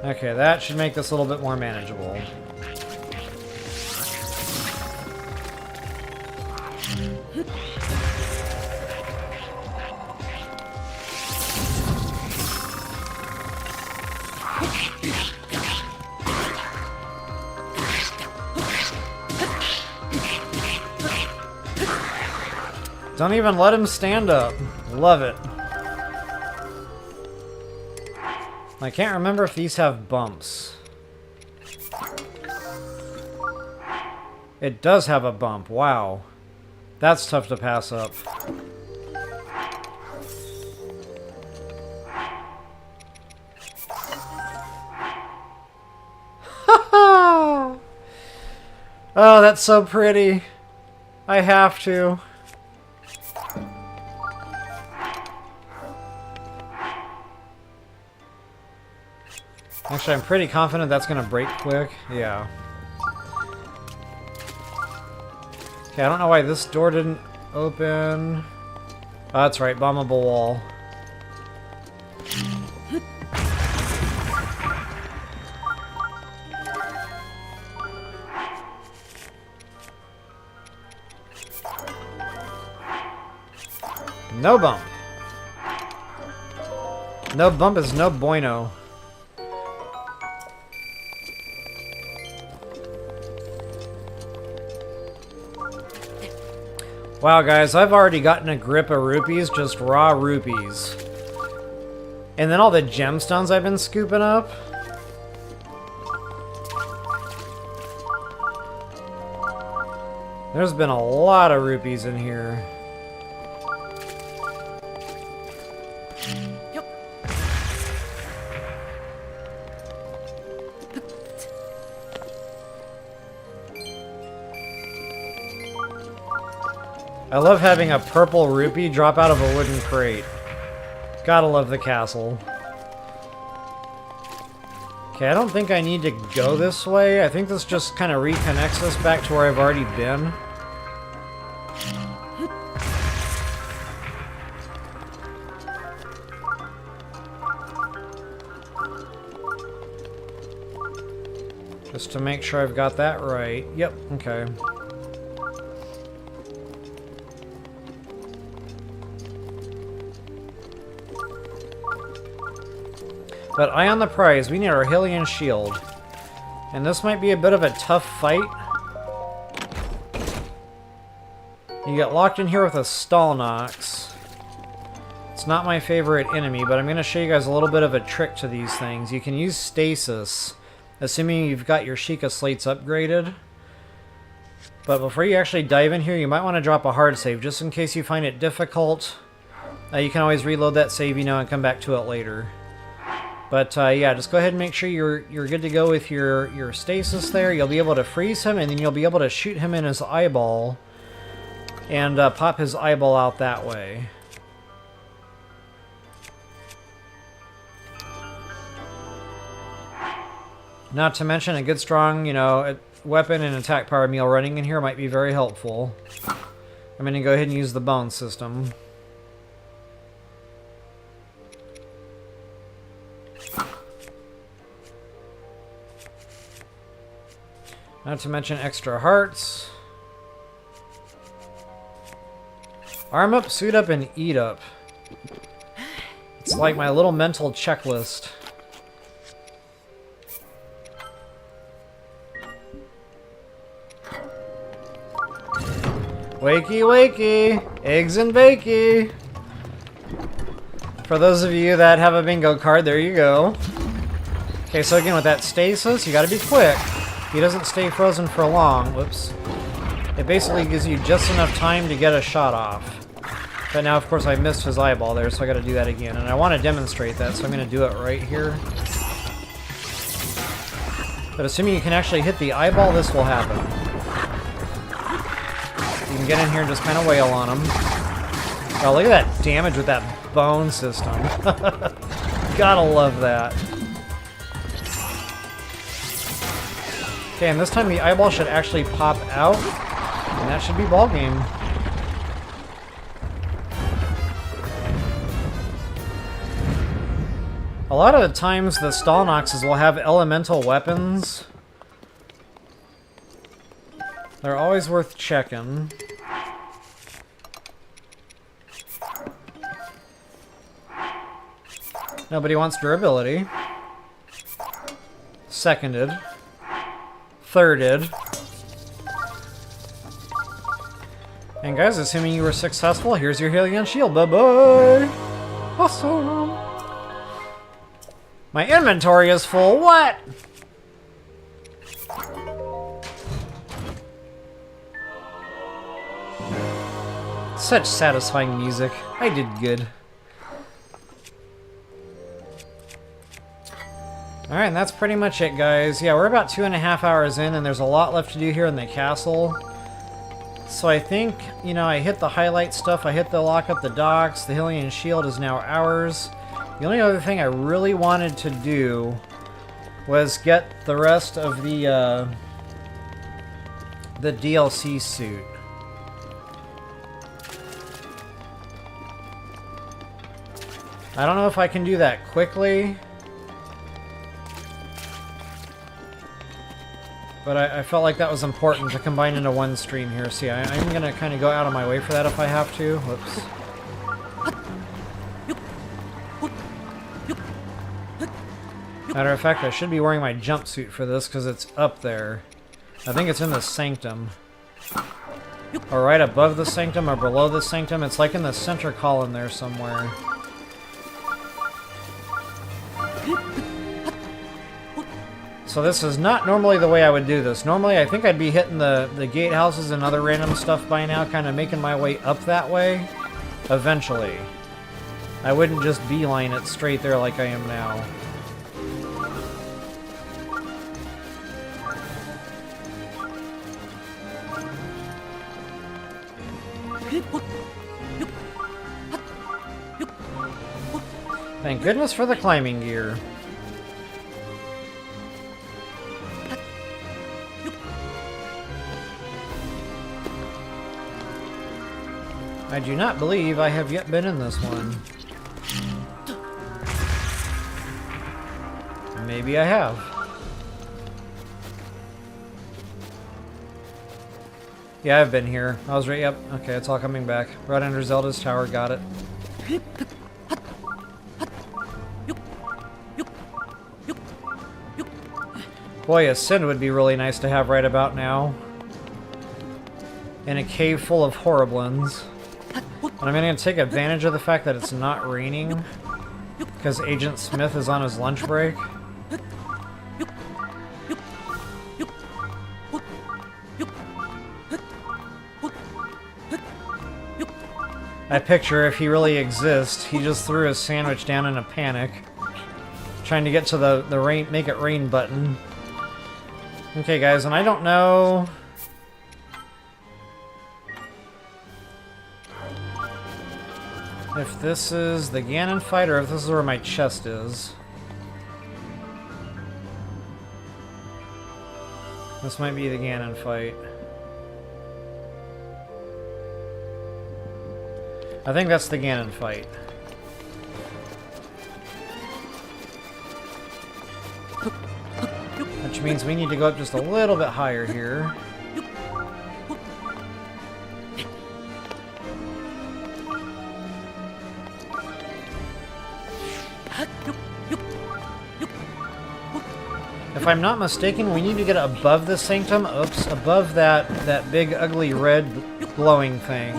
Okay, that should make this a little bit more manageable. Don't even let him stand up. Love it. I can't remember if these have bumps. It does have a bump. Wow. That's tough to pass up. Oh, that's so pretty. I have to. Actually, I'm pretty confident that's gonna break quick. Yeah. Okay, I don't know why this door didn't open. Oh, that's right, bombable wall. No bump. No bump is no bueno. Wow, guys, I've already gotten a grip of rupees, just raw rupees. And then all the gemstones I've been scooping up. There's been a lot of rupees in here. I love having a purple rupee drop out of a wooden crate. Gotta love the castle. Okay, I don't think I need to go this way. I think this just kind of reconnects us back to where I've already been. Just to make sure I've got that right. Yep, okay. But eye on the prize, we need our Hylian shield. And this might be a bit of a tough fight. You get locked in here with a Stalnox. It's not my favorite enemy, but I'm going to show you guys a little bit of a trick to these things. You can use stasis, assuming you've got your Sheikah slates upgraded. But before you actually dive in here, you might want to drop a hard save, just in case you find it difficult. You can always reload that save, you know, and come back to it later. But yeah, just go ahead and make sure you're good to go with your stasis there. You'll be able to freeze him, and then you'll be able to shoot him in his eyeball and pop his eyeball out that way. Not to mention a good strong, you know, weapon and attack power meal running in here might be very helpful. I'm going to go ahead and use the bone system. Not to mention extra hearts. Arm up, suit up, and eat up. It's like my little mental checklist. Wakey, wakey! Eggs and bakey! For those of you that have a bingo card, there you go. Okay, so again, with that stasis, you gotta be quick. He doesn't stay frozen for long. Whoops. It basically gives you just enough time to get a shot off. But now, of course, I missed his eyeball there, so I gotta do that again. And I want to demonstrate that, so I'm gonna do it right here. But assuming you can actually hit the eyeball, this will happen. You can get in here and just kind of wail on him. Oh, look at that damage with that bone system. Gotta love that. Okay, and this time the eyeball should actually pop out, and that should be ball game. A lot of the times the Stalnoxes will have elemental weapons. They're always worth checking. Nobody wants durability. Seconded. Thirded. And guys, assuming you were successful, here's your Hylian shield. Bye-bye! Awesome! My inventory is full. What? Such satisfying music. I did good. Alright, and that's pretty much it, guys. Yeah, we're about 2.5 hours in, and there's a lot left to do here in the castle. So I think, you know, I hit the highlight stuff. I hit the lock up the docks. The Hylian shield is now ours. The only other thing I really wanted to do was get the rest of the DLC suit. I don't know if I can do that quickly, but I felt like that was important to combine into one stream here. See, I'm going to kind of go out of my way for that if I have to. Whoops. Matter of fact, I should be wearing my jumpsuit for this because it's up there. I think it's in the sanctum. Or right above the sanctum or below the sanctum. It's like in the center column there somewhere. So this is not normally the way I would do this. Normally I think I'd be hitting the gatehouses and other random stuff by now, kind of making my way up that way. Eventually. I wouldn't just beeline it straight there like I am now. Thank goodness for the climbing gear. I do not believe I have yet been in this one. Maybe I have. Yeah, I've been here. I was right. Yep. Okay, it's all coming back. Right under Zelda's tower. Got it. Boy, a Sin would be really nice to have right about now. In a cave full of horriblins. And I'm going to take advantage of the fact that it's not raining. Because Agent Smith is on his lunch break. I picture if he really exists, he just threw his sandwich down in a panic. Trying to get to the rain, make it rain button. Okay, guys, and I don't know... if this is the Ganon fight or if this is where my chest is. This might be the Ganon fight. I think that's the Ganon fight. Which means we need to go up just a little bit higher here. If I'm not mistaken, we need to get above the sanctum. Oops, above that big ugly red glowing thing.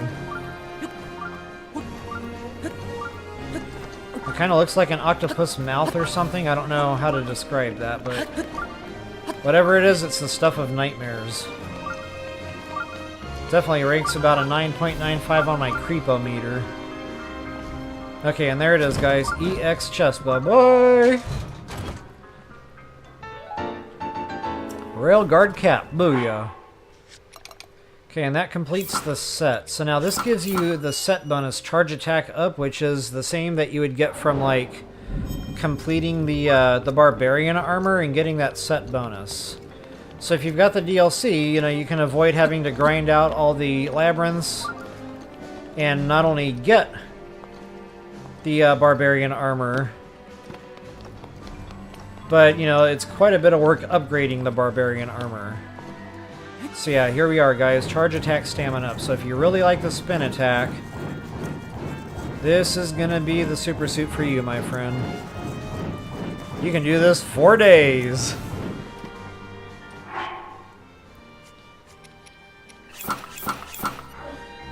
It kind of looks like an octopus mouth or something. I don't know how to describe that, but whatever it is, it's the stuff of nightmares. Definitely rates about a 9.95 on my creepometer. Okay, and there it is, guys. EX chest, bye-bye! Rail guard cap, booyah. Okay, and that completes the set. So now this gives you the set bonus, charge attack up, which is the same that you would get from, like, completing the barbarian armor and getting that set bonus. So if you've got the DLC, you know, you can avoid having to grind out all the labyrinths and not only get the barbarian armor, but, you know, it's quite a bit of work upgrading the barbarian armor. So yeah, here we are, guys. Charge attack, stamina up. So if you really like the spin attack, this is gonna be the super suit for you, my friend. You can do this 4 days.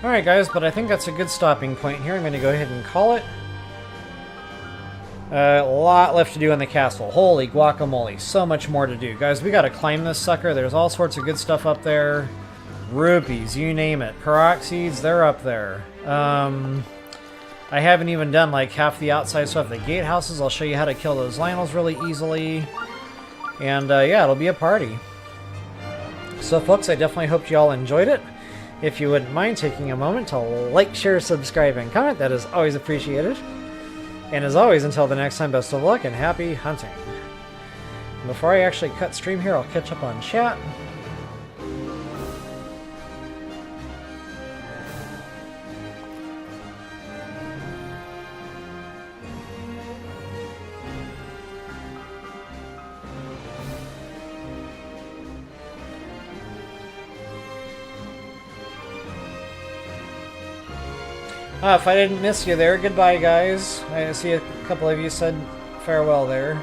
Alright, guys, but I think that's a good stopping point here. I'm gonna go ahead and call it. A lot left to do in the castle. Holy guacamole. So much more to do. Guys, we gotta climb this sucker. There's all sorts of good stuff up there. Rupees, you name it. Koroks seeds, they're up there. I haven't even done like half the outside stuff. The gatehouses, I'll show you how to kill those Lionels really easily. And yeah, it'll be a party. So folks, I definitely hope you all enjoyed it. If you wouldn't mind taking a moment to like, share, subscribe, and comment, that is always appreciated. And as always, until the next time, best of luck and happy hunting. Before I actually cut stream here, I'll catch up on chat. If I didn't miss you there, goodbye, guys. I see a couple of you said farewell there.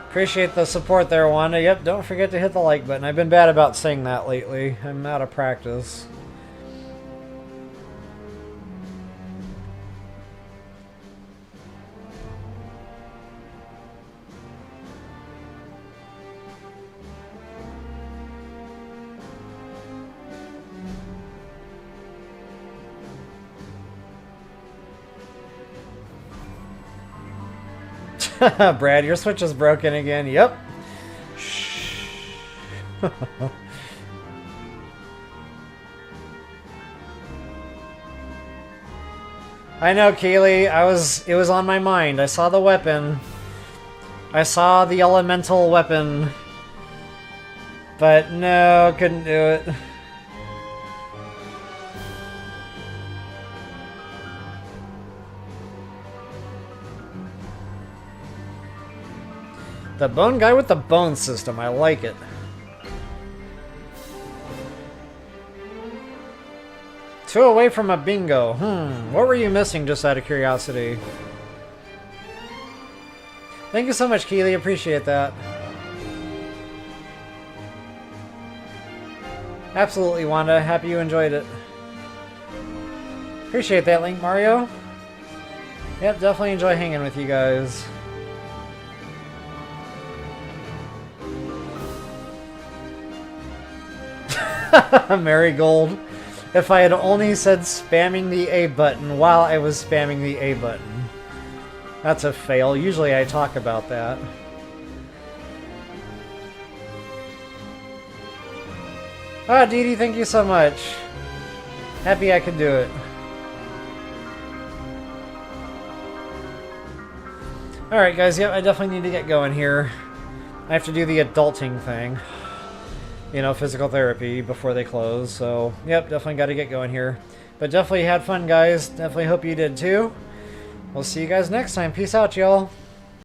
Appreciate the support there, Wanda. Yep, don't forget to hit the like button. I've been bad about saying that lately. I'm out of practice. Brad, your switch is broken again. Yep. Shh. I know, Kaylee. It was on my mind. I saw the weapon. I saw the elemental weapon. But no, couldn't do it. The bone guy with the bone system. I like it. Two away from a bingo. What were you missing, just out of curiosity? Thank you so much, Keely. Appreciate that. Absolutely, Wanda. Happy you enjoyed it. Appreciate that, Link Mario. Yep, definitely enjoy hanging with you guys. Marigold. If I had only said spamming the A button while I was spamming the A button. That's a fail. Usually I talk about that. Ah, Dee Dee, thank you so much. Happy I could do it. Alright guys, yep, I definitely need to get going here. I have to do the adulting thing. You know, physical therapy before they close, so yep, definitely got to get going here. But definitely had fun, guys. Definitely hope you did too. We'll see you guys next time. Peace out, y'all.